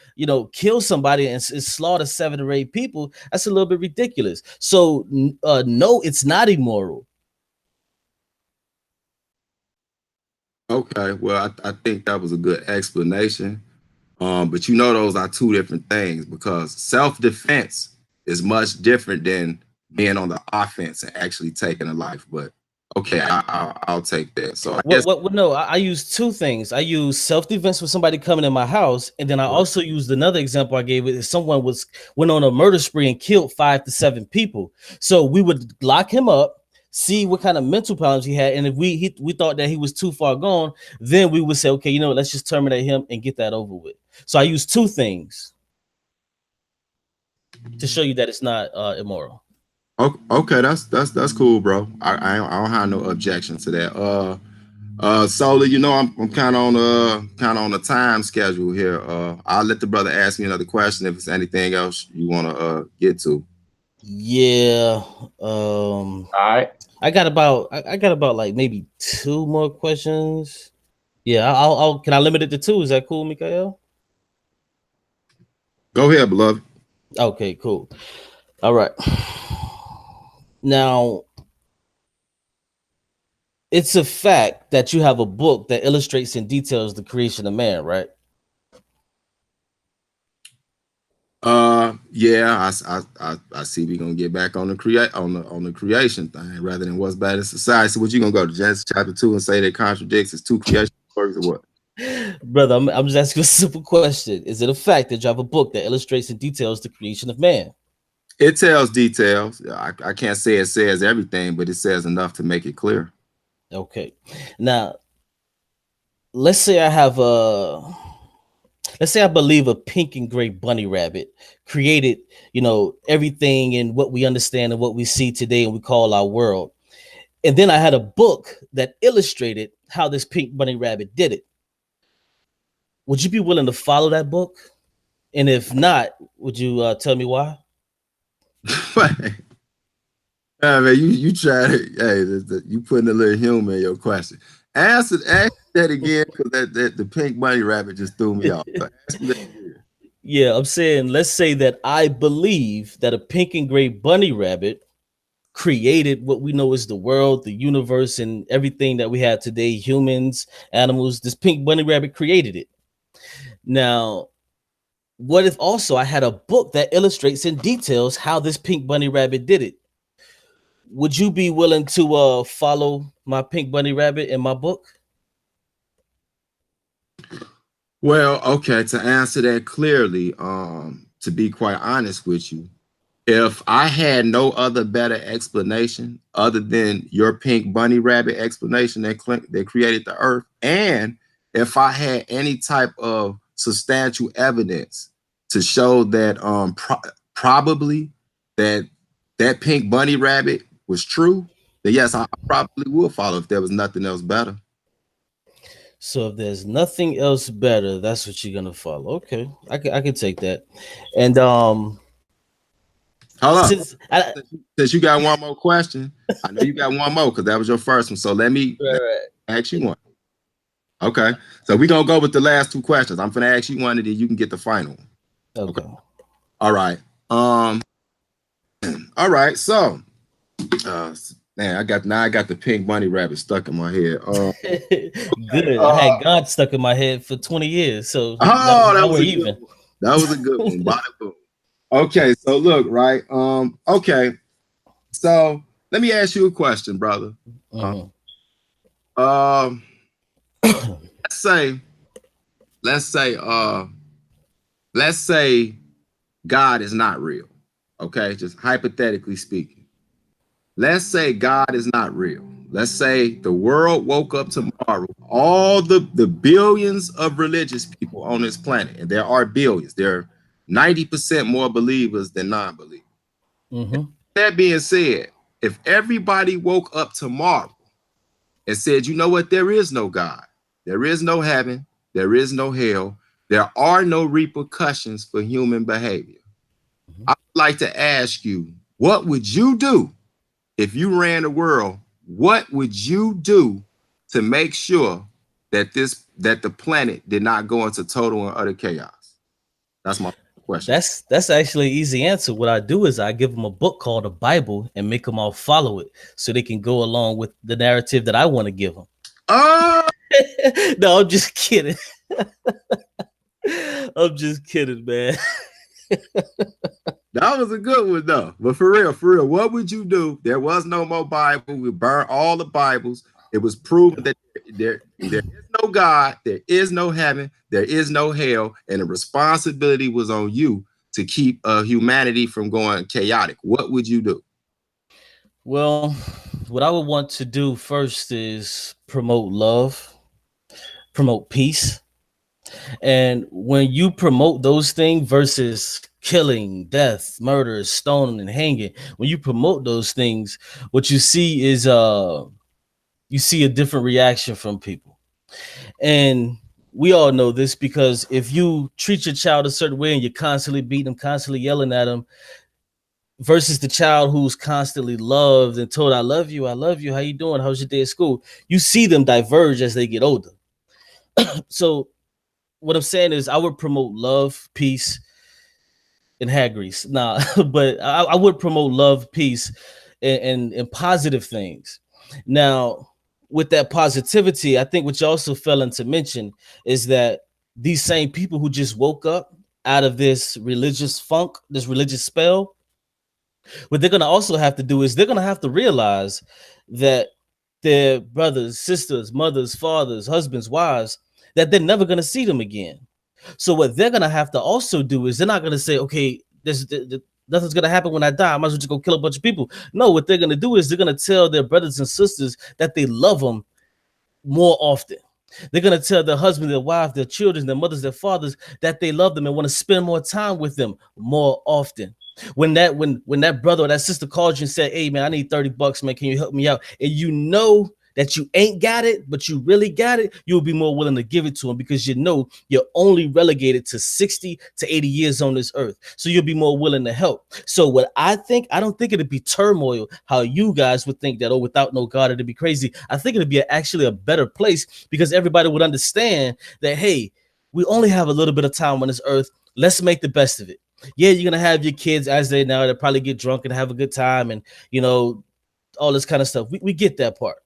kill somebody and slaughter 7 or 8 people, that's a little bit ridiculous. So, no, it's not immoral. Okay, well, I think that was a good explanation. But those are two different things, because self-defense is much different than being on the offense and actually taking a life. But okay, I'll take that. So I use two things. I use self-defense for somebody coming in my house, and then I also used another example I gave. It someone went on a murder spree and killed 5 to 7 people. So we would lock him up, see what kind of mental problems he had, and if we thought that he was too far gone, then we would say, okay, let's just terminate him and get that over with. So I use two things to show you that it's not immoral. Okay, that's cool, bro. I don't have no objection to that. Solar, I'm kind of on a time schedule here. I'll let the brother ask me another question if it's anything else you want to get to. Yeah. All right. I got about like maybe 2 more questions. Yeah, I'll can I limit it to 2? Is that cool, MIKHA'EL? Go ahead, beloved. Okay, cool. All right. Now, it's a fact that you have a book that illustrates and details the creation of man, right? Yeah, I see we're gonna get back on the creation thing rather than what's bad in society. So what you gonna go to Genesis chapter 2 and say that contradicts? It's 2 creation stories or what? Brother, I'm just asking a simple question. Is it a fact that you have a book that illustrates and details the creation of man? It tells details. I can't say it says everything, but it says enough to make it clear. Okay. Now, let's say I believe a pink and gray bunny rabbit created, everything in what we understand and what we see today and we call our world. And then I had a book that illustrated how this pink bunny rabbit did it. Would you be willing to follow that book? And if not, would you tell me why? Man, you try to, you putting a little humor in your question. Ask that again, because that the pink bunny rabbit just threw me off. So ask me that again. Yeah, I'm saying, let's say that I believe that a pink and gray bunny rabbit created what we know as the world, the universe, and everything that we have today, humans, animals. This pink bunny rabbit created it. Now, what if also I had a book that illustrates and details how this pink bunny rabbit did it? Would you be willing to follow my pink bunny rabbit in my book? Well, okay, to answer that clearly, to be quite honest with you, if I had no other better explanation other than your pink bunny rabbit explanation that created the earth, and if I had any type of substantial evidence to show that probably that pink bunny rabbit was true, then yes, I probably would follow if there was nothing else better. So if there's nothing else better, that's what you're gonna follow. Okay, I can take that. And hold on. Since you got one more question, I know you got one more because that was your first one. So let me ask you one. Okay, so we're gonna go with the last 2 questions. I'm gonna ask you one, and then you can get the final one. Okay. All right. All right. So Man, I got the pink bunny rabbit stuck in my head. Good. I had God stuck in my head for 20 years, so that was we're a even. good one. That was a good one. Bada boom. Okay, so look, right. Okay. So let me ask you a question, brother. Mm-hmm. Let's say God is not real. Okay, just hypothetically speaking. Let's say God is not real. Let's say the world woke up tomorrow, all the billions of religious people on this planet, and there are billions, there are 90% more believers than non-believers. Mm-hmm. That being said, if everybody woke up tomorrow and said, you know what, there is no God, there is no heaven, there is no hell, there are no repercussions for human behavior. Mm-hmm. I'd like to ask you, what would you do if you ran the world? What would you do to make sure that the planet did not go into total and utter chaos? That's my question. That's actually an easy answer. What I do is I give them a book called the Bible and make them all follow it so they can go along with the narrative that I want to give them. No, I'm just kidding. I'm just kidding, man. That was a good one, though. But for real, what would you do? There was no more Bible. We burned all the Bibles. It was proven that there is no God, there is no heaven, there is no hell, and the responsibility was on you to keep humanity from going chaotic. What would you do? Well, what I would want to do first is promote love, promote peace. And when you promote those things versus killing, death, murder, stoning, and hanging, when you promote those things, what you see is you see a different reaction from people. And we all know this because if you treat your child a certain way and you're constantly beating them, constantly yelling at them, versus the child who's constantly loved and told, I love you, how you doing, how's your day at school, you see them diverge as they get older. So what I'm saying is I would promote love, peace, and hair grease. Nah, but I would promote love, peace, and positive things. Now, with that positivity, I think what you also failing to mention is that these same people who just woke up out of this religious funk, this religious spell, what they're going to also have to do is they're going to have to realize that their brothers, sisters, mothers, fathers, husbands, wives, that they're never going to see them again. So what they're going to have to also do is they're not going to say, okay, nothing's going to happen when I die. I might as well just go kill a bunch of people. No, what they're going to do is they're going to tell their brothers and sisters that they love them more often. They're going to tell their husband, their wife, their children, their mothers, their fathers that they love them and want to spend more time with them more often. When that brother or that sister calls you and said, hey man, I need $30, man, can you help me out? And you know that you ain't got it, but you really got it, you'll be more willing to give it to them because you know you're only relegated to 60 to 80 years on this earth. So you'll be more willing to help. So what I don't think it'd be turmoil how you guys would think that, oh, without no God, it'd be crazy. I think it'd be actually a better place because everybody would understand that, hey, we only have a little bit of time on this earth. Let's make the best of it. Yeah, you're gonna have your kids as they now, they'll probably get drunk and have a good time and you know all this kind of stuff. We get that part.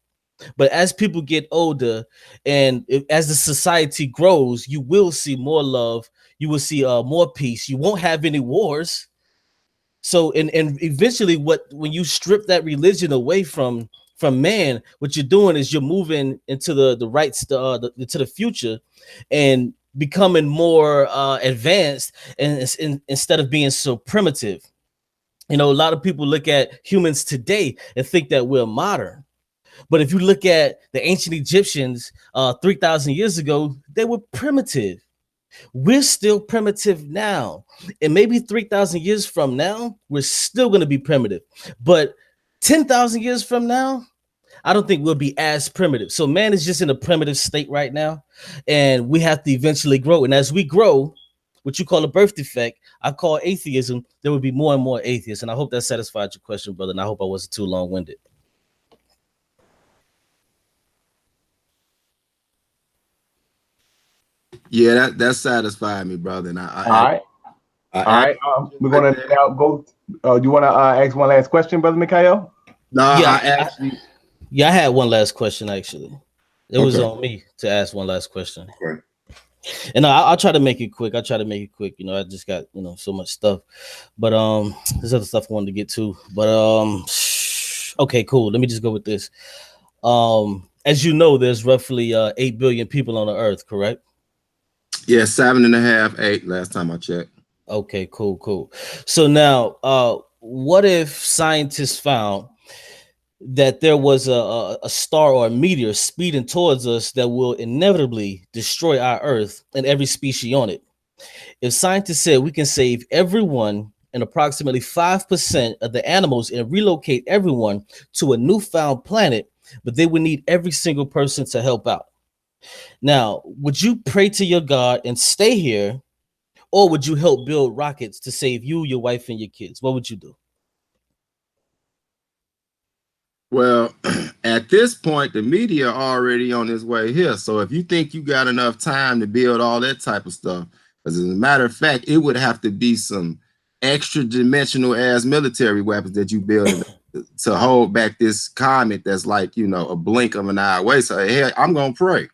But as people get older and as the society grows, you will see more love, you will see more peace, you won't have any wars. So and eventually when you strip that religion away from man, what you're doing is you're moving into the rights to the future and becoming more advanced and instead of being so primitive. You know, a lot of people look at humans today and think that we're modern. But if you look at the ancient Egyptians 3,000 years ago, they were primitive. We're still primitive now. And maybe 3,000 years from now, we're still going to be primitive. But 10,000 years from now, I don't think we'll be as primitive. So man is just in a primitive state right now. And we have to eventually grow. And as we grow, what you call a birth defect, I call atheism, there will be more and more atheists. And I hope that satisfied your question, brother. And I hope I wasn't too long-winded. Yeah, that satisfied me, brother. And all right. We're gonna now go. Do you want to ask one last question, Brother MIKHA'EL? No, Yeah, I actually. I had one last question actually. It was Okay. on me to ask one last question. Okay. And I'll try to make it quick. You know, I just got, you know, so much stuff. But there's other stuff I wanted to get to. But okay, cool. Let me just go with this. As you know, there's roughly 8 billion people on the earth, correct? Yeah, 7.5, 8 last time I checked. Okay, cool. So now, what if scientists found that there was a star or a meteor speeding towards us that will inevitably destroy our Earth and every species on it? If scientists said we can save everyone and approximately 5% of the animals and relocate everyone to a newfound planet, but they would need every single person to help out. Now, would you pray to your God and stay here, or would you help build rockets to save you, your wife, and your kids? What would you do? Well, at this point, the media already on its way here. So if you think you got enough time to build all that type of stuff, because as a matter of fact, it would have to be some extra dimensional ass military weapons that you build to hold back this comet that's like, you know, a blink of an eye away. So hey, I'm gonna pray.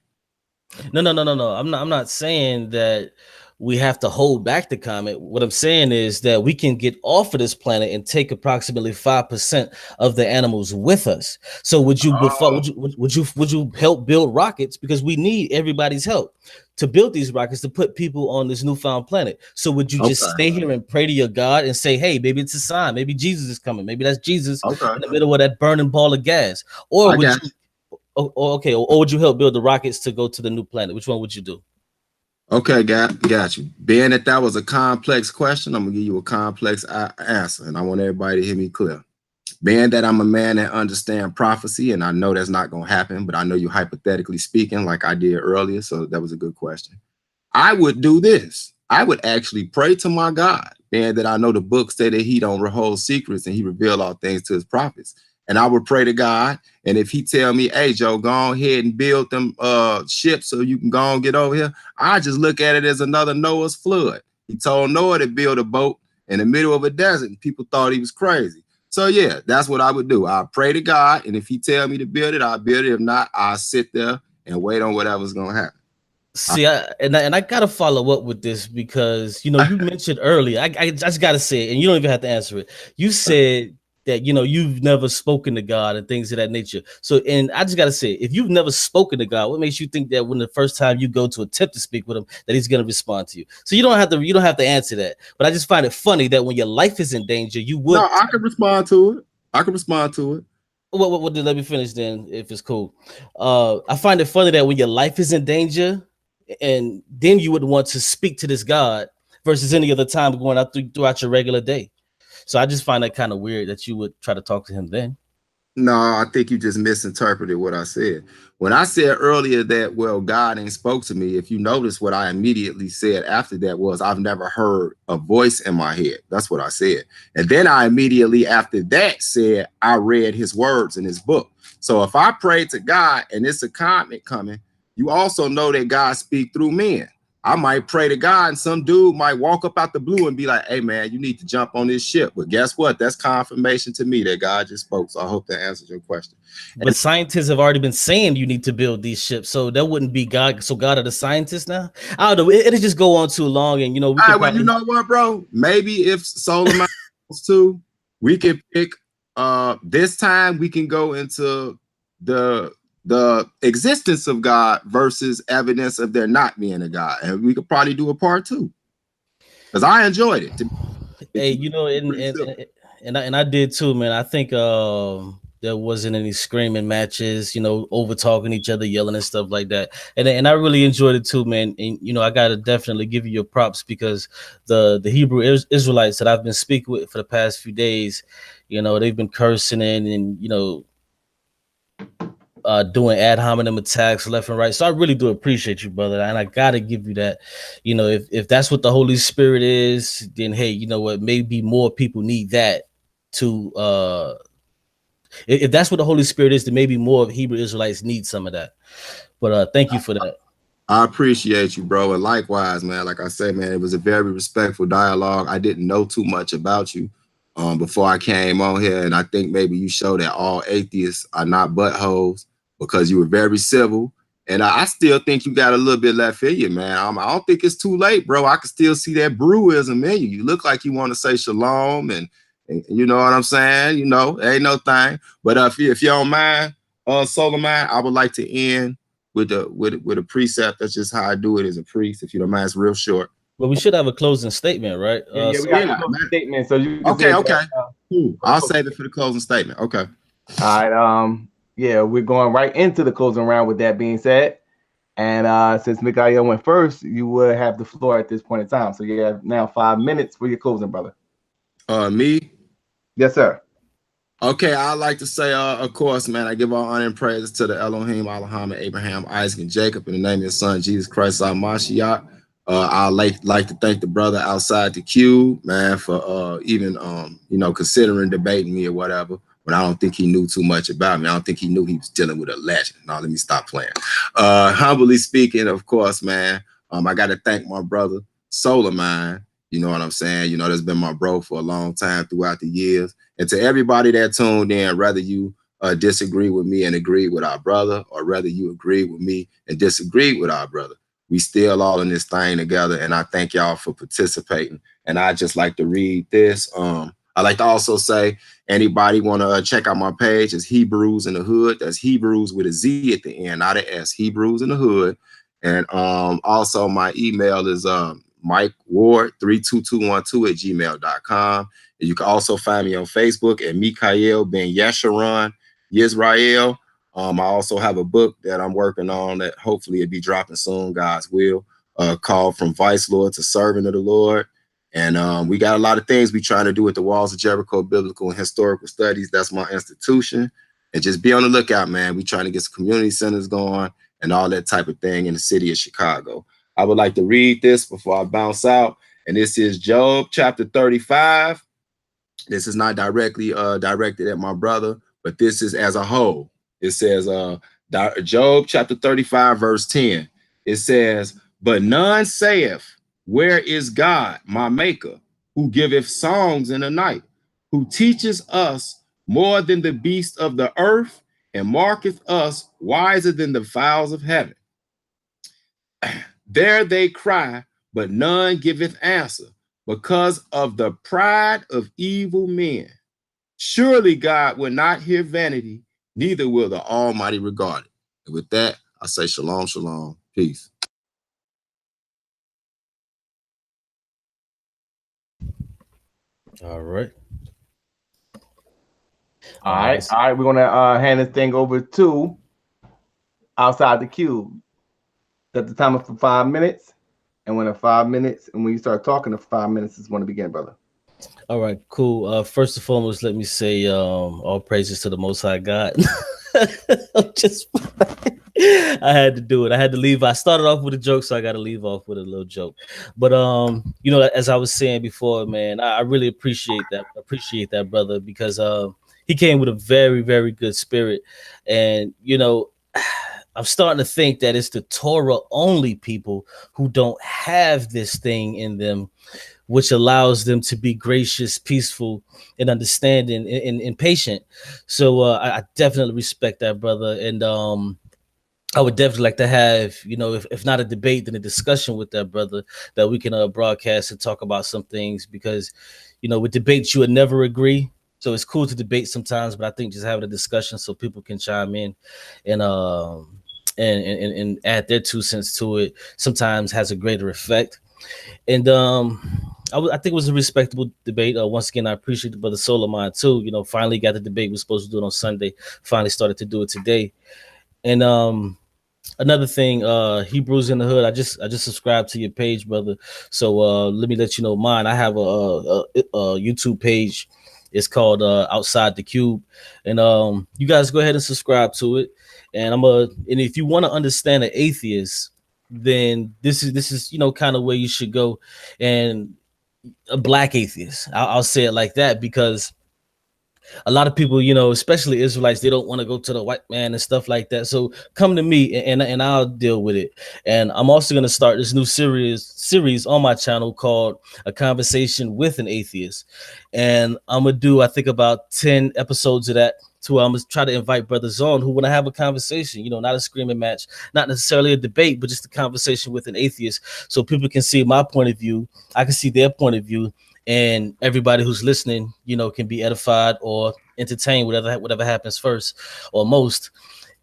No. I'm not saying that we have to hold back the comet. What I'm saying is that we can get off of this planet and take approximately 5% of the animals with us. So would you would you help build rockets, because we need everybody's help to build these rockets to put people on this newfound planet? So would you just stay here and pray to your God and say, hey, maybe it's a sign, maybe Jesus is coming, maybe that's Jesus in the middle of that burning ball of gas? Or would you or would you help build the rockets to go to the new planet? Which one would you do? Okay, got you. Being that was a complex question, I'm gonna give you a complex answer, and I want everybody to hear me clear. Being that I'm a man that understands prophecy, and I know that's not gonna happen, but I know you hypothetically speaking, like I did earlier, so that was a good question. I would do this. I would actually pray to my God, being that I know the book say that he don't hold secrets and he reveal all things to his prophets. And I would pray to God, and if he tell me, hey, Joe, go ahead and build them ships so you can go and get over here, I just look at it as another Noah's flood. He told Noah to build a boat in the middle of a desert, and people thought he was crazy. So yeah, that's what I would do. I pray to God, and if he tell me to build it, I'll build it. If not, I'll sit there and wait on whatever's gonna happen. See, I gotta follow up with this, because you know you mentioned earlier. I just gotta say it, and you don't even have to answer it. You said that, you know, you've never spoken to God and things of that nature. So, and I just gotta say, if you've never spoken to God, what makes you think that when the first time you go to attempt to speak with him, that he's gonna respond to you? So you don't have to answer that. But I just find it funny that when your life is in danger, you would. No, I can respond to it. Well, let me finish then, if it's cool. I find it funny that when your life is in danger, and then you would want to speak to this God versus any other time going out throughout your regular day. So I just find that kind of weird that you would try to talk to him then. No, I think you just misinterpreted what I said. When I said earlier that, well, God ain't spoke to me, if you notice what I immediately said after that was, I've never heard a voice in my head. That's what I said. And then I immediately after that said, I read his words in his book. So if I pray to God and it's a comment coming, you also know that God speak through men. I might pray to God and some dude might walk up out the blue and be like, hey, man, you need to jump on this ship. But guess what? That's confirmation to me that God just spoke. So I hope that answers your question. But scientists have already been saying you need to build these ships. So that wouldn't be God. So God are the scientists now? I don't know. It'll just go on too long. And, you know, we all right, well, you know what, bro? Maybe if Solar Mountains too, we can pick this time we can go into the existence of God versus evidence of there not being a God, and we could probably do a part 2 because I enjoyed it. Hey, you know, and I did too, man. I think there wasn't any screaming matches, you know, over talking each other, yelling and stuff like that, and I really enjoyed it too, man. And you know, I gotta definitely give you your props, because the Hebrew Israelites that I've been speaking with for the past few days, you know, they've been cursing and you know, doing ad hominem attacks left and right. So I really do appreciate you, brother. And I gotta give you that. You know, if that's what the Holy Spirit is, then hey, you know what? Maybe more people need that to if that's what the Holy Spirit is, then maybe more of Hebrew Israelites need some of that. But thank you for that. I appreciate you, bro. And likewise, man, like I said, man, it was a very respectful dialogue. I didn't know too much about you. before I came on here, and I think maybe you showed that all atheists are not buttholes because you were very civil. And I still think you got a little bit left in you, man. I don't think it's too late, bro. I can still see that brewism in you. You look like you want to say shalom, and you know what I'm saying? You know, ain't no thing. But if you don't mind, Solar Man, I would like to end with a precept. That's just how I do it as a priest. If you don't mind, it's real short. Well, we should have a closing statement, right? Yeah, we got a closing statement, so you can okay, say okay. Cool. I'll closing. save it for the closing statement. Okay. All right. Yeah, we're going right into the closing round with that being said. And since MIKHA'EL went first, you would have the floor at this point in time. So you have now 5 minutes for your closing, brother. Me? Yes, sir. Okay, I'd like to say, of course, man, I give all honor and praises to the Elohim, Allaham, Abraham, Isaac, and Jacob in the name of his son, Jesus Christ, our Mashiach. I'd like to thank the brother outside the queue, man, for even, considering debating me or whatever, when I don't think he knew too much about me. I don't think he knew he was dealing with a legend. Now, let me stop playing. Humbly speaking, of course, man, I got to thank my brother, Solar Man. You know what I'm saying? You know, that's been my bro for a long time throughout the years. And to everybody that tuned in, whether you disagree with me and agree with our brother, or whether you agree with me and disagree with our brother, we still all in this thing together. And I thank y'all for participating. And I just like to read this. I like to also say, anybody want to check out my page? It's Hebrews in the Hood. That's Hebrews with a Z at the end, not an S. Hebrews in the Hood. And also my email is Mike Ward 32212@gmail.com. And you can also find me on Facebook at MIKHA'EL Ben Yesharon Yisrael. I also have a book that I'm working on that hopefully it'll be dropping soon, God's will, called From Vice Lord to Servant of the Lord. And we got a lot of things we trying to do at the Walls of Jericho Biblical and Historical Studies. That's my institution. And just be on the lookout, man. We trying to get some community centers going and all that type of thing in the city of Chicago. I would like to read this before I bounce out. And this is Job chapter 35. This is not directly directed at my brother, but this is as a whole. It says Job chapter 35, verse 10. It says, but none saith, where is God, my maker, who giveth songs in the night, who teaches us more than the beasts of the earth, and marketh us wiser than the fowls of heaven. There they cry, but none giveth answer, because of the pride of evil men. Surely God will not hear vanity, neither will the Almighty regard it. And with that, I say shalom, shalom, peace. All right. All right. We're gonna hand this thing over to outside the queue. Set the timer for 5 minutes, and when you start talking, the 5 minutes is going to begin, brother. All right, cool. First and foremost, let me say all praises to the Most High God. I had to do it. I had to leave. I started off with a joke, so I got to leave off with a little joke. But as I was saying before, man, I really appreciate that, brother, because he came with a very, very good spirit, and I'm starting to think that it's the Torah only people who don't have this thing in them, which allows them to be gracious, peaceful, and understanding and patient. So I definitely respect that, brother. And I would definitely like to have, if not a debate, then a discussion with that brother that we can broadcast and talk about some things, because, with debates, you would never agree. So it's cool to debate sometimes, but I think just having a discussion so people can chime in and add their 2 cents to it sometimes has a greater effect. And I think it was a respectable debate. Once again, I appreciate the brother Solomon too. Finally got the debate. We're supposed to do it on Sunday. Finally started to do it today. And another thing, Hebrews in the Hood. I just subscribed to your page, brother. So let me let you know mine. I have a YouTube page. It's called Outside the Cube, and you guys go ahead and subscribe to it. And and if you want to understand an atheist, then this is kind of where you should go. And a black atheist, I'll say it like that, because a lot of people, you know, especially Israelites, they don't want to go to the white man and stuff like that. So come to me and I'll deal with it. And I'm also going to start this new series on my channel called A Conversation with an Atheist. And I'm going to do, I think, about 10 episodes of that. So I'm going to try to invite brothers on who want to have a conversation, you know, not a screaming match, not necessarily a debate, but just a conversation with an atheist. So people can see my point of view. I can see their point of view. And everybody who's listening, you know, can be edified or entertained, whatever happens first or most.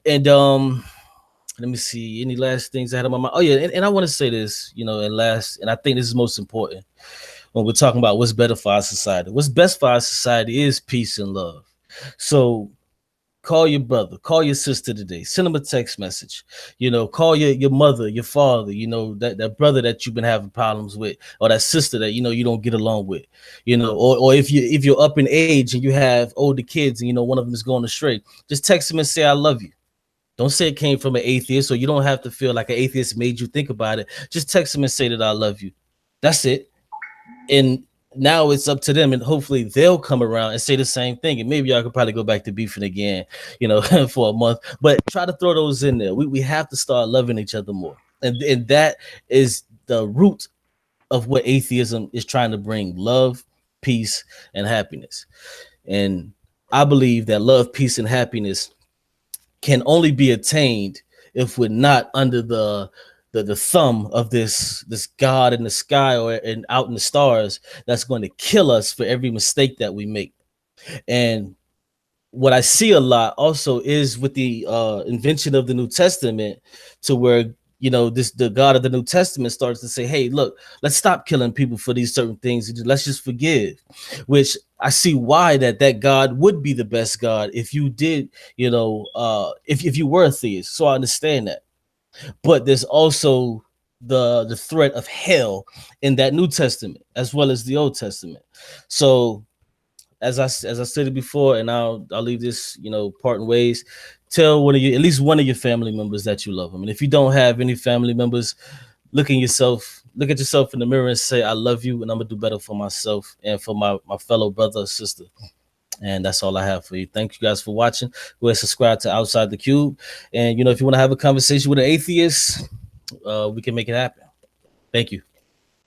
And let me see, any last things I had on my mind. Oh yeah, and I want to say this, you know, and I think this is most important when we're talking about what's better for our society. What's best for our society is peace and love. So call your brother, call your sister today, send them a text message, you know, call your mother, your father, you know, that brother that you've been having problems with, or that sister that, you know, you don't get along with, you know, or if you're up in age and you have older kids and, you know, one of them is going astray, just text them and say, I love you. Don't say it came from an atheist, so you don't have to feel like an atheist made you think about it. Just text them and say that I love you. That's it. And now it's up to them, and hopefully they'll come around and say the same thing. And maybe y'all could probably go back to beefing again, you know, for a month. But try to throw those in there. We have to start loving each other more. And that is the root of what atheism is trying to bring: love, peace, and happiness. And I believe that love, peace, and happiness can only be attained if we're not under the thumb of this God in the sky and out in the stars that's going to kill us for every mistake that we make. And what I see a lot also is with the invention of the New Testament, to where, you know, the God of the New Testament starts to say, hey, look, let's stop killing people for these certain things. Let's just forgive, which I see why that God would be the best God if you did, you know, if you were a theist. So I understand that. But there's also the threat of hell in that New Testament as well as the Old Testament. So as I said it before, and I'll leave this, you know, parting ways. Tell at least one of your family members that you love them. And if you don't have any family members, look at yourself in the mirror and say, I love you, and I'm gonna do better for myself and for my fellow brother or sister. And that's all I have for you. Thank you guys for watching. Go ahead and subscribe to Outside the Cube. And, you know, if you want to have a conversation with an atheist, we can make it happen. Thank you.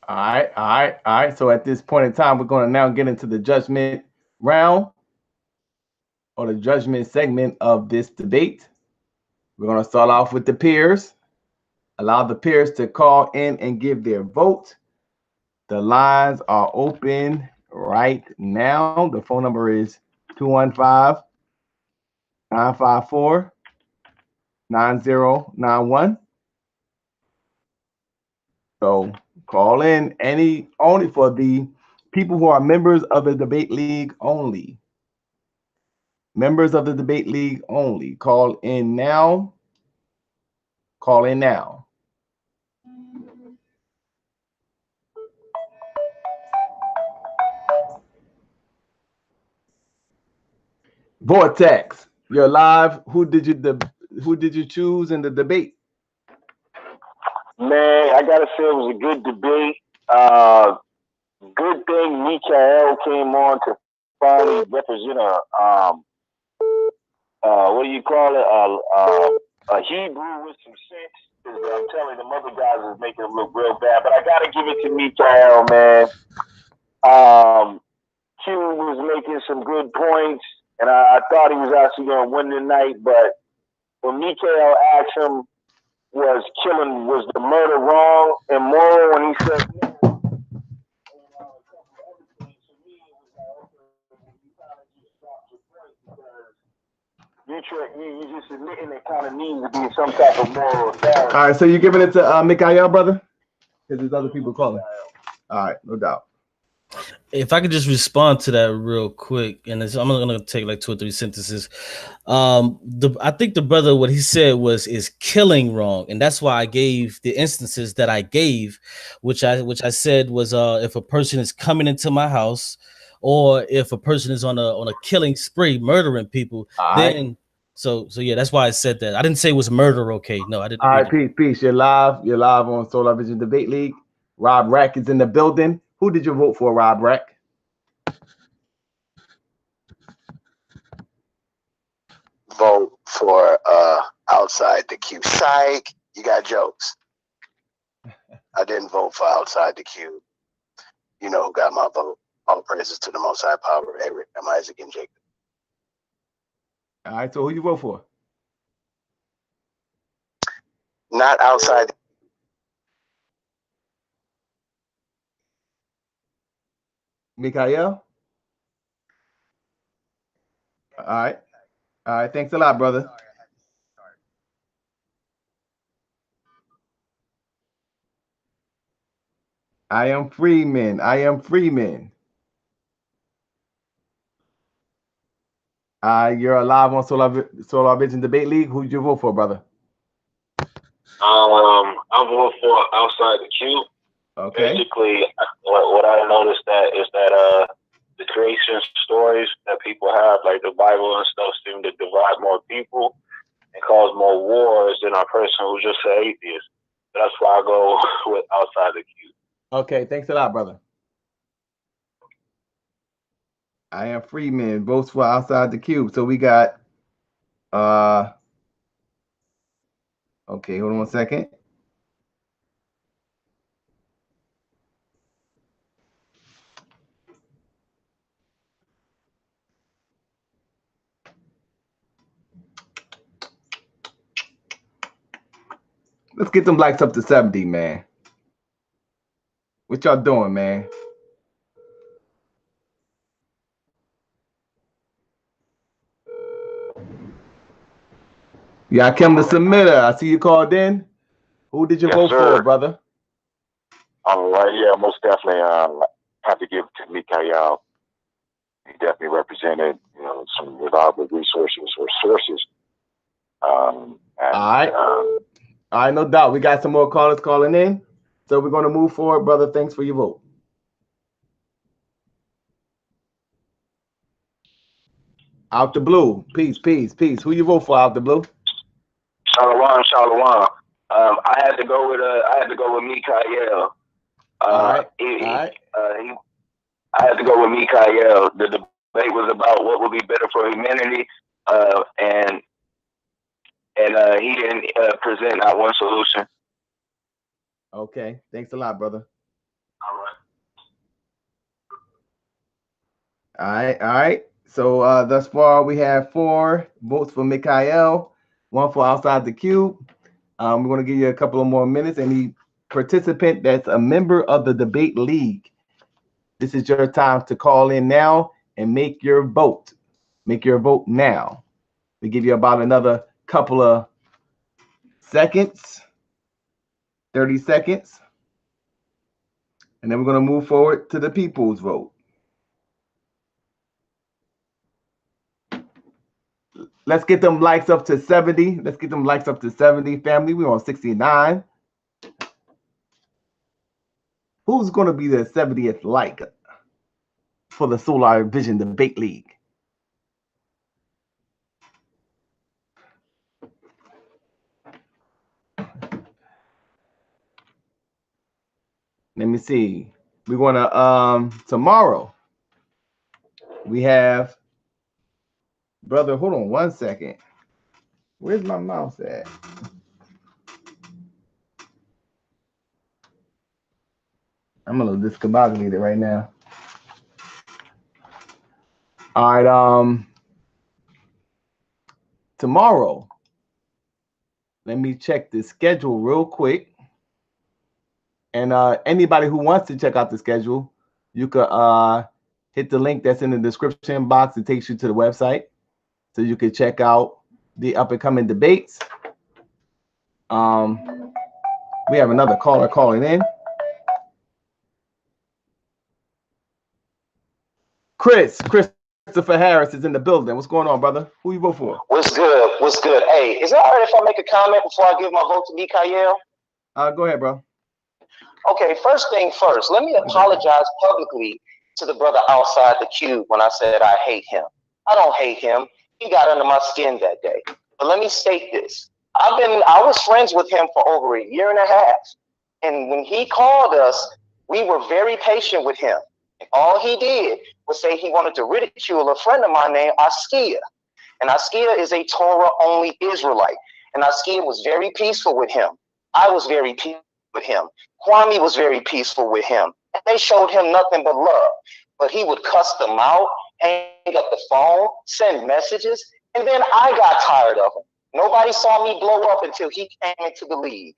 All right. So at this point in time, we're going to now get into the judgment round, or the judgment segment of this debate. We're going to start off with the peers. Allow the peers to call in and give their vote. The lines are open right now. The phone number is 215-954-9091. So call in only for the people who are members of the debate league only. Members of the debate league only. Call in now. Call in now. Vortex, you're live. Who did you choose in the debate? Man, I gotta say it was a good debate. Good thing MIKHA'EL came on to finally represent what do you call it? A Hebrew with some sense. I'm telling the other guys is making him look real bad, but I gotta give it to MIKHA'EL, man. Q was making some good points, and I thought he was actually gonna win tonight, but when MIKHA'EL asked him, was the murder wrong and moral, when he said no, and a couple other things, to me it was like, okay, you kind of just dropped your point, because you just admitting it kind of needs to be some type of moral authority. All right, so you're giving it to MIKHA'EL, brother? Because there's other people calling. All right, no doubt. If I could just respond to that real quick, and I'm going to take like 2 or 3 sentences. I think the brother, what he said is killing wrong, and that's why I gave the instances that I gave, which I said was if a person is coming into my house, or if a person is on a killing spree, murdering people, then so yeah, that's why I said that. I didn't say it was murder. Okay, no, I didn't. All right, peace. You're live on Solar Vision Debate League. Rob Rack is in the building. Who did you vote for, Rob Rack? vote for outside the queue. Psych, you got jokes. I didn't vote for outside the queue. You know who got my vote. All praises to the Most High Power, Eric, Isaac, and Jacob. All right, so who you vote for? Not outside. MIKHA'EL? All right. All right, thanks a lot, brother. I am Freeman. I am Freeman. You're alive on Solar Vision Debate League. Who'd you vote for, brother? I vote for outside the queue. Okay. Basically, what I noticed is that the creation stories that people have, like the Bible and stuff, seem to divide more people and cause more wars than a person who's just an atheist. That's why I go with outside the queue. Okay, thanks a lot, brother. I am Freeman. Votes for outside the cube. So we got okay, hold on 1 second. Let's get them likes up to 70, man. What y'all doing, man? Yeah, Kim the submitter. I see you called in. Who did you vote for, brother? All right, yeah, most definitely. Have to give to MIKHA'EL. He definitely represented, some reliable resources or sources. All right. All right, no doubt. We got some more callers calling in. So we're going to move forward, brother. Thanks for your vote. Out the blue. Peace, peace, peace. Who you vote for, out the blue? Shalom, shalom. I had to go with MIKHA'EL. All right. I had to go with MIKHA'EL. The debate was about what would be better for humanity, and he didn't present not one solution. Okay, thanks a lot, brother. All right. So thus far we have 4 votes for MIKHA'EL, 1 for outside the cube. We're going to give you a couple of more minutes. Any participant that's a member of the debate league, this is your time to call in now and make your vote. Make your vote now. We give you about another couple of seconds, 30 seconds. And then we're going to move forward to the people's vote. Let's get them likes up to 70. Let's get them likes up to 70, family. We're on 69. Who's going to be the 70th like for the Solar Vision Debate League? Let me see. We're going to, tomorrow, we have, brother, hold on 1 second. Where's my mouse at? I'm a little discombobulated right now. All right, tomorrow, let me check the schedule real quick. And anybody who wants to check out the schedule, you could hit the link that's in the description box. It takes you to the website. So you can check out the up-and-coming debates. We have another caller calling in. Christopher Harris is in the building. What's going on, brother? Who you vote for? What's good? What's good? Hey, is it all right if I make a comment before I give my vote to MIKHA'EL? Go ahead, bro. Okay, first thing first, let me apologize publicly to the brother outside the cube when I said I hate him. I don't hate him. He got under my skin that day. But let me state this. I was friends with him for over 1.5 years. And when he called us, we were very patient with him. And all he did was say he wanted to ridicule a friend of mine named Askia. And Askia is a Torah-only Israelite. And Askia was very peaceful with him. I was very peaceful with him. Kwame was very peaceful with him. And they showed him nothing but love. But he would cuss them out, hang up the phone, send messages, and then I got tired of him. Nobody saw me blow up until he came into the league.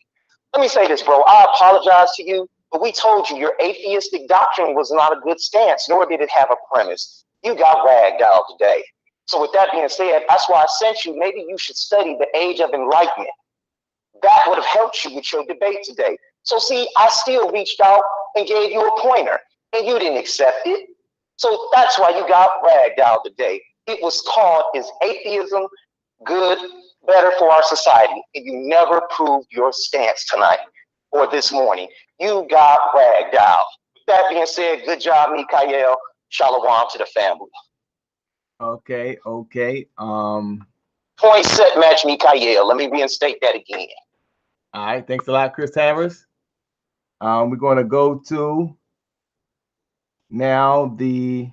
Let me say this, bro. I apologize to you, but we told you your atheistic doctrine was not a good stance, nor did it have a premise. You got ragged out today. So with that being said, that's why I sent you. Maybe you should study the Age of Enlightenment. That would have helped you with your debate today. So see, I still reached out and gave you a pointer, and you didn't accept it. So that's why you got ragged out today. It was called, is atheism good, better for our society? And you never proved your stance tonight or this morning. You got ragged out. With that being said, good job, MIKHA'EL. Shalom to the family. Okay. Point set match, MIKHA'EL. Let me reinstate that again. All right. Thanks a lot, Chris Harris. We're going to go to now the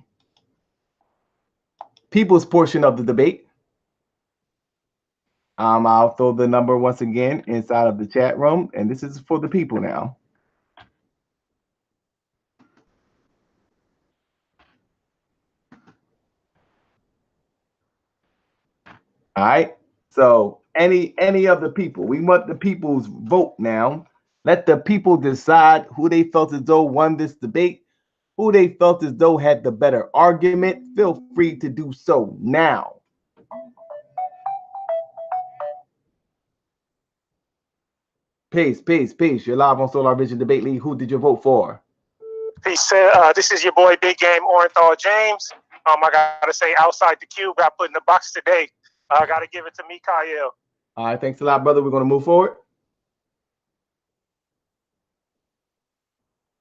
people's portion of the debate. I'll throw the number once again inside of the chat room, and this is for the people now. All right. So any of the people, we want the people's vote now. Let the people decide who they felt as though won this debate, who they felt as though had the better argument. Feel free to do so now. Peace. You're live on Solar Vision Debate League. Who did you vote for? Peace. This is your boy, Big Game Orenthal James. I gotta say, outside the cube, got put in the box today. I gotta give it to MIKHA'EL. All right, thanks a lot, brother. We're gonna move forward.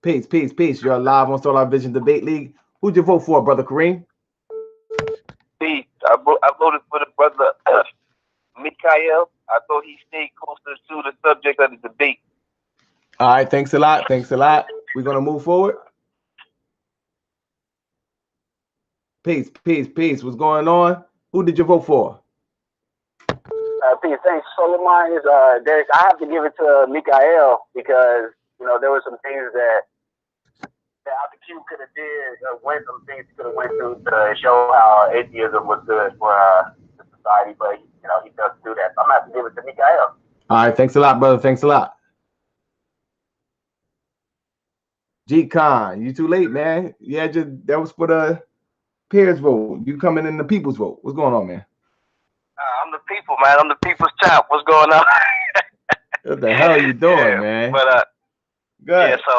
Peace. You're live on Solar Vision Debate League. Who'd you vote for, brother Kareem? Peace. I voted for the brother MIKHA'EL. I thought he stayed closer to the subject of the debate. All right, thanks a lot. We're gonna move forward. Peace. What's going on? Who did you vote for? Peace. Thanks. Solomon is Derek. I have to give it to MIKHA'EL because there were some things that the Q could have did, some things he could have went through to show how atheism was good for the society, but he doesn't do that. So I'm gonna have to give it to MIKHA'EL. All right, thanks a lot, brother. Thanks a lot. G Khan, you too late, man. Yeah, that was for the peers vote. You coming in the people's vote. What's going on, man? I'm the people, man. I'm the people's champ. What's going on? What the hell are you doing, man? But good. Yeah, so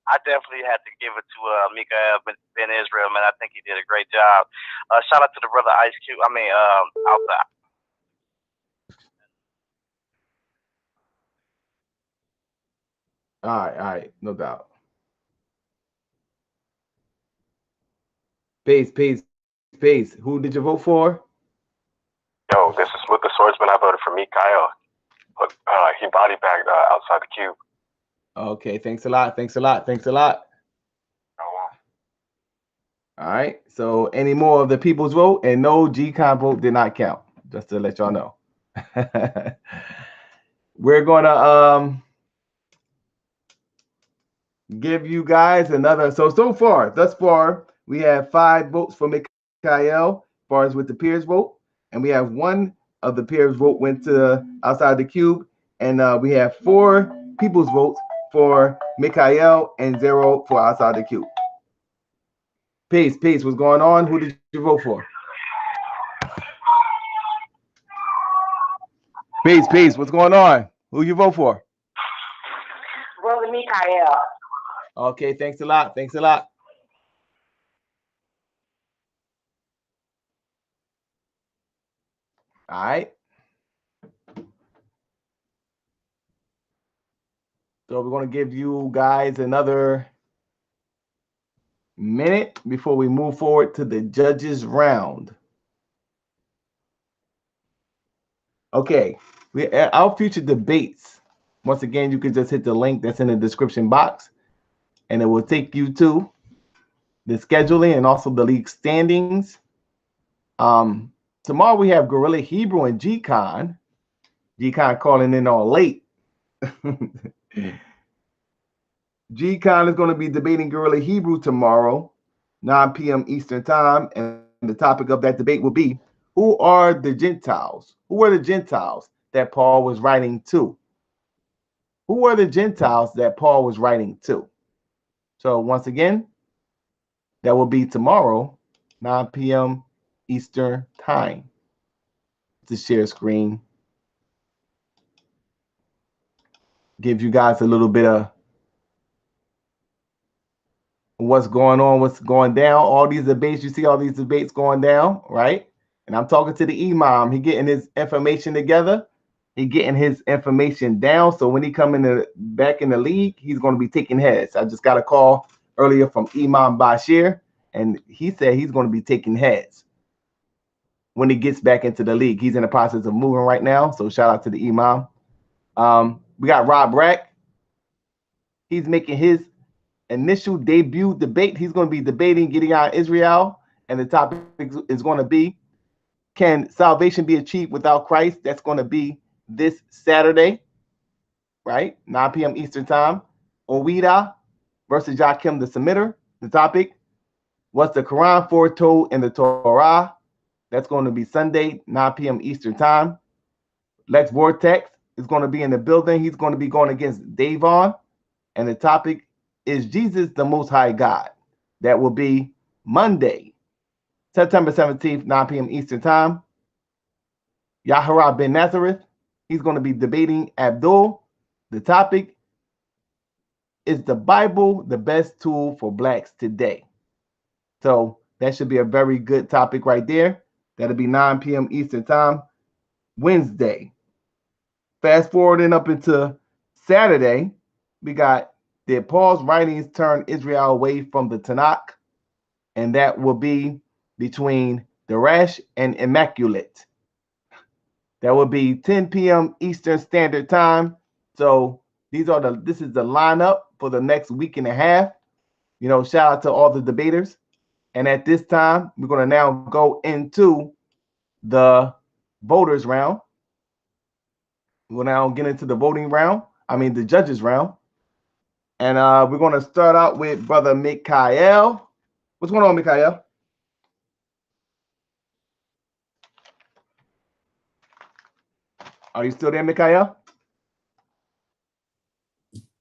I definitely had to give it to MIKHA'EL Ben Israel, man. I think he did a great job. Shout out to the brother Ice Cube. Outside. All right, no doubt. Peace. Who did you vote for? Yo, this is Smooth the Swordsman. I voted for MIKHA'EL. He body bagged outside the cube. Okay, thanks a lot. All right, so any more of the people's vote? And no, G-Con vote did not count, just to let y'all know. We're going to give you guys another. So far, thus far, we have 5 votes for MIKHA'EL, as far as with the peers vote. And we have 1 of the peers vote went to outside the cube. And we have 4 people's votes for MIKHA'EL and 0 for outside the cube. Peace. What's going on? Who did you vote for? Peace. What's going on? Who you vote for? Brother MIKHA'EL. Okay, thanks a lot. All right. So we're going to give you guys another minute before we move forward to the judges round. Okay, our future debates. Once again, you can just hit the link that's in the description box, and it will take you to the scheduling and also the league standings. Tomorrow we have Gorilla Hebrew and G-Con. G-Con calling in all late. G-Con is going to be debating Gorilla Hebrew tomorrow, 9 p.m. Eastern Time. And the topic of that debate will be, who are the Gentiles? Who are the Gentiles that Paul was writing to? Who are the Gentiles that Paul was writing to? So once again, that will be tomorrow, 9 p.m. Eastern Time. To share screen. Gives you guys a little bit of what's going on, what's going down. All these debates, you see all these debates going down, right? And I'm talking to the imam. He getting his information together. He getting his information down. So when he come back in the league, he's going to be taking heads. I just got a call earlier from Imam Bashir, and he said he's going to be taking heads when he gets back into the league. He's in the process of moving right now. So shout out to the imam. We got Rob Rack. He's making his initial debut debate. He's going to be debating Gideon Israel, and the topic is going to be, can salvation be achieved without Christ? That's going to be this Saturday, right? 9 p.m. Eastern Time. Owida versus Joachim the Semitter. The topic, what's the Quran foretold in the Torah? That's going to be Sunday, 9 p.m. Eastern Time. Lex Vortex is going to be in the building. He's going to be going against Davon. And the topic is Jesus the Most High God. That will be Monday, September 17th, 9 p.m. Eastern Time. Yahara Ben Nazareth, he's going to be debating Abdul. The topic is the Bible the best tool for blacks today? So that should be a very good topic right there. That'll be 9 p.m. Eastern Time, Wednesday. Fast forwarding up into Saturday, we got, did Paul's writings turn Israel away from the Tanakh? And that will be between Darash and Immaculate. That will be 10 p.m. Eastern Standard Time. So this is the lineup for the next week and a half. You know, shout out to all the debaters. And at this time, we're going to now go into the voters round. We'll now get into the voting round. I mean, the judges round. And we're going to start out with Brother MIKHA'EL. What's going on, MIKHA'EL? Are you still there, MIKHA'EL?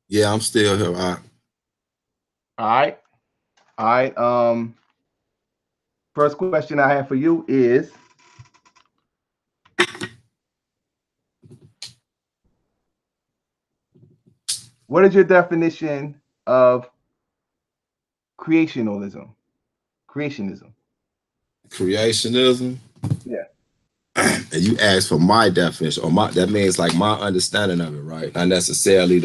Yeah, I'm still here. All right. First question I have for you is, what is your definition of creationism? Creationism. Yeah. And you asked for my definition, or that means like my understanding of it, right? Not necessarily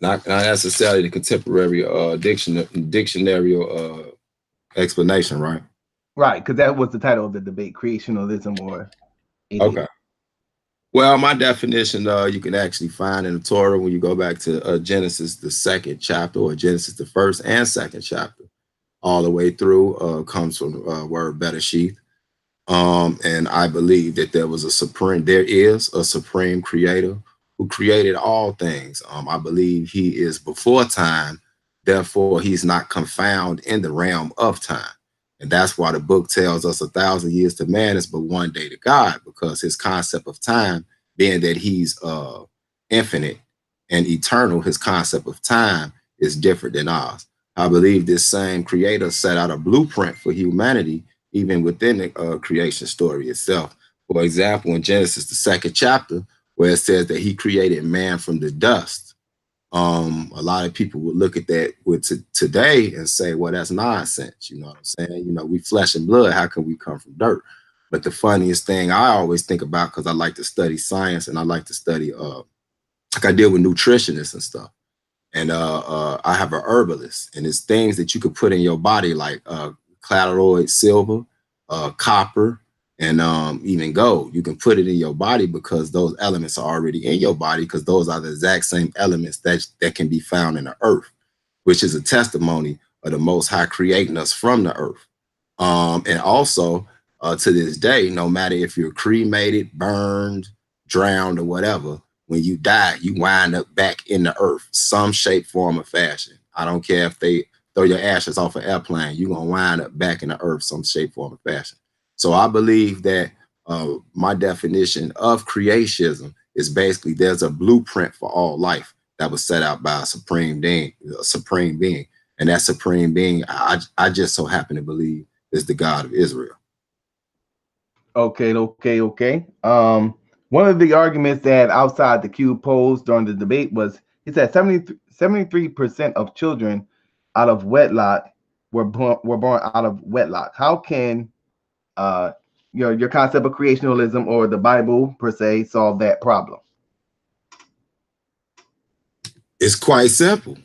not necessarily the contemporary dictionary explanation, right? Right, because that was the title of the debate, creationism or atheism. Okay. Well, my definition you can actually find in the Torah when you go back to Genesis, the 2nd chapter, or Genesis, the 1st and 2nd chapter, all the way through, comes from the word Bereshith. And I believe that there is a supreme creator who created all things. I believe he is before time, therefore he's not confound in the realm of time. And that's why the book tells us 1,000 years to man is but one day to God, because his concept of time, being that he's infinite and eternal, his concept of time is different than ours. I believe this same creator set out a blueprint for humanity, even within the creation story itself. For example, in Genesis, the 2nd chapter, where it says that he created man from the dust. A lot of people would look at that today and say, well, that's nonsense. You know what I'm saying? You know, we flesh and blood. How can we come from dirt? But the funniest thing I always think about, because I like to study science and I like to study, like I deal with nutritionists and stuff. And I have an herbalist, and it's things that you could put in your body like claroid silver, copper, and even gold. You can put it in your body because those elements are already in your body, because those are the exact same elements that can be found in the earth, which is a testimony of the Most High creating us from the earth. And also to this day, no matter if you're cremated, burned, drowned, or whatever, when you die, you wind up back in the earth, some shape, form, or fashion. I don't care if they throw your ashes off an airplane, you're gonna wind up back in the earth, some shape, form, or fashion. So I believe that my definition of creationism is basically there's a blueprint for all life that was set out by a supreme being, and that supreme being, I just so happen to believe is the God of Israel. Okay. One of the arguments that Outside the Cube posed during the debate was he said 73% of children out of wedlock were born out of wedlock. How can your concept of creationism or the Bible per se solve that problem? It's quite simple.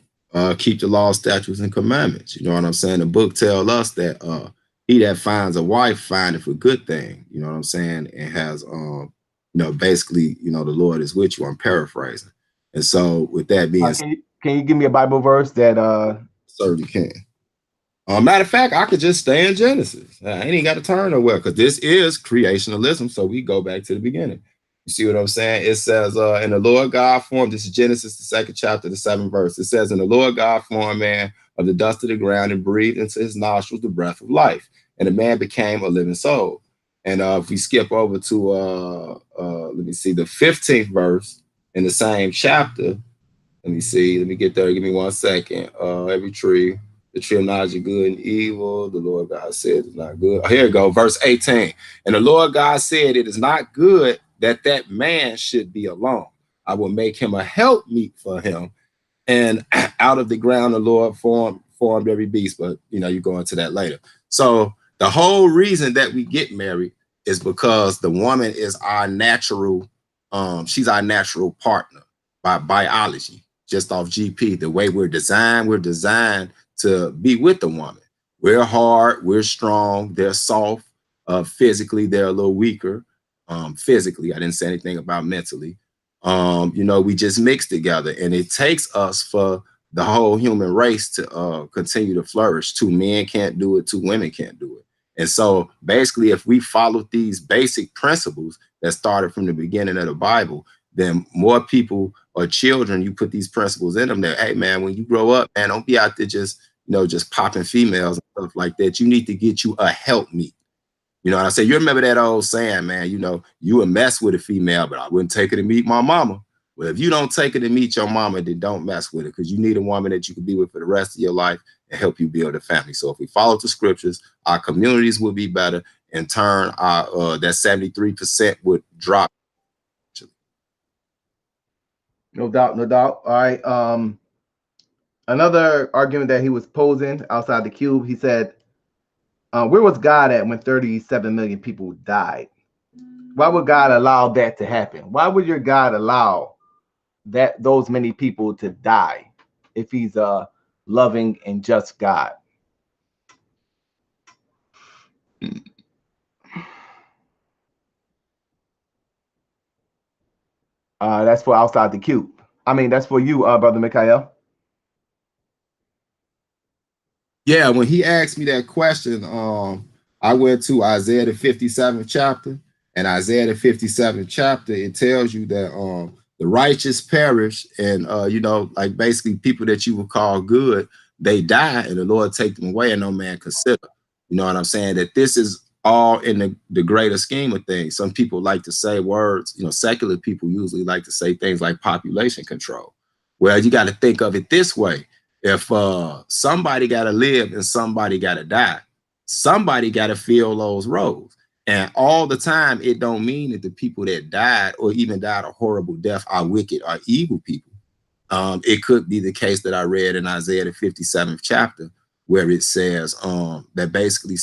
Keep the law, statutes, and commandments. You know what I'm saying? The book tells us that he that finds a wife findeth a good thing. You know what I'm saying? And has basically, the Lord is with you. I'm paraphrasing. And so with that being said, can you give me a Bible verse that certainly can. Matter of fact, I could just stay in Genesis. I ain't even got to turn nowhere because this is creationism. So we go back to the beginning. You see what I'm saying? It says, in the Lord God formed, this is Genesis, the 2nd chapter, the 7th verse. It says, in the Lord God formed man of the dust of the ground and breathed into his nostrils the breath of life. And the man became a living soul. And if we skip over to, let me see, the 15th verse in the same chapter. Let me see. Let me get there. Give me 1 second. Every tree, the tree of knowledge of good and evil, the Lord God said is not good. Oh, here we go. Verse 18. And the Lord God said, it is not good that man should be alone. I will make him a helpmeet for him. And out of the ground, the Lord formed every beast. But, you go into that later. So the whole reason that we get married is because the woman is our natural, she's our natural partner by biology. Just off GP, the way we're designed to be with the woman. We're hard, we're strong, they're soft. Physically, they're a little weaker. Physically, I didn't say anything about mentally. We just mix together, and it takes us for the whole human race to continue to flourish. 2 men can't do it, 2 women can't do it. And so basically, if we follow these basic principles that started from the beginning of the Bible, then more people or children, you put these principles in them that, hey, man, when you grow up, man, don't be out there just popping females and stuff like that. You need to get you a helpmeet. You know what I say? You remember that old saying, man, you would mess with a female, but I wouldn't take her to meet my mama. Well, if you don't take her to meet your mama, then don't mess with her, because you need a woman that you can be with for the rest of your life and help you build a family. So if we follow the scriptures, our communities will be better. In turn, our that 73% would drop. No doubt. All right. Another argument that he was posing outside the cube, he said, where was God at when 37 million people died? Why would God allow that to happen? Why would your God allow those many people to die if he's a loving and just God? That's for outside the cube. I mean, that's for you, Brother MIKHA'EL. Yeah, when he asked me that question, I went to Isaiah the 57th chapter, and Isaiah the 57th chapter, it tells you that the righteous perish, and like basically people that you would call good, they die, and the Lord take them away, and no man consider. You know what I'm saying? That this is all in the greater scheme of things. Some people like to say words, secular people usually like to say things like population control. Well, you got to think of it this way. If somebody got to live and somebody got to die, somebody got to fill those roles. And all the time, it don't mean that the people that died or even died a horrible death are wicked or evil people. It could be the case that I read in Isaiah the 57th chapter, where it says that basically,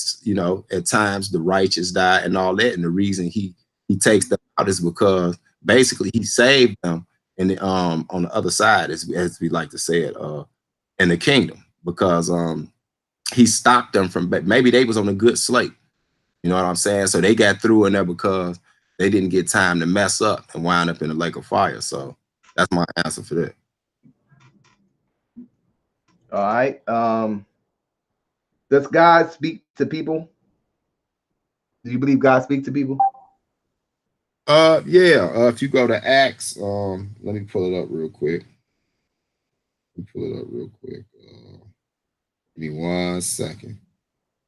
at times the righteous die and all that. And the reason he takes them out is because basically he saved them on the other side, as we like to say it, in the kingdom, because he stopped them from, maybe they was on a good slate. You know what I'm saying? So they got through in there because they didn't get time to mess up and wind up in a lake of fire. So that's my answer for that. All right. Does God speak to people? Do you believe God speaks to people? Yeah. If you go to Acts, let me pull it up real quick. Give me 1 second.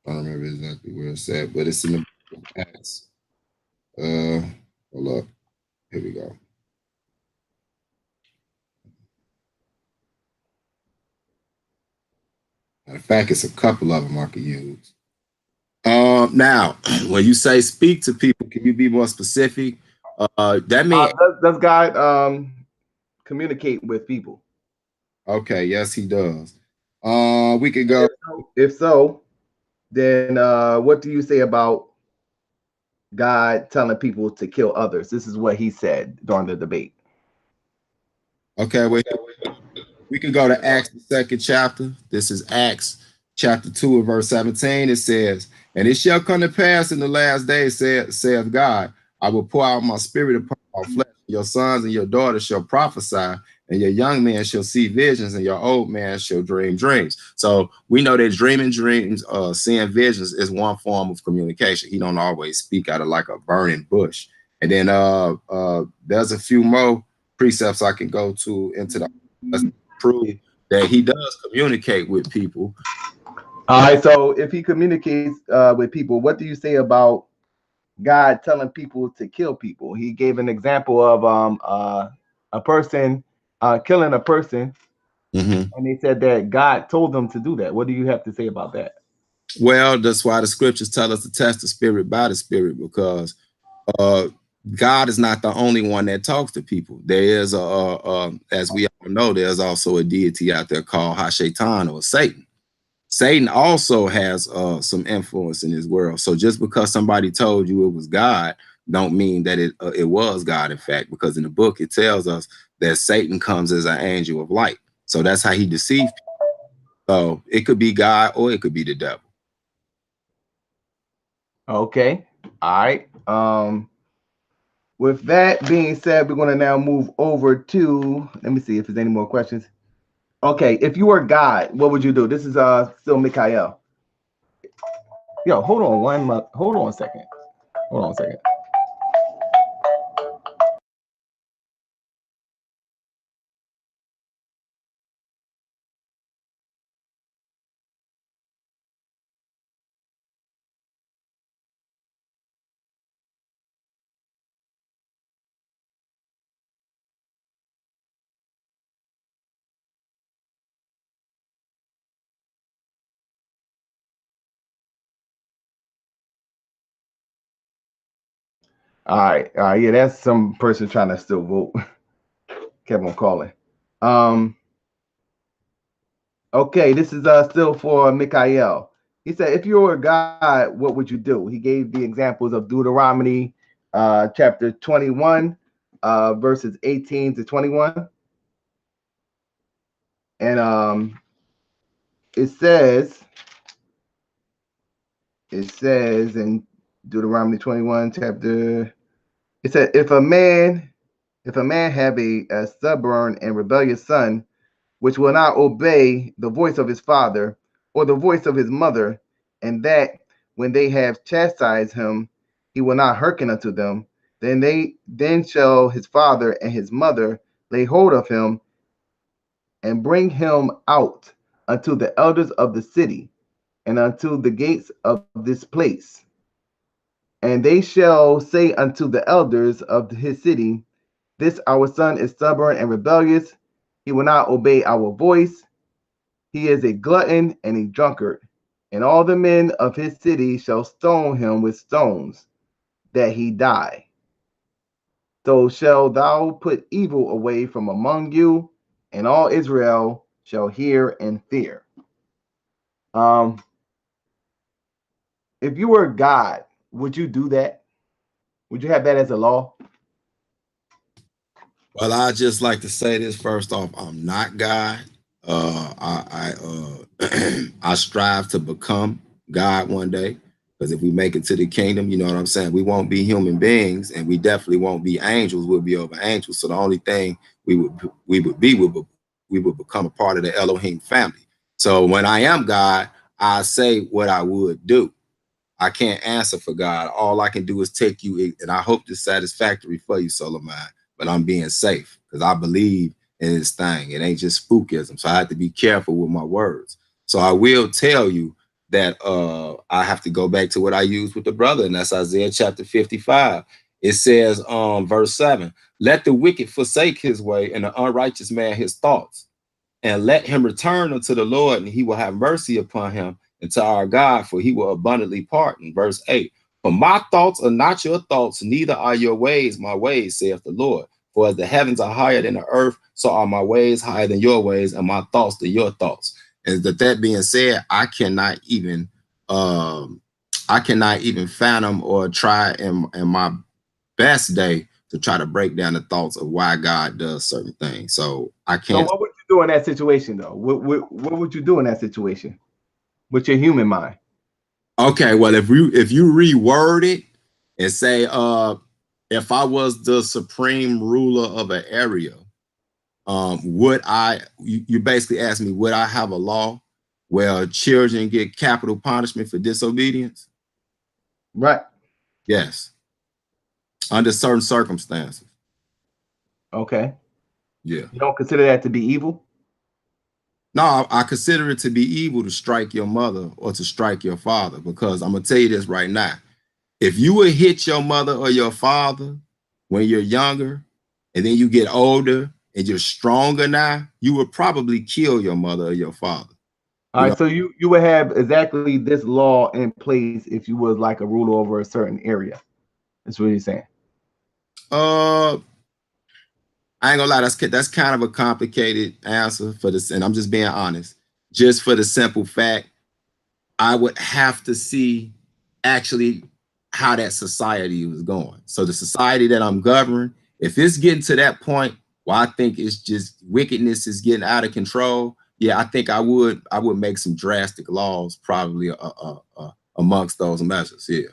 I don't remember exactly where it's at, but it's in the book of Acts. Hold up. Here we go. Matter of fact, it's a couple of them I could use. Now, when you say speak to people, can you be more specific? That means does God communicate with people? Okay, yes, he does. We could go. If so, then what do you say about God telling people to kill others? This is what he said during the debate. Okay, we could go to Acts, the 2nd chapter. This is Acts chapter 2 and verse 17. It says, "And it shall come to pass in the last days, saith God, I will pour out my spirit upon all flesh. Your sons and your daughters shall prophesy, and your young men shall see visions, and your old man shall dream dreams." So we know that dreaming dreams, seeing visions is one form of communication. He don't always speak out of like a burning bush. And then there's a few more precepts I can go to into the prove that he does communicate with people. All right, so if he communicates with people, what do you say about God telling people to kill people? He gave an example of a person killing a person, and he said that God told them to do that. What do you have to say about that? Well, that's why the scriptures tell us to test the spirit by the spirit, because God is not the only one that talks to people. There is as we all know, there's also a deity out there called Ha-Shaitan, or Satan. Satan also has some influence in this world. So just because somebody told you it was God, don't mean that it was God, in fact, because in the book it tells us that Satan comes as an angel of light. So that's how he deceived people. So it could be God or it could be the devil. Okay. All right. With that being said, we're going to now move over to, let me see if there's any more questions. Okay, if you were God, what would you do? This is still MIKHA'EL. Yo, hold on a second. Hold on a second. All right. Yeah, that's some person trying to still vote. Kept on calling. Okay, this is still for MIKHA'EL. He said, if you were God, what would you do? He gave the examples of Deuteronomy chapter 21, verses 18 to 21. And it says in Deuteronomy 21 chapter, it said, if a man have a stubborn and rebellious son, which will not obey the voice of his father or the voice of his mother, and that when they have chastised him, he will not hearken unto them, then shall his father and his mother lay hold of him and bring him out unto the elders of the city and unto the gates of this place. And they shall say unto the elders of his city, this our son is stubborn and rebellious. He will not obey our voice. He is a glutton and a drunkard. And all the men of his city shall stone him with stones, that he die. So shall thou put evil away from among you, and all Israel shall hear and fear. If you were God, would you do that? Would you have that as a law? Well, I just like to say this first off. I'm not God. I strive to become God one day, because if we make it to the kingdom, you know what I'm saying, we won't be human beings, and we definitely won't be angels. We'll be over angels. So the only thing we would become a part of the Elohim family. So when I am God, I say what I would do. I can't answer for God. All I can do is take you, and I hope it's satisfactory for you, Solomon, but I'm being safe because I believe in this thing. It ain't just spookism. So I have to be careful with my words. So I will tell you that I have to go back to what I used with the brother, and that's Isaiah chapter 55. It says, verse 7, let the wicked forsake his way and the unrighteous man his thoughts, and let him return unto the Lord, and he will have mercy upon him, and to our God, for he will abundantly pardon. Verse 8, for my thoughts are not your thoughts, neither are your ways my ways, saith the Lord. For as the heavens are higher than the earth, so are my ways higher than your ways, and my thoughts than your thoughts. And that being said, I cannot even fathom or try in my best day to try to break down the thoughts of why God does certain things. So I can't. So what would you do in that situation, though? What would you do in that situation with your human mind? Okay, well, if you reword it and say, if I was the supreme ruler of an area, would you basically ask me, would I have a law where children get capital punishment for disobedience? Right. Yes. Under certain circumstances. Okay. Yeah. You don't consider that to be evil? No, I consider it to be evil to strike your mother or to strike your father, because I'm going to tell you this right now. If you would hit your mother or your father when you're younger, and then you get older and you're stronger now, you would probably kill your mother or your father. All right, so you would have exactly this law in place if you was like a ruler over a certain area. That's what you're saying. I ain't gonna lie, that's kind of a complicated answer for this, and I'm just being honest. Just for the simple fact, I would have to see actually how that society was going. So the society that I'm governing, if it's getting to that point where I think it's just wickedness is getting out of control, yeah, I think I would make some drastic laws probably amongst those measures. Yeah.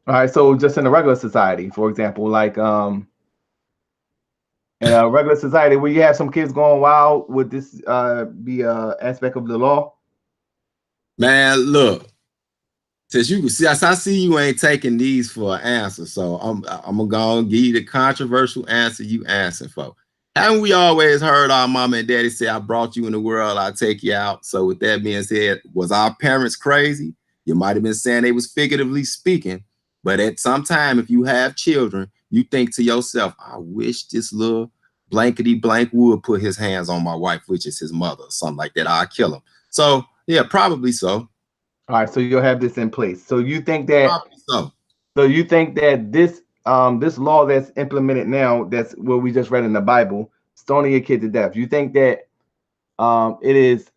All right, so just in a regular society, for example, like in a regular society where you have some kids going wild, would this be an aspect of the law? Man, look, since you see, I see you ain't taking these for an answer, so I'm gonna go and give you the controversial answer you answering for. Haven't we always heard our mama and daddy say, I brought you in the world, I'll take you out? So with that being said, was our parents crazy? You might have been saying they was figuratively speaking, but at some time, if you have children, you think to yourself, I wish this little blankety blank would put his hands on my wife, which is his mother, or something like that. I'll kill him. So yeah, probably so. All right, so you'll have this in place. So you think that Probably so. So you think that this law that's implemented now, that's what we just read in the Bible, stoning a kid to death, you think that it is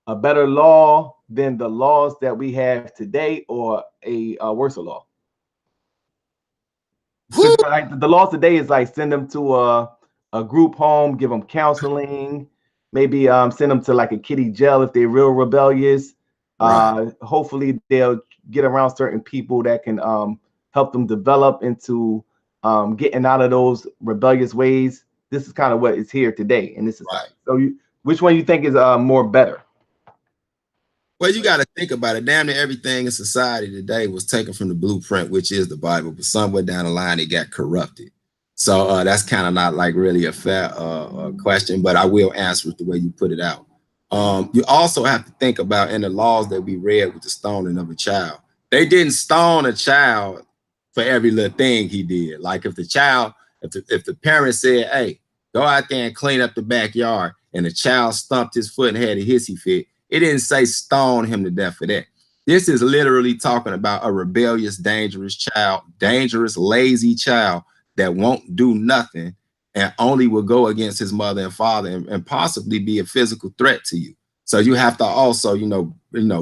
a better law than the laws that we have today, or a worse law? Like, the laws today is like send them to a group home, give them counseling, maybe send them to like a kiddie jail if they're real rebellious. Right. Hopefully they'll get around certain people that can help them develop into getting out of those rebellious ways. This is kind of what is here today in this society. Right. So which one you think is more better? Well, you got to think about it. Damn near everything in society today was taken from the blueprint, which is the Bible, but somewhere down the line it got corrupted. So that's kind of not like really a fair question, but I will answer it the way you put it out. You also have to think about in the laws that we read with the stoning of a child. They didn't stone a child for every little thing he did. Like if the parent said, hey, go out there and clean up the backyard, and the child stumped his foot and had a hissy fit, it didn't say stone him to death for that. This is literally talking about a rebellious, dangerous child, dangerous, lazy child that won't do nothing and only will go against his mother and father and possibly be a physical threat to you. So you have to also,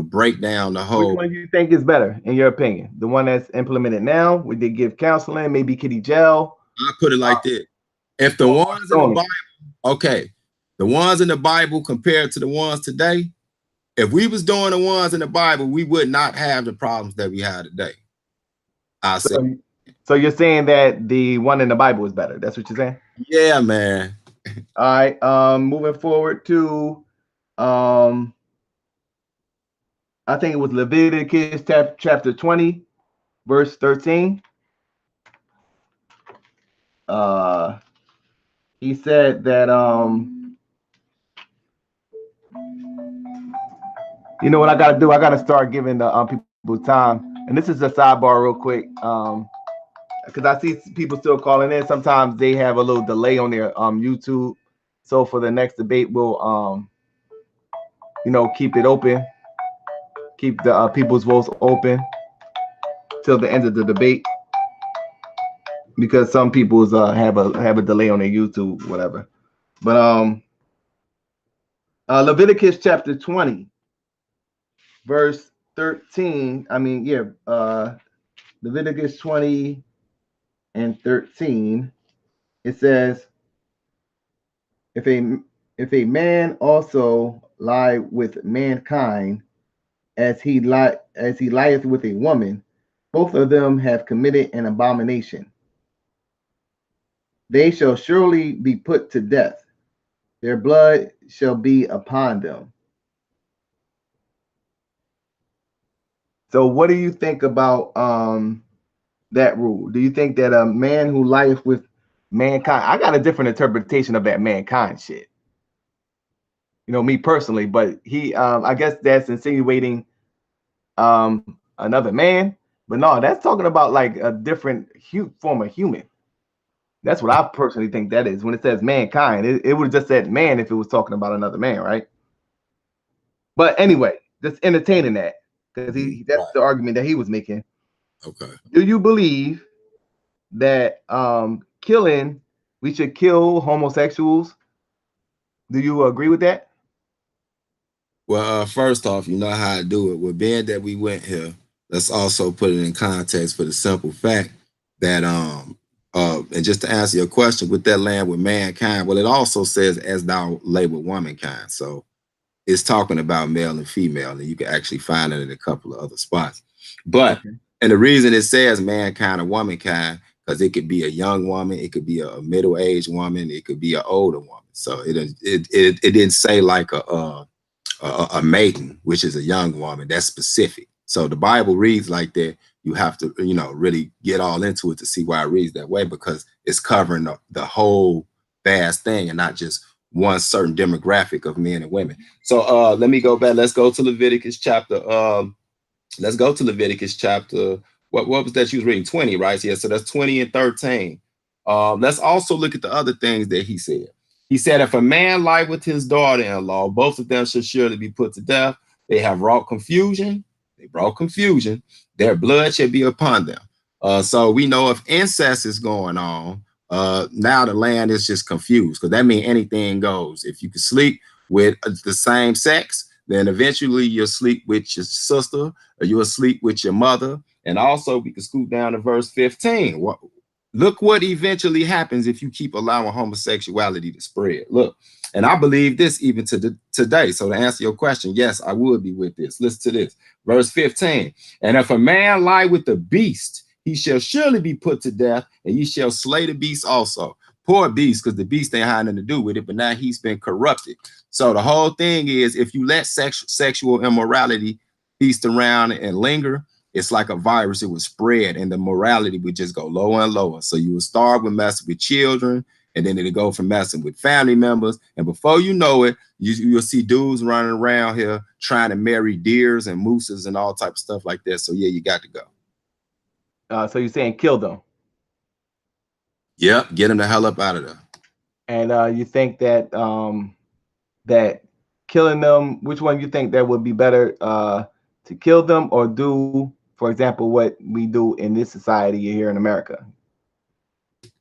break down the whole. Which one do you think is better, in your opinion? The one that's implemented now, where they give counseling, maybe kiddie jail? I put it like this. If the ones in the Bible, okay, the ones in the Bible compared to the ones today, if we was doing the ones in the Bible, we would not have the problems that we have today. So you're saying that the one in the Bible is better. That's what you're saying? Yeah, man. All right. Moving forward to I think it was Leviticus chapter 20, verse 13. He said that you know what I gotta do? I gotta start giving the people time. And this is a sidebar real quick. Because I see people still calling in. Sometimes they have a little delay on their YouTube. So for the next debate, we'll you know, keep it open, keep the people's votes open till the end of the debate, because some people's have a delay on their YouTube, whatever. But Leviticus chapter 20, verse 13. I mean, yeah, Leviticus 20 and 13. It says, if a man also lie with mankind, as he lieth with a woman, both of them have committed an abomination. They shall surely be put to death. Their blood shall be upon them. So what do you think about that rule? Do you think that a man who lieth with mankind, I got a different interpretation of that mankind shit. You know, me personally, but he I guess that's insinuating another man, but no, that's talking about like a different form of human. That's what I personally think that is. When it says mankind, it would have just said man if it was talking about another man, right? But anyway, just entertaining that, because that's the argument that he was making. Okay. Do you believe that we should kill homosexuals? Do you agree with that? Well, first off, you know how I do it. With being that we went here, let's also put it in context for the simple fact that and just to answer your question, with that land with mankind, well, it also says as thou lay with womankind. So it's talking about male and female, and you can actually find it in a couple of other spots. But and the reason it says mankind or womankind, because it could be a young woman, it could be a middle-aged woman, it could be an older woman. So it didn't say like a maiden, which is a young woman. That's specific. So the Bible reads like that. You have to, you know, really get all into it to see why it reads that way, because it's covering the whole vast thing and not just one certain demographic of men and women. So let me go back. Let's go to Leviticus chapter. Let's go to Leviticus chapter. What was that you was reading? 20, right? Yeah. So that's 20 and 13. Let's also look at the other things that he said. He said, if a man lie with his daughter-in-law, both of them should surely be put to death. They have wrought confusion. They brought confusion. Their blood shall be upon them. So we know if incest is going on, now the land is just confused, because that means anything goes. If you can sleep with the same sex, then eventually you'll sleep with your sister, or you'll sleep with your mother. And also we can scoot down to verse 15. Look what eventually happens if you keep allowing homosexuality to spread. Look, and I believe this even today. So to answer your question, yes, I would be with this. Listen to this. Verse 15. And if a man lie with the beast, he shall surely be put to death, and ye shall slay the beast also. Poor beast, because the beast ain't had nothing to do with it, but now he's been corrupted. So the whole thing is, if you let sexual immorality feast around and linger, it's like a virus. It would spread, and the morality would just go lower and lower. So you would start with messing with children, and then it'll go from messing with family members. And before you know it, you'll see dudes running around here trying to marry deers and mooses and all type of stuff like that. So yeah, you got to go. So you're saying kill them? Yep, get them the hell up out of there. And you think that that killing them, which one you think that would be better, to kill them or do, for example, what we do in this society here in America?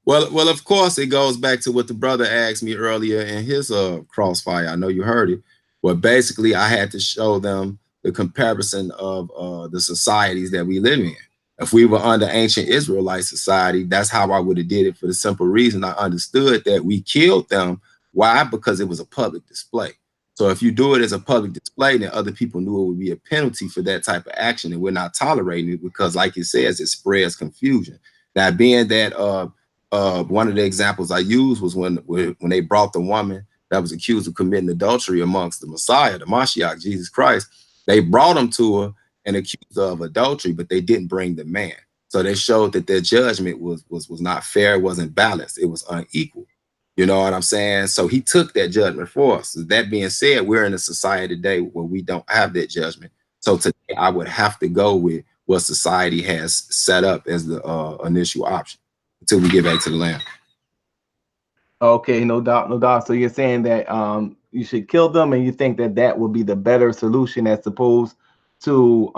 Well, of course, it goes back to what the brother asked me earlier in his crossfire. I know you heard it. But basically, I had to show them the comparison of the societies that we live in. If we were under ancient Israelite society, that's how I would have did it, for the simple reason I understood that we killed them. Why? Because it was a public display. So if you do it as a public display, then other people knew it would be a penalty for that type of action, and we're not tolerating it because, like it says, it spreads confusion. Now, being that one of the examples I used was when they brought the woman that was accused of committing adultery amongst the Messiah, the Mashiach, Jesus Christ, They brought him to her and accused her of adultery, but they didn't bring the man. So they showed that their judgment was not fair, it wasn't balanced, it was unequal. You know what I'm saying? So he took that judgment for us. That being said, we're in a society today where we don't have that judgment. So today I would have to go with what society has set up as the initial option until we get back to the land. Okay, no doubt, no doubt. So you're saying that you should kill them, and you think that that will be the better solution as opposed to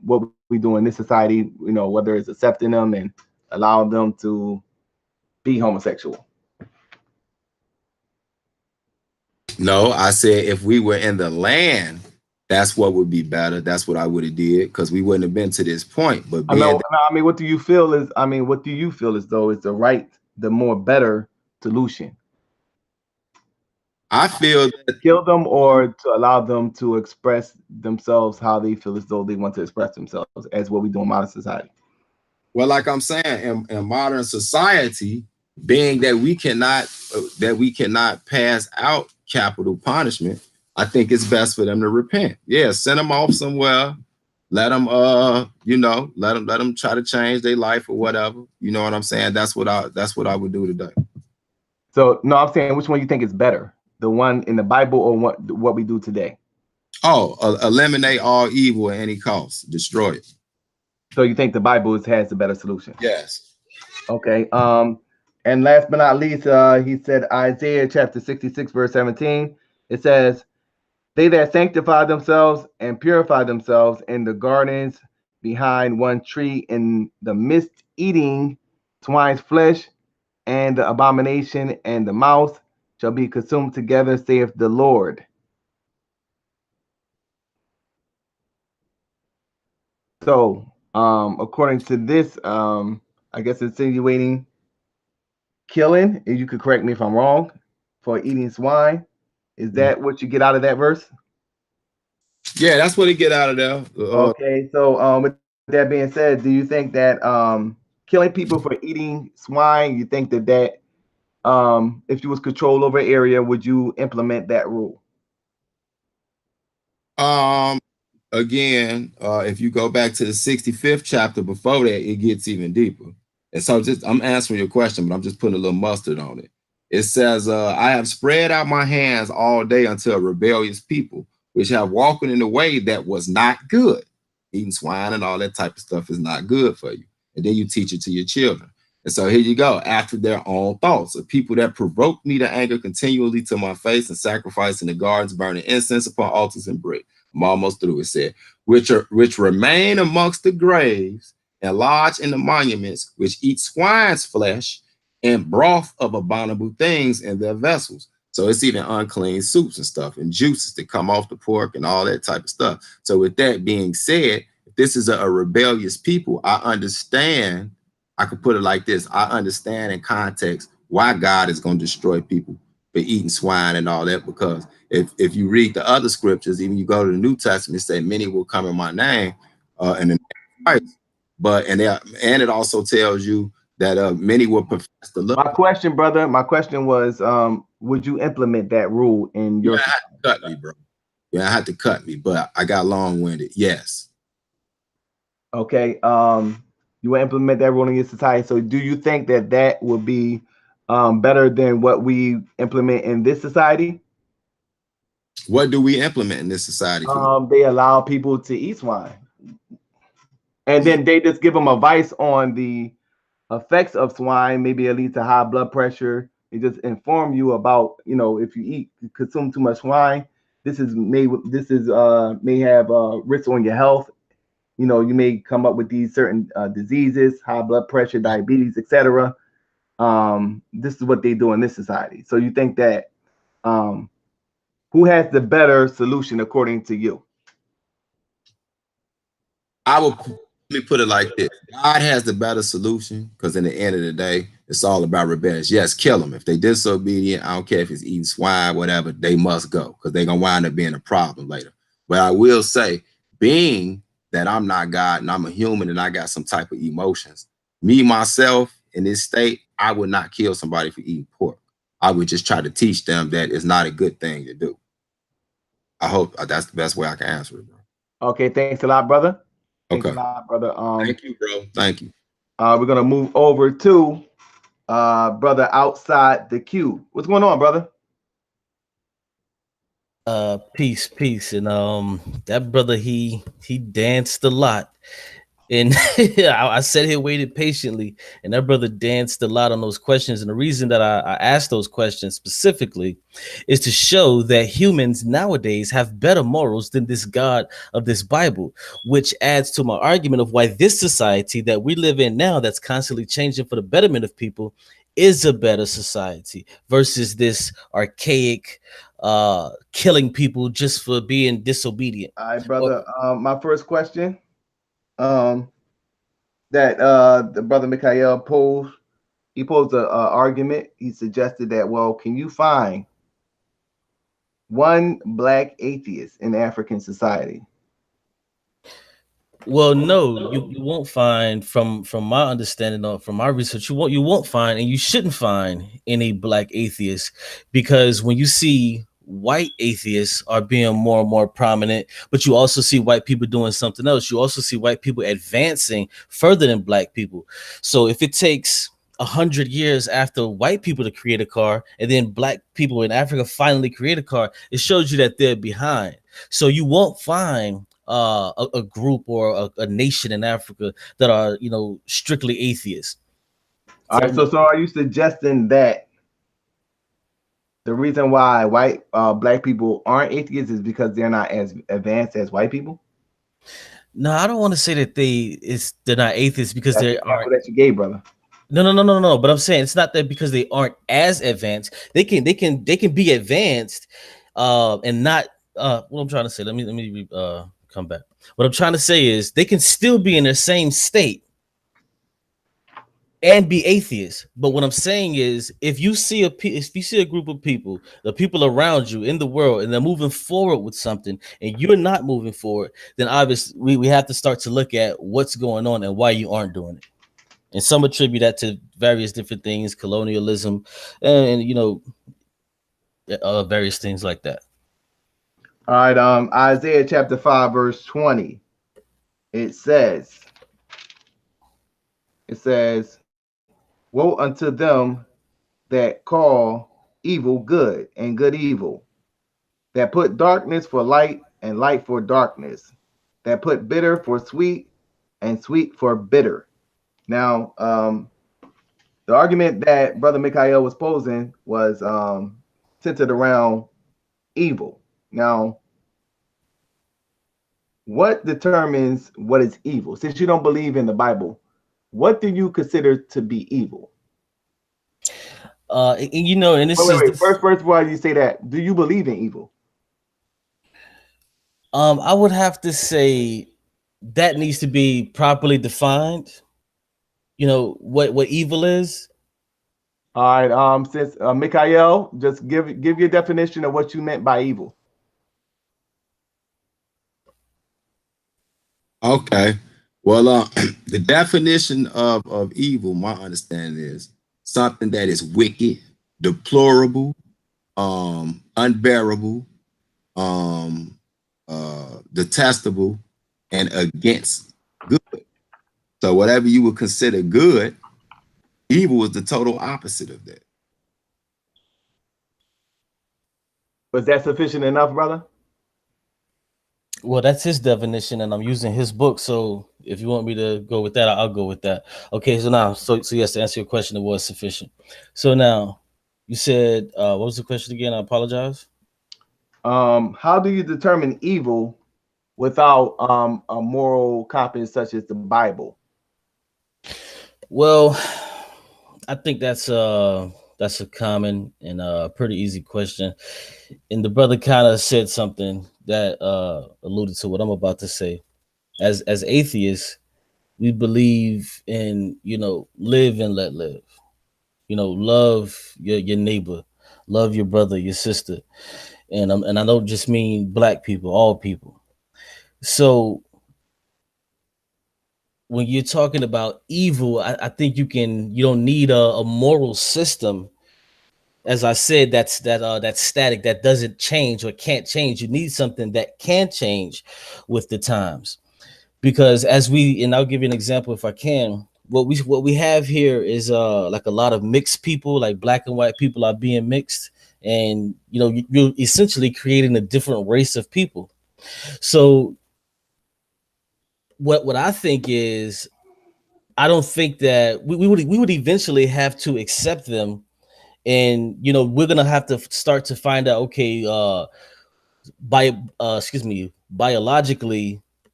what we do in this society, you know, whether it's accepting them and allowing them to be homosexual. No, I said if we were in the land, that's what would be better. That's what I would have did, because we wouldn't have been to this point. But I know. I mean, what do you feel is? I mean, what do you feel as though is the more better solution? I feel that kill them, or to allow them to express themselves how they feel as though they want to express themselves, as what we do in modern society. Well, like I'm saying, in modern society, being that we cannot pass out capital punishment, I think it's best for them to repent. Yeah, send them off somewhere. Let them, you know, let them try to change their life or whatever. You know what I'm saying? That's what I would do today. So no, I'm saying, which one you think is better, the one in the Bible or what we do today? Oh, eliminate all evil at any cost, destroy it. So you think the Bible has the better solution? Yes. Okay. And last but not least, he said Isaiah chapter 66 verse 17. It says, "They that sanctify themselves and purify themselves in the gardens behind one tree, in the midst eating swine's flesh, and the abomination and the mouse shall be consumed together, saith the Lord." So, according to this, I guess insinuating killing, and you could correct me if I'm wrong, for eating swine. Is that what you get out of that verse? Yeah, that's what you get out of there. Okay, so with that being said, do you think that killing people for eating swine, you think that if you was control over an area, would you implement that rule? Again, if you go back to the 65th chapter before that, it gets even deeper. And so I'm answering your question, but I'm just putting a little mustard on it. It says, I have spread out my hands all day unto a rebellious people, which have walked in a way that was not good. Eating swine and all that type of stuff is not good for you. And then you teach it to your children. And so here you go, after their own thoughts, of people that provoke me to anger continually to my face, and sacrifice in the gardens, burning incense upon altars and brick. I'm almost through. It said, which remain amongst the graves and lodge in the monuments, which eat swine's flesh and broth of abominable things in their vessels. So it's even unclean soups and stuff and juices that come off the pork and all that type of stuff. So with that being said, if this is a rebellious people, I understand. I could put it like this. I understand in context why God is going to destroy people for eating swine and all that, because if you read the other scriptures, even you go to the New Testament, say many will come in my name, and the name of Christ, but and it also tells you that many will profess the love. My question, brother, was, would you implement that rule in your? You had to cut me, bro. Yeah, I had to cut me, but I got long-winded. Yes. Okay. You will implement that rule in your society. So do you think that would be better than what we implement in this society? What do we implement in this society? They allow people to eat swine, and then they just give them advice on the effects of swine. Maybe it leads to high blood pressure. They just inform you about, you know, if you consume too much swine, this may have risks on your health. You know, you may come up with these certain diseases, high blood pressure, diabetes, etc. This is what they do in this society. So you think that who has the better solution according to you? Let me put it like this. God has the better solution, because in the end of the day, it's all about rebellion. Yes, kill them. If they disobedient, I don't care if it's eating swine, whatever, they must go, because they're going to wind up being a problem later. But I will say, being that I'm not God and I'm a human and I got some type of emotions, me, myself, in this state, I would not kill somebody for eating pork. I would just try to teach them that it's not a good thing to do. I hope that's the best way I can answer it, bro. Okay, thanks a lot, brother. Thanks Okay. a lot, brother. Thank you, bro. Thank you. We're gonna move over to brother outside the queue. What's going on, brother? Peace. And that brother, he danced a lot. And I sat here, waited patiently, and that brother danced a lot on those questions. And the reason that I asked those questions specifically is to show that humans nowadays have better morals than this God of this Bible, which adds to my argument of why this society that we live in now, that's constantly changing for the betterment of people, is a better society versus this archaic killing people just for being disobedient. All right, brother. My first question that the brother MIKHA'EL posed, he posed an argument. He suggested that, well, can you find one black atheist in African society? Well, no, you won't find from my understanding or from my research, you won't find, and you shouldn't find any black atheists, because when you see white atheists are being more and more prominent, but you also see white people doing something else. You also see white people advancing further than black people. So if it takes 100 years after white people to create a car, and then black people in Africa finally create a car, it shows you that they're behind. So you won't find a group or a nation in Africa that are, strictly atheists. All right, so are you suggesting that the reason why black people aren't atheists is because they're not as advanced as white people? No, I don't want to say that they're not atheists because That's they the aren't. that you gave, brother. No. But I'm saying it's not that because they aren't as advanced. They can be advanced, and not. What I'm trying to say. Let me come back. What I'm trying to say is they can still be in the same state and be atheists. But what I'm saying is, if you see a group of people, the people around you in the world, and they're moving forward with something, and you're not moving forward, then obviously we have to start to look at what's going on and why you aren't doing it. And some attribute that to various different things, colonialism, and various things like that. All right, Isaiah chapter 5, verse 20. It says, woe unto them that call evil good and good evil, that put darkness for light and light for darkness, that put bitter for sweet and sweet for bitter. Now, the argument that Brother MIKHA'EL was posing was centered around evil. Now, what determines what is evil? Since you don't believe in the Bible, what do you consider to be evil? And this is first before you say that, do you believe in evil? I would have to say that needs to be properly defined. What evil is. All right. Since MIKHA'EL, just give your definition of what you meant by evil. Okay. Well, the definition of evil, my understanding is something that is wicked, deplorable, unbearable, detestable, and against good. So whatever you would consider good, evil is the total opposite of that. Was that sufficient enough, brother? Well, that's his definition, and I'm using his book. So if you want me to go with that, I'll go with that. Okay, so now, so yes, to answer your question, it was sufficient. So now, you said, what was the question again? I apologize. How do you determine evil without a moral compass such as the Bible? Well, I think that's a common and pretty easy question. And the brother kind of said something that alluded to what I'm about to say. As atheists, we believe in, live and let live. Love your neighbor, love your brother, your sister. And I don't just mean black people, all people. So when you're talking about evil, I think you don't need a moral system as I said, that's static, that doesn't change or can't change. You need something that can change with the times. Because and I'll give you an example if I can. What we have here is like a lot of mixed people, like black and white people are being mixed, and you're essentially creating a different race of people. So what I think is, I don't think that we would eventually have to accept them, and we're gonna have to start to find out, okay, biologically,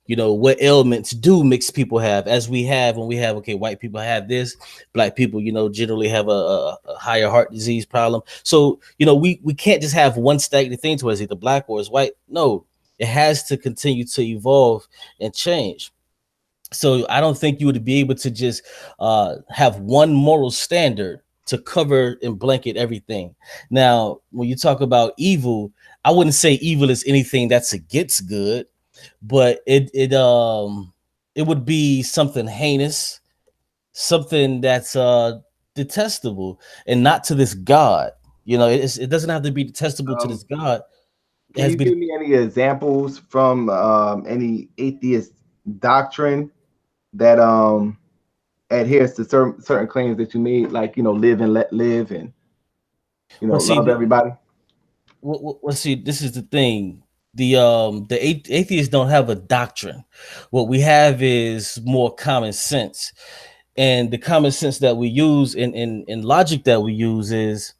what ailments do mixed people have, as we have when we have, okay, white people have this, black people generally have a higher heart disease problem. So we can't just have one stagnant thing to us, either black or it's white. No, it has to continue to evolve and change. So I don't think you would be able to just have one moral standard to cover and blanket everything. Now, when you talk about evil, I wouldn't say evil is anything that's against good, but it would be something heinous, something that's detestable, and not to this God. It doesn't have to be detestable to this God. It Can has you to be. give me any examples from any atheist doctrine that adheres to certain claims that you made, like live and let live, and Well, see, love everybody? well, see, this is the thing. The atheists don't have a doctrine. What we have is more common sense, and the common sense that we use in logic that we use is,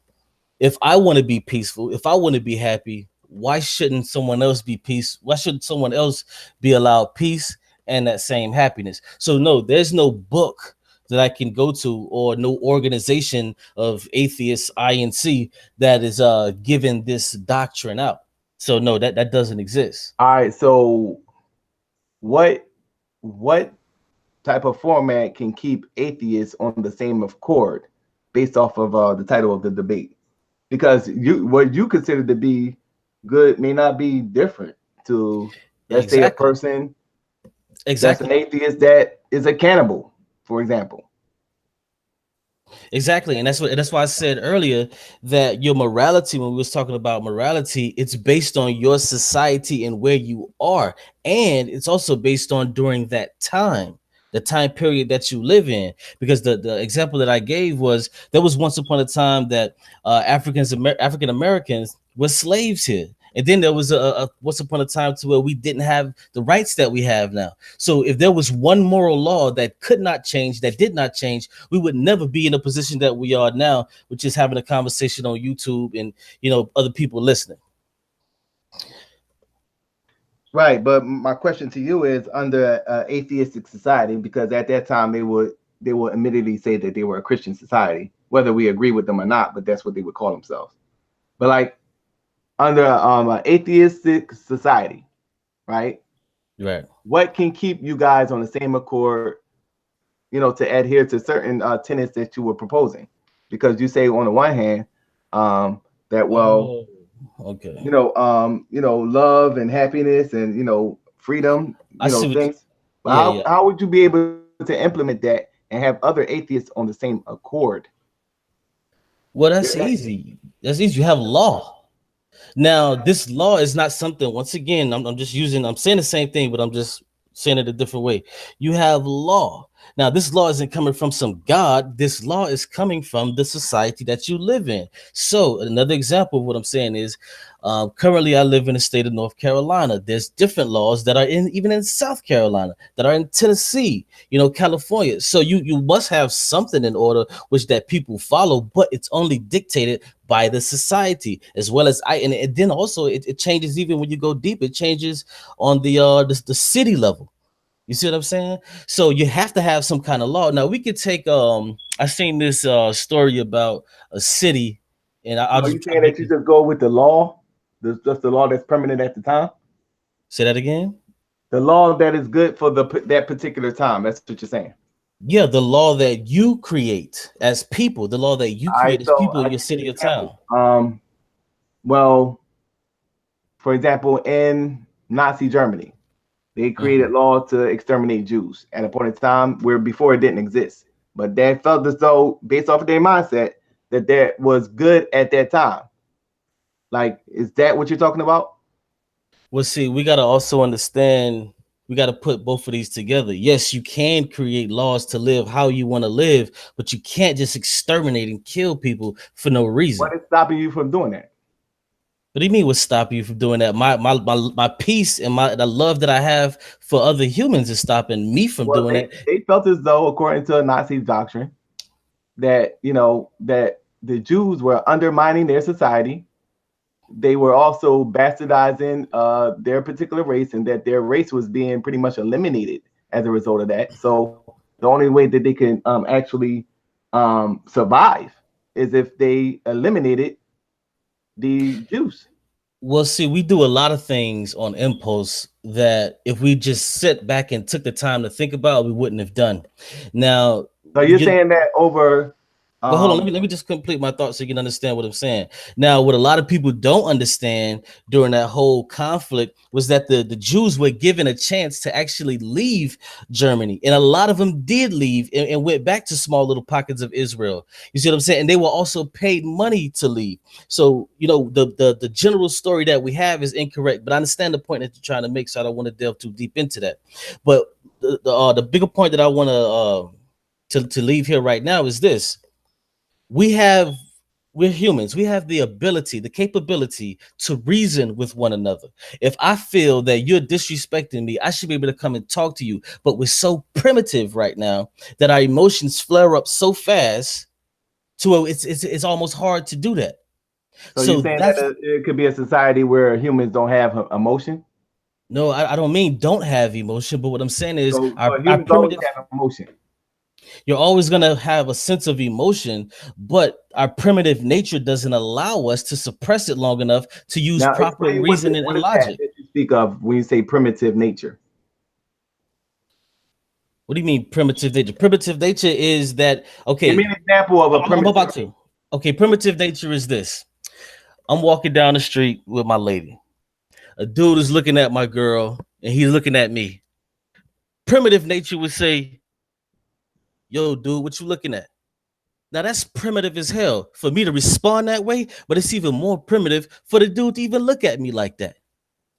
if I want to be peaceful, if I want to be happy, why shouldn't someone else be peace? Why should someone else be allowed peace and that same happiness? So no, there's no book that I can go to, or no organization of atheists, INC, that is giving this doctrine out. So no, that doesn't exist. All right, so what type of format can keep atheists on the same accord based off of the title of the debate? Because what you consider to be good may not be different to, let's say, a Exactly. person that's an Exactly. atheist that is a cannibal, for example. Exactly, and that's why I said earlier that your morality, when we was talking about morality, it's based on your society and where you are, and it's also based on during that time, the time period that you live in. Because the example that I gave was, there was once upon a time that African Americans were slaves here. And then there was a once upon a time to where we didn't have the rights that we have now. So if there was one moral law that could not change, that did not change, we would never be in a position that we are now, which is having a conversation on YouTube and other people listening. Right, but my question to you is, under atheistic society, because at that time they would admittedly say that they were a Christian society, whether we agree with them or not, but that's what they would call themselves. But like under an atheistic society, right? Right. What can keep you guys on the same accord, to adhere to certain tenets that you were proposing? Because you say on the one hand that, well, okay, love and happiness and freedom, I see what things. But yeah. how would you be able to implement that and have other atheists on the same accord? Well, that's easy. That's easy. You have law. Now, this law is not something, once again, I'm saying the same thing, but I'm just saying it a different way. You have law. Now, this law isn't coming from some God. This law is coming from the society that you live in. So another example of what I'm saying is, currently I live in the state of North Carolina. There's different laws that are even in South Carolina, that are in Tennessee, California. So you must have something in order which that people follow, but it's only dictated by the society, as well as and then also it changes even when you go deep. It changes on the city level. You see what I'm saying? So you have to have some kind of law. Now we could take I seen this story about a city, and I'll Are just you saying that you just go with the law, just the law that's permanent at the time? say that again. The law that is good for that particular time. That's what you're saying. Yeah, the law that you create as people, the law that you create as people in your city or town. Well, for example, in Nazi Germany, they created law to exterminate Jews at a point in time where before it didn't exist. But they felt as though, based off of their mindset, that was good at that time. Like, is that what you're talking about? Well, see, we got to also understand, we got to put both of these together. Yes, you can create laws to live how you want to live, but you can't just exterminate and kill people for no reason. What is stopping you from doing that? What do you mean what's stopping you from doing that? My peace and the love that I have for other humans is stopping me from doing it. They felt as though, according to a Nazi doctrine, that that the Jews were undermining their society. They were also bastardizing their particular race, and that their race was being pretty much eliminated as a result of that. So the only way that they can actually survive is if they eliminated the Jews. Well, see, we do a lot of things on impulse that if we just sit back and took the time to think about, we wouldn't have done. Now, so you're saying that over. Well, hold on. Let me just complete my thought so you can understand what I'm saying. Now, what a lot of people don't understand during that whole conflict was that the Jews were given a chance to actually leave Germany. And a lot of them did leave and went back to small little pockets of Israel. You see what I'm saying? And they were also paid money to leave. So, the general story that we have is incorrect, but I understand the point that you're trying to make, so I don't want to delve too deep into that. But the bigger point that I want to leave here right now is this. We're humans. We have the ability, the capability to reason with one another. If I feel that you're disrespecting me, I should be able to come and talk to you. But we're so primitive right now that our emotions flare up so fast to it's almost hard to do that. So you're saying that it could be a society where humans don't have emotion? No, I don't mean don't have emotion, but what I'm saying is our humans always have emotion. You're always going to have a sense of emotion, but our primitive nature doesn't allow us to suppress it long enough to use proper reasoning and logic. That you speak of when you say primitive nature. What do you mean primitive nature? Primitive nature is that, okay. Give me an example of a primitive. I'm about to. Okay, primitive nature is this. I'm walking down the street with my lady. A dude is looking at my girl and he's looking at me. Primitive nature would say, yo, dude, what you looking at? Now that's primitive as hell for me to respond that way, but it's even more primitive for the dude to even look at me like that.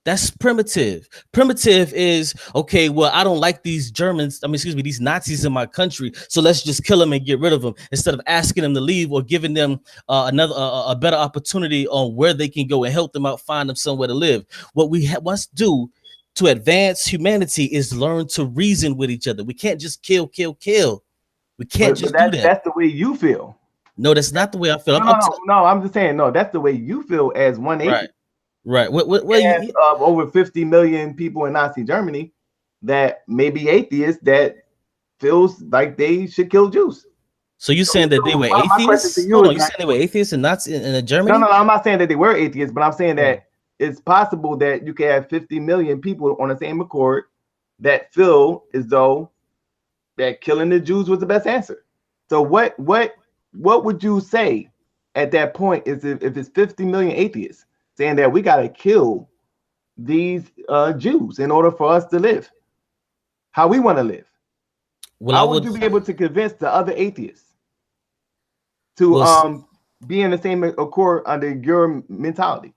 That's primitive. Primitive is, okay, well, I don't like these these Nazis in my country, so let's just kill them and get rid of them instead of asking them to leave or giving them a better opportunity on where they can go and help them out, find them somewhere to live. What we must do to advance humanity is learn to reason with each other. We can't just kill. We can't do that. That's the way you feel. No, that's not the way I feel. No, I'm just saying, no, that's the way you feel as one atheist. Right. Of over 50 million people in Nazi Germany that may be atheists that feels like they should kill Jews. So you're saying that they were atheists? You saying they were atheists and not in Germany? No, I'm not saying that they were atheists, but I'm saying that it's possible that you can have 50 million people on the same accord that feel as though that killing the Jews was the best answer. So what would you say at that point is if it's 50 million atheists saying that we got to kill these Jews in order for us to live how we want to live? Well, how would you be able to convince the other atheists to be in the same accord under your mentality?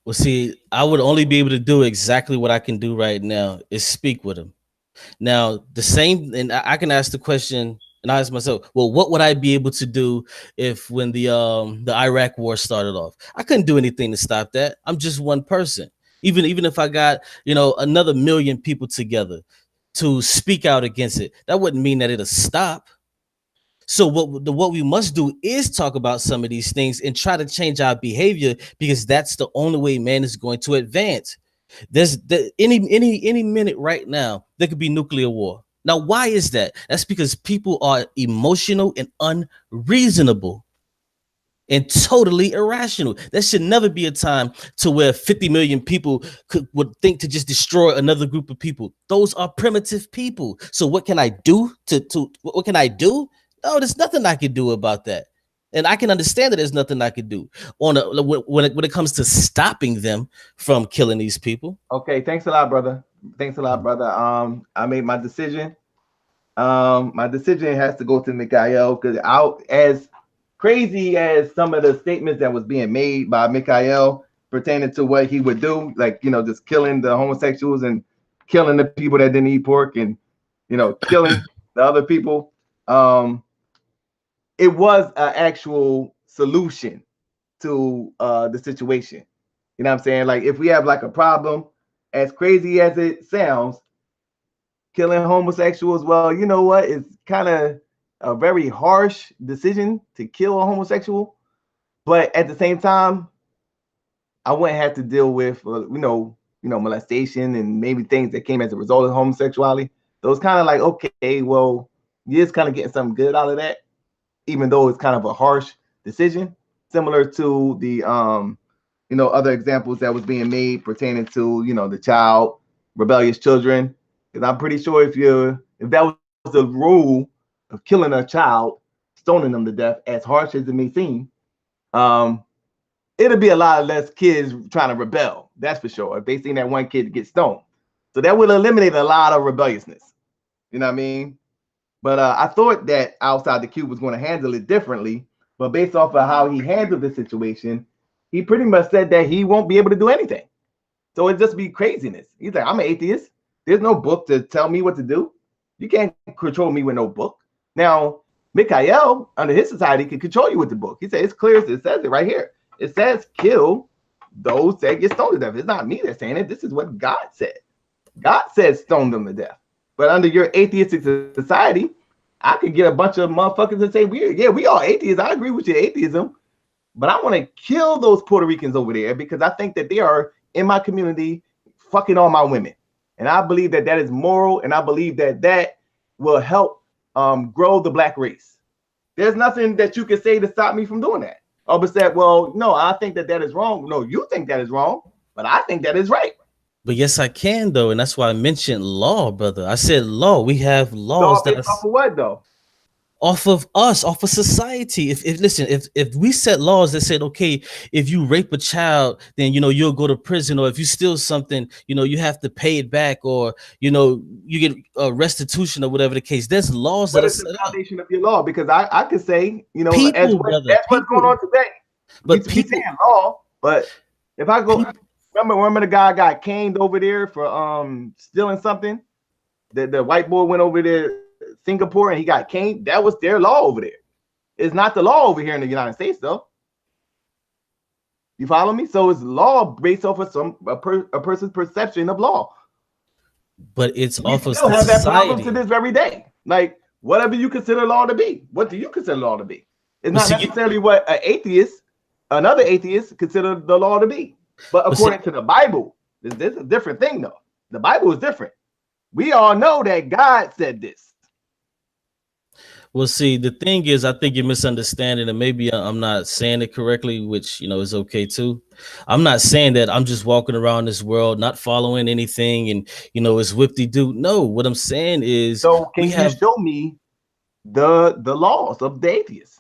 Well, see, I would only be able to do exactly what I can do right now is speak with them. Now, the same, and I can ask the question, and I ask myself, well, what would I be able to do if when the Iraq war started off? I couldn't do anything to stop that. I'm just one person. Even if I got, another million people together to speak out against it, that wouldn't mean that it'll stop. So what we must do is talk about some of these things and try to change our behavior, because that's the only way man is going to advance. There's any minute right now there could be nuclear war. Now, why is that? That's because people are emotional and unreasonable and totally irrational. There should never be a time to where 50 million people would think to just destroy another group of people. Those are primitive people. So what can I do what can I do? No, there's nothing I can do about that. And I can understand that there's nothing I could do when it comes to stopping them from killing these people. Okay, thanks a lot, brother. I made my decision. My decision has to go to MIKHA'EL, because crazy as some of the statements that was being made by MIKHA'EL pertaining to what he would do, like, you know, just killing the homosexuals and killing the people that didn't eat pork and, you know, killing the other people. It was an actual solution to the situation. You know what I'm saying? Like, if we have like a problem, as crazy as it sounds, killing homosexuals, well, you know what? It's kind of a very harsh decision to kill a homosexual, but at the same time, I wouldn't have to deal with molestation and maybe things that came as a result of homosexuality. So it's kind of like, okay, well, you're just kind of getting something good out of that, even though it's kind of a harsh decision, similar to the other examples that was being made pertaining to, you know, the child, rebellious children. Because I'm pretty sure if that was the rule of killing a child, stoning them to death, as harsh as it may seem, it'll be a lot less kids trying to rebel. That's for sure. If they seen that one kid get stoned, so that would eliminate a lot of rebelliousness. You know what I mean? But I thought that Outside the Cube was going to handle it differently. But based off of how he handled the situation, he pretty much said that he won't be able to do anything. So it'd just be craziness. He's like, I'm an atheist. There's no book to tell me what to do. You can't control me with no book. Now, MIKHA'EL, under his society, can control you with the book. He said it's clear. It says it right here. It says kill those that get stoned to death. It's not me that's saying it. This is what God said. God said stone them to death. But under your atheistic society, I could get a bunch of motherfuckers and say, we all atheists. I agree with your atheism. But I want to kill those Puerto Ricans over there because I think that they are in my community fucking all my women. And I believe that that is moral, and I believe that that will help grow the black race. There's nothing that you can say to stop me from doing that. Oh, but said, well, no, I think that that is wrong. No, you think that is wrong, but I think that is right. But yes, I can, though. And that's why I mentioned law, brother. I said law. We have laws that are off of what, though? Off of us, off of society. If we set laws that said, okay, if you rape a child, then, you know, you'll go to prison, or if you steal something, you know, you have to pay it back, or, you know, you get restitution or whatever the case. There's laws that are set up. What is the foundation of your law? Because I could say, you know, that's what's going on today. But people saying law, but if I go, remember the guy got caned over there for stealing something? The white boy went over there, Singapore, and he got caned. That was their law over there. It's not the law over here in the United States, though. You follow me? So it's law based off of a person's perception of law. But it's off of society. Have that problem to this very day. Like, whatever you consider law to be. What do you consider law to be? It's not necessarily what another atheist consider the law to be. But according to the Bible, this is a different thing, though. The Bible is different. We all know that God said this. Well, see, the thing is, I think you're misunderstanding, and maybe I'm not saying it correctly, which, you know, is okay too. I'm not saying that I'm just walking around this world, not following anything, and, you know, it's whip-de-doo. No, what I'm saying is, so can you show me the laws of the atheists?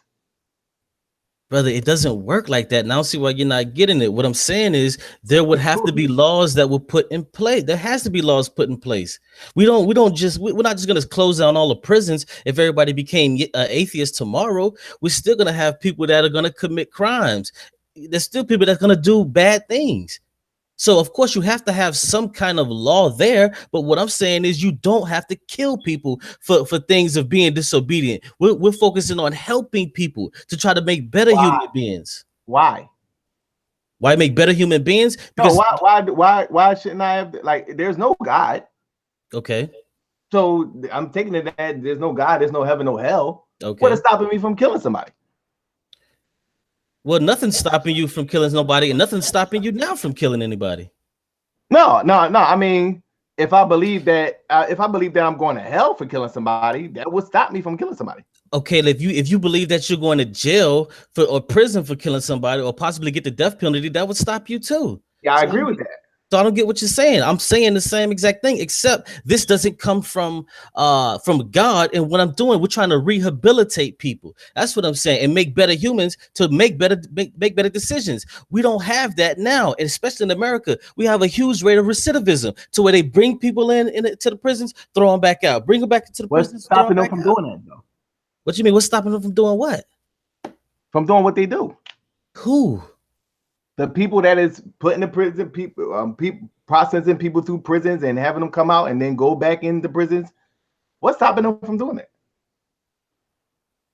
Brother, it doesn't work like that. And I don't see why you're not getting it. What I'm saying is there would have to be laws that were put in place. There has to be laws put in place. We're not just going to close down all the prisons. If everybody became atheists tomorrow, we're still going to have people that are going to commit crimes. There's still people that's going to do bad things. So, of course, you have to have some kind of law there. But what I'm saying is you don't have to kill people for things of being disobedient. We're focusing on helping people to try to make better human beings. Why? Why make better human beings? Because why shouldn't I have, like, there's no God. Okay. So I'm taking it that there's no God, there's no heaven, no hell. Okay. What is stopping me from killing somebody? Well, nothing's stopping you from killing nobody, and nothing's stopping you now from killing anybody. No. I mean, if I believe that I'm going to hell for killing somebody, that would stop me from killing somebody. Okay, if you believe that you're going to jail or prison for killing somebody, or possibly get the death penalty, that would stop you too. Yeah, I agree with that. So I don't get what you're saying. I'm saying the same exact thing, except this doesn't come from God. And what I'm doing, we're trying to rehabilitate people. That's what I'm saying, and make better humans to make better decisions. We don't have that now, and especially in America, we have a huge rate of recidivism to where they bring people to the prisons, throw them back out, bring them back into the prisons. What's stopping them from doing that, though? What you mean? What's stopping them from doing what? from doing what they do. Who? The people that is putting the prison people, people processing people through prisons and having them come out and then go back into prisons. What's stopping them from doing that?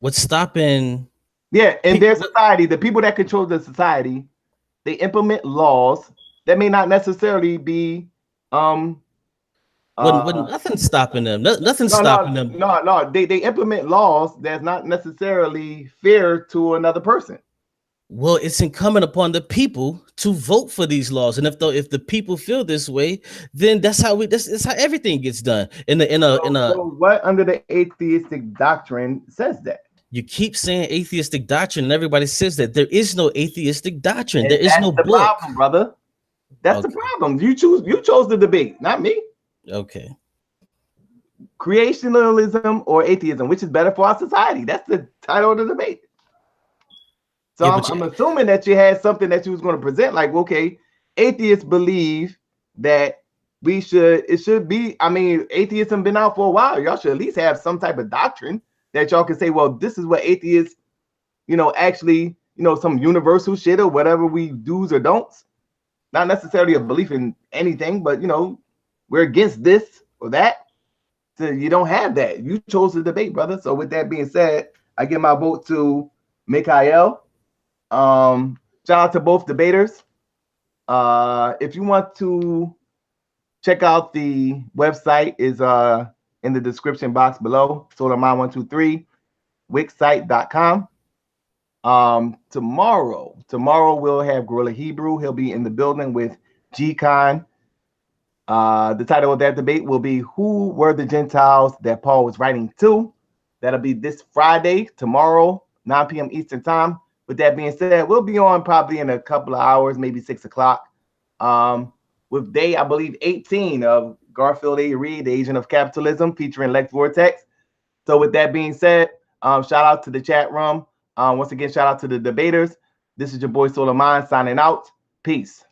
What's stopping? Yeah, in their society, the people that control the society, they implement laws that may not necessarily be nothing's stopping them. Nothing's stopping them. No. They implement laws that's not necessarily fair to another person. Well, it's incumbent upon the people to vote for these laws, and if the people feel this way, then that's how everything gets done. So what under the atheistic doctrine says that? You keep saying atheistic doctrine, and everybody says that there is no atheistic doctrine. And there is no the book, problem, brother. That's the problem. You chose the debate, not me. Okay. Creationism or atheism, which is better for our society? That's the title of the debate. So yeah, I'm assuming that you had something that you was going to present, like, okay, atheists believe that it should be, I mean, atheism been out for a while. Y'all should at least have some type of doctrine that y'all can say, well, this is what atheists, actually, some universal shit or whatever we do's or don'ts. Not necessarily a belief in anything, but, we're against this or that. So you don't have that. You chose the debate, brother. So with that being said, I give my vote to MIKHA'EL. Shout out to both debaters. If you want to check out the website, is in the description box below. SolarMind123 wixsite.com. Tomorrow we'll have Gorilla Hebrew. He'll be in the building with G-Con. The title of that debate will be Who Were the Gentiles That Paul Was Writing To? That'll be this Friday, tomorrow, 9 p.m. Eastern Time. With that being said, we'll be on probably in a couple of hours, maybe 6 o'clock. With day, I believe, 18 of Garfield A. Reed, The Agent of Capitalism, featuring Lex Vortex. So with that being said, shout out to the chat room. Once again, shout out to the debaters. This is your boy Solar Mind signing out. Peace.